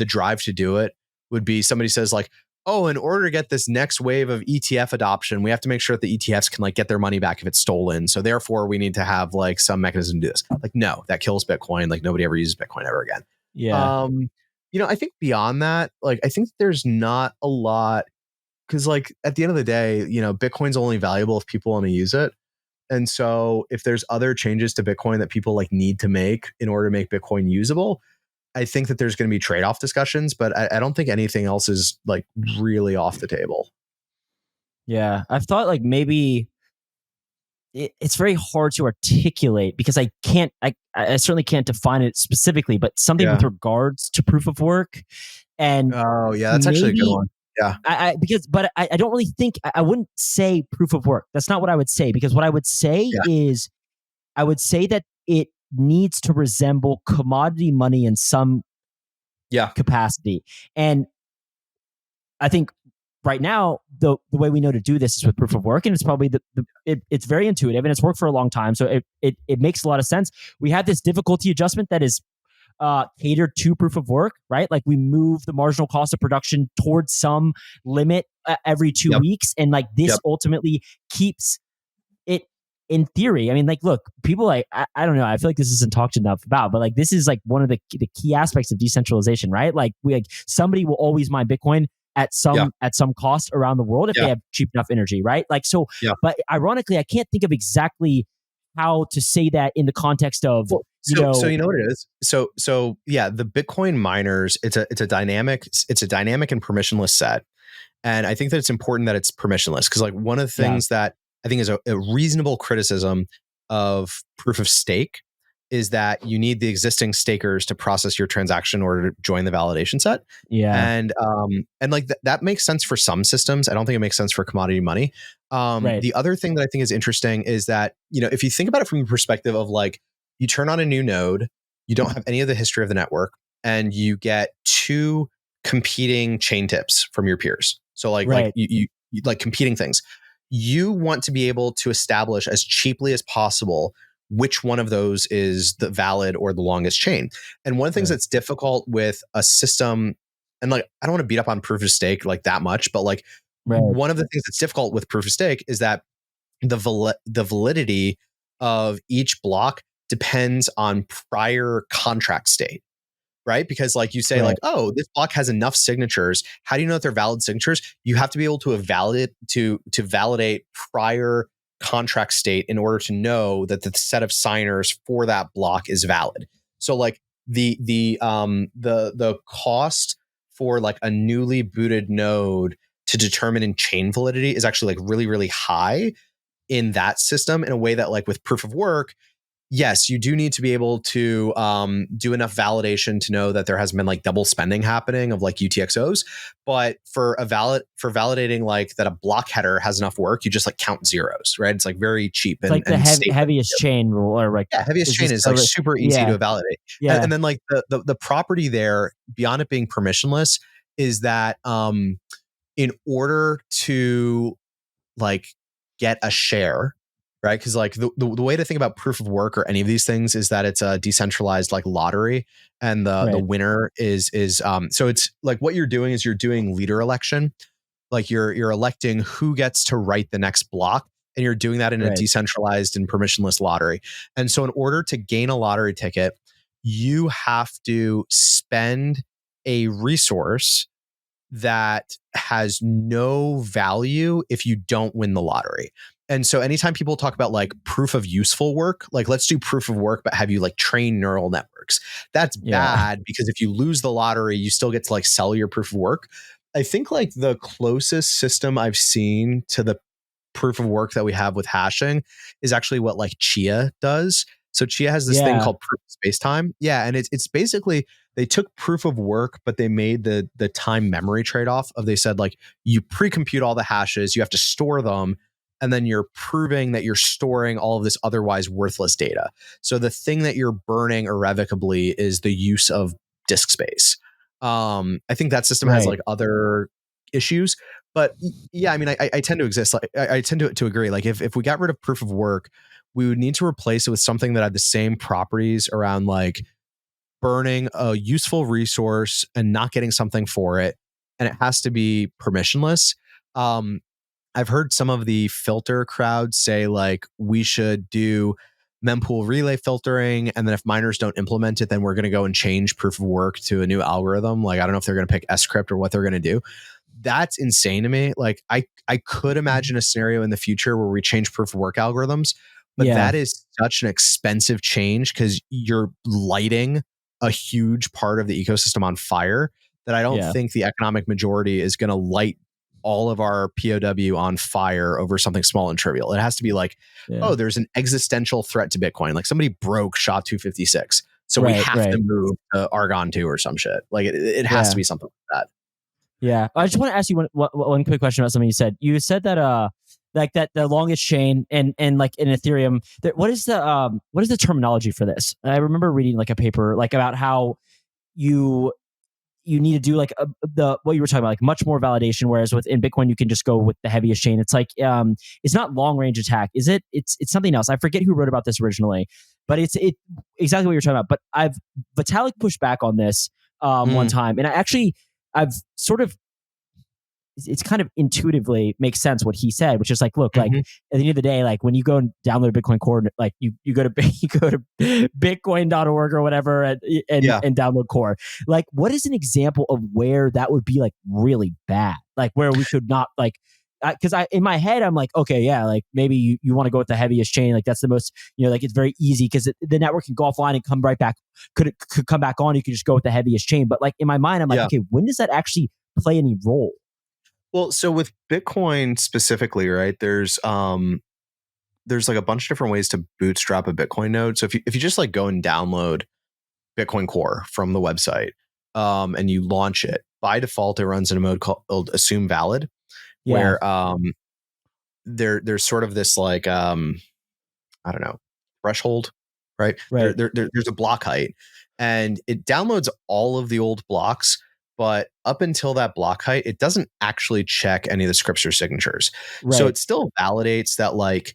drive to do it would be somebody says like, oh, in order to get this next wave of ETF adoption, we have to make sure that the ETFs can like get their money back if it's stolen. So therefore we need to have like some mechanism to do this. Like, no, that kills Bitcoin. Like nobody ever uses Bitcoin ever again. Yeah. I think beyond that, like I think there's not a lot, because like at the end of the day, Bitcoin's only valuable if people want to use it. And so if there's other changes to Bitcoin that people like need to make in order to make Bitcoin usable, I think that there's going to be trade-off discussions, but I don't think anything else is like really off the table. Yeah. I've thought like maybe it's very hard to articulate because I certainly can't define it specifically, but something with regards to proof of work. And oh yeah, that's actually a good one. Yeah. I don't really think I wouldn't say proof of work. That's not what I would say, because what I would say is I would say that it needs to resemble commodity money in some capacity. And I think right now, the way we know to do this is with proof of work, and it's probably it's very intuitive and it's worked for a long time. So it makes a lot of sense. We have this difficulty adjustment that is catered to proof of work, right? Like we move the marginal cost of production towards some limit every 2 weeks. And like this ultimately keeps it in theory. I mean, like, look, people like, I don't know. I feel like this isn't talked enough about, but like, this is like one of the key aspects of decentralization, right? Like somebody will always mine Bitcoin at some cost around the world if they have cheap enough energy, right? Like, so, but ironically, I can't think of exactly how to say that in the context of, so you know what it is. So yeah, the Bitcoin miners, it's a dynamic and permissionless set. And I think that it's important that it's permissionless, because like one of the things that I think is a reasonable criticism of proof of stake is that you need the existing stakers to process your transaction in order to join the validation set. Yeah. And like that makes sense for some systems. I don't think it makes sense for commodity money. Right. The other thing that I think is interesting is that, if you think about it from the perspective of like, you turn on a new node, you don't have any of the history of the network, and you get two competing chain tips from your peers. So like you like competing things. You want to be able to establish as cheaply as possible which one of those is the valid or the longest chain. And one of the things that's difficult with a system, and like, I don't want to beat up on proof of stake like that much, but like one of the things that's difficult with proof of stake is that the validity of each block depends on prior contract state. Right? Because like you say, like, oh, this block has enough signatures. How do you know that they're valid signatures? You have to be able to validate prior contract state in order to know that the set of signers for that block is valid. So like the cost for like a newly booted node to determine in chain validity is actually like really, really high in that system, in a way that like with proof of work, yes, you do need to be able to do enough validation to know that there hasn't been like double spending happening of like UTXOs. But for validating like that a block header has enough work, you just like count zeros, right? It's like very cheap. It's like the heaviest chain rule, or like heaviest chain is like super easy to validate. Yeah. And then like the property there, beyond it being permissionless, is that in order to like get a share, right? Because like the way to think about proof of work or any of these things is that it's a decentralized like lottery, and the winner is so it's like what you're doing is you're doing leader election, like you're electing who gets to write the next block, and you're doing that in a decentralized and permissionless lottery. And so in order to gain a lottery ticket, you have to spend a resource that has no value if you don't win the lottery. And so anytime people talk about like proof of useful work, like let's do proof of work, but have you like train neural networks, that's bad, because if you lose the lottery, you still get to like sell your proof of work. I think like the closest system I've seen to the proof of work that we have with hashing is actually what like Chia does. So Chia has this thing called proof of space-time. Yeah. And it's basically, they took proof of work, but they made the time memory trade-off of, they said like, you pre-compute all the hashes, you have to store them, and then you're proving that you're storing all of this otherwise worthless data. So the thing that you're burning irrevocably is the use of disk space. I think that system has like other issues, but yeah, I mean, I tend to exist. Like I tend to agree. Like if we got rid of proof of work, we would need to replace it with something that had the same properties around like burning a useful resource and not getting something for it. And it has to be permissionless. I've heard some of the filter crowd say like, we should do mempool relay filtering, and then if miners don't implement it, then we're going to go and change proof of work to a new algorithm. Like, I don't know if they're going to pick scrypt or what they're going to do. That's insane to me. Like I could imagine a scenario in the future where we change proof of work algorithms, but that is such an expensive change, because you're lighting a huge part of the ecosystem on fire, that I don't think the economic majority is going to light all of our POW on fire over something small and trivial. It has to be like, oh, there's an existential threat to Bitcoin. Like somebody broke SHA-256. So we have to move to Argon 2 or some shit. Like it has to be something like that. Yeah. I just want to ask you one quick question about something you said. You said that like that the longest chain and like in Ethereum, what is the terminology for this? I remember reading like a paper like about how you need to do like what you were talking about, like much more validation, whereas in Bitcoin you can just go with the heaviest chain. It's like it's not long range attack, is it? It's something else. I forget who wrote about this originally, but it's exactly what you're talking about. But Vitalik pushed back on this one time, and I've sort of, it's kind of intuitively makes sense what he said, which is like, look, like at the end of the day, like when you go and download a Bitcoin core, like you go to bitcoin.org or whatever and download core. Like, what is an example of where that would be like really bad? Like where we should not like, because I in my head I'm like, okay, yeah, like maybe you want to go with the heaviest chain, like that's the most, like it's very easy because the network can go offline and come right back. Could come back on. You could just go with the heviest chain. But like in my mind, I'm like, okay, when does that actually play any role? Well, so with Bitcoin specifically, right? There's like a bunch of different ways to bootstrap a Bitcoin node. So if you just like go and download Bitcoin Core from the website, and you launch it, by default it runs in a mode called assume valid, where there's sort of this like I don't know, threshold, right? There's a block height, and it downloads all of the old blocks. But up until that block height, it doesn't actually check any of the scripts or signatures. Right. So it still validates that like,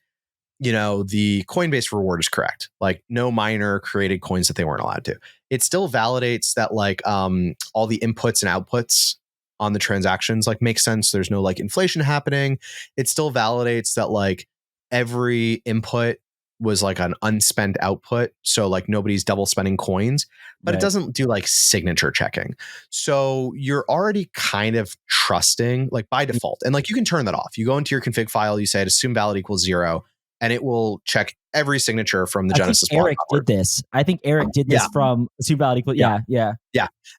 the Coinbase reward is correct. Like no miner created coins that they weren't allowed to. It still validates that like all the inputs and outputs on the transactions like make sense. There's no like inflation happening. It still validates that like every input was like an unspent output. So like nobody's double spending coins, but it doesn't do like signature checking. So you're already kind of trusting like by default. And like you can turn that off. You go into your config file, you say assume valid equals 0, and it will check every signature from the Genesis block. Eric did this. I think Eric did this from assume valid equals. Yeah.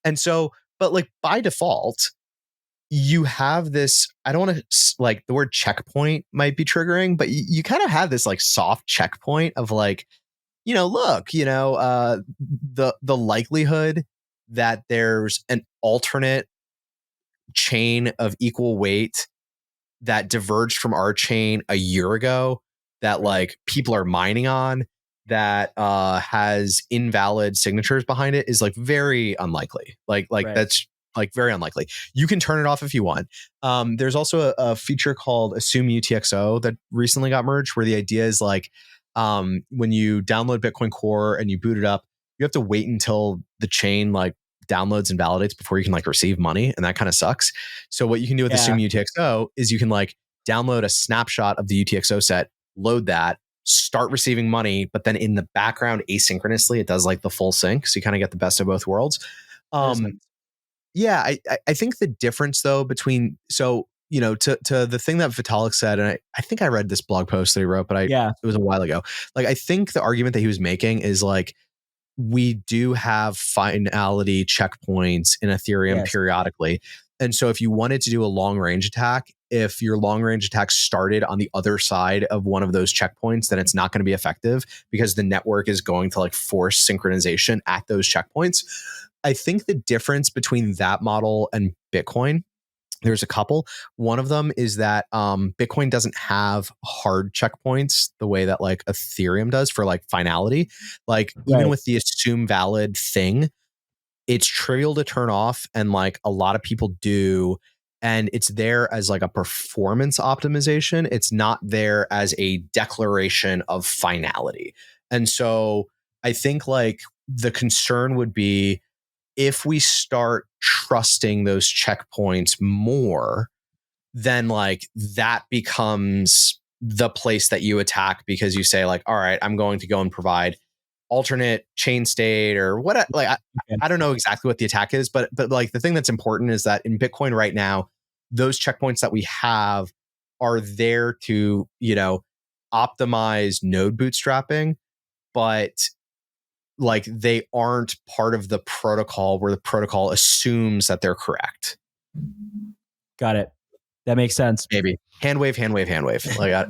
And so, but like by default, you have this, I don't want to like the word checkpoint might be triggering, but you kind of have this like soft checkpoint of like, look, the likelihood that there's an alternate chain of equal weight that diverged from our chain a year ago that like people are mining on that has invalid signatures behind it is like very unlikely. Like that's like very unlikely. You can turn it off if you want. There's also a feature called Assume UTXO that recently got merged, where the idea is like when you download Bitcoin Core and you boot it up, you have to wait until the chain like downloads and validates before you can like receive money, and that kind of sucks. So what you can do with Assume UTXO is you can like download a snapshot of the UTXO set, load that, start receiving money, but then in the background asynchronously it does like the full sync, so you kind of get the best of both worlds. Yeah, I think the difference though between to the thing that Vitalik said, and I think I read this blog post that he wrote, but it was a while ago. Like I think the argument that he was making is like we do have finality checkpoints in Ethereum periodically. And so if you wanted to do a long range attack, if your long range attack started on the other side of one of those checkpoints, then it's not going to be effective because the network is going to like force synchronization at those checkpoints. I think the difference between that model and Bitcoin, there's a couple. One of them is that Bitcoin doesn't have hard checkpoints the way that like Ethereum does for like finality. Like even with the assume valid thing, it's trivial to turn off, and like a lot of people do. And it's there as like a performance optimization. It's not there as a declaration of finality. And so I think like the concern would be if we start trusting those checkpoints more, then like that becomes the place that you attack, because you say like, all right, I'm going to go and provide alternate chain state or what, like, I don't know exactly what the attack is, but like the thing that's important is that in Bitcoin right now, those checkpoints that we have are there to, optimize node bootstrapping, but like they aren't part of the protocol where the protocol assumes that they're correct. Got it. That makes sense. Maybe hand wave. Like,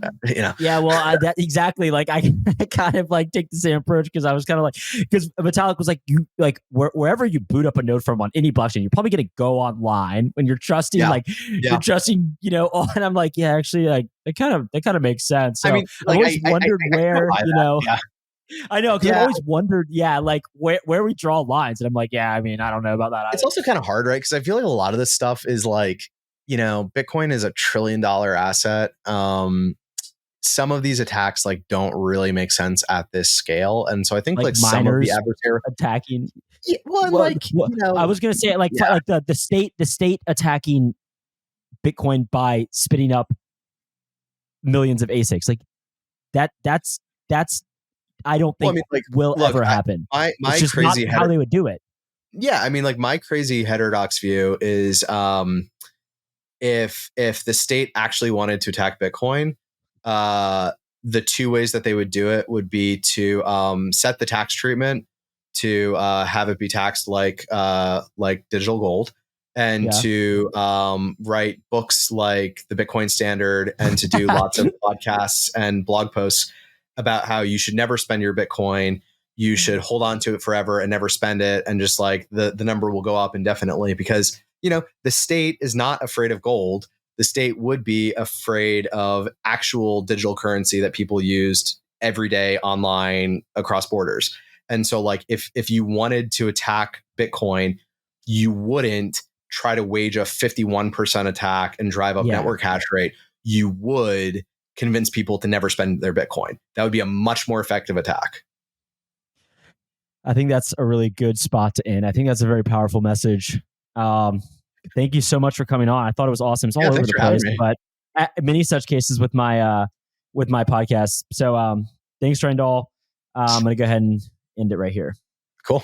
Yeah, well, that exactly. Like I kind of like take the same approach, because I was kind of like, because Vitalik was like, you like wherever you boot up a node from on any blockchain, you're probably going to go online when you're trusting, you're trusting, and I'm like, yeah, actually, like that kind of makes sense. So I mean, like, I always wondered where, I know, because I always wondered, like where we draw lines, and I'm like, I mean, I don't know about that either. It's also kind of hard, right? Because I feel like a lot of this stuff is like, Bitcoin is $1 trillion asset. Some of these attacks like don't really make sense at this scale, and so I think like some of the adversary attacking. Yeah, I was gonna say like the state attacking Bitcoin by spitting up millions of ASICs, like that's I don't think will ever happen. My it's just crazy not how they would do it. Yeah, I mean, like my crazy heterodox view is if the state actually wanted to attack Bitcoin, the two ways that they would do it would be to set the tax treatment to have it be taxed like digital gold, and to write books like the Bitcoin Standard, and to do lots of podcasts and blog posts about how you should never spend your Bitcoin. You should hold on to it forever and never spend it. And just like the number will go up indefinitely, because, the state is not afraid of gold. The state would be afraid of actual digital currency that people used every day online across borders. And so like if you wanted to attack Bitcoin, you wouldn't try to wage a 51% attack and drive up network hash rate. You would convince people to never spend their Bitcoin. That would be a much more effective attack. I think that's a really good spot to end. I think that's a very powerful message. Thank you so much for coming on. I thought it was awesome. It's all over the place, but many such cases with my podcast. So thanks, Rijndael. I'm going to go ahead and end it right here. Cool.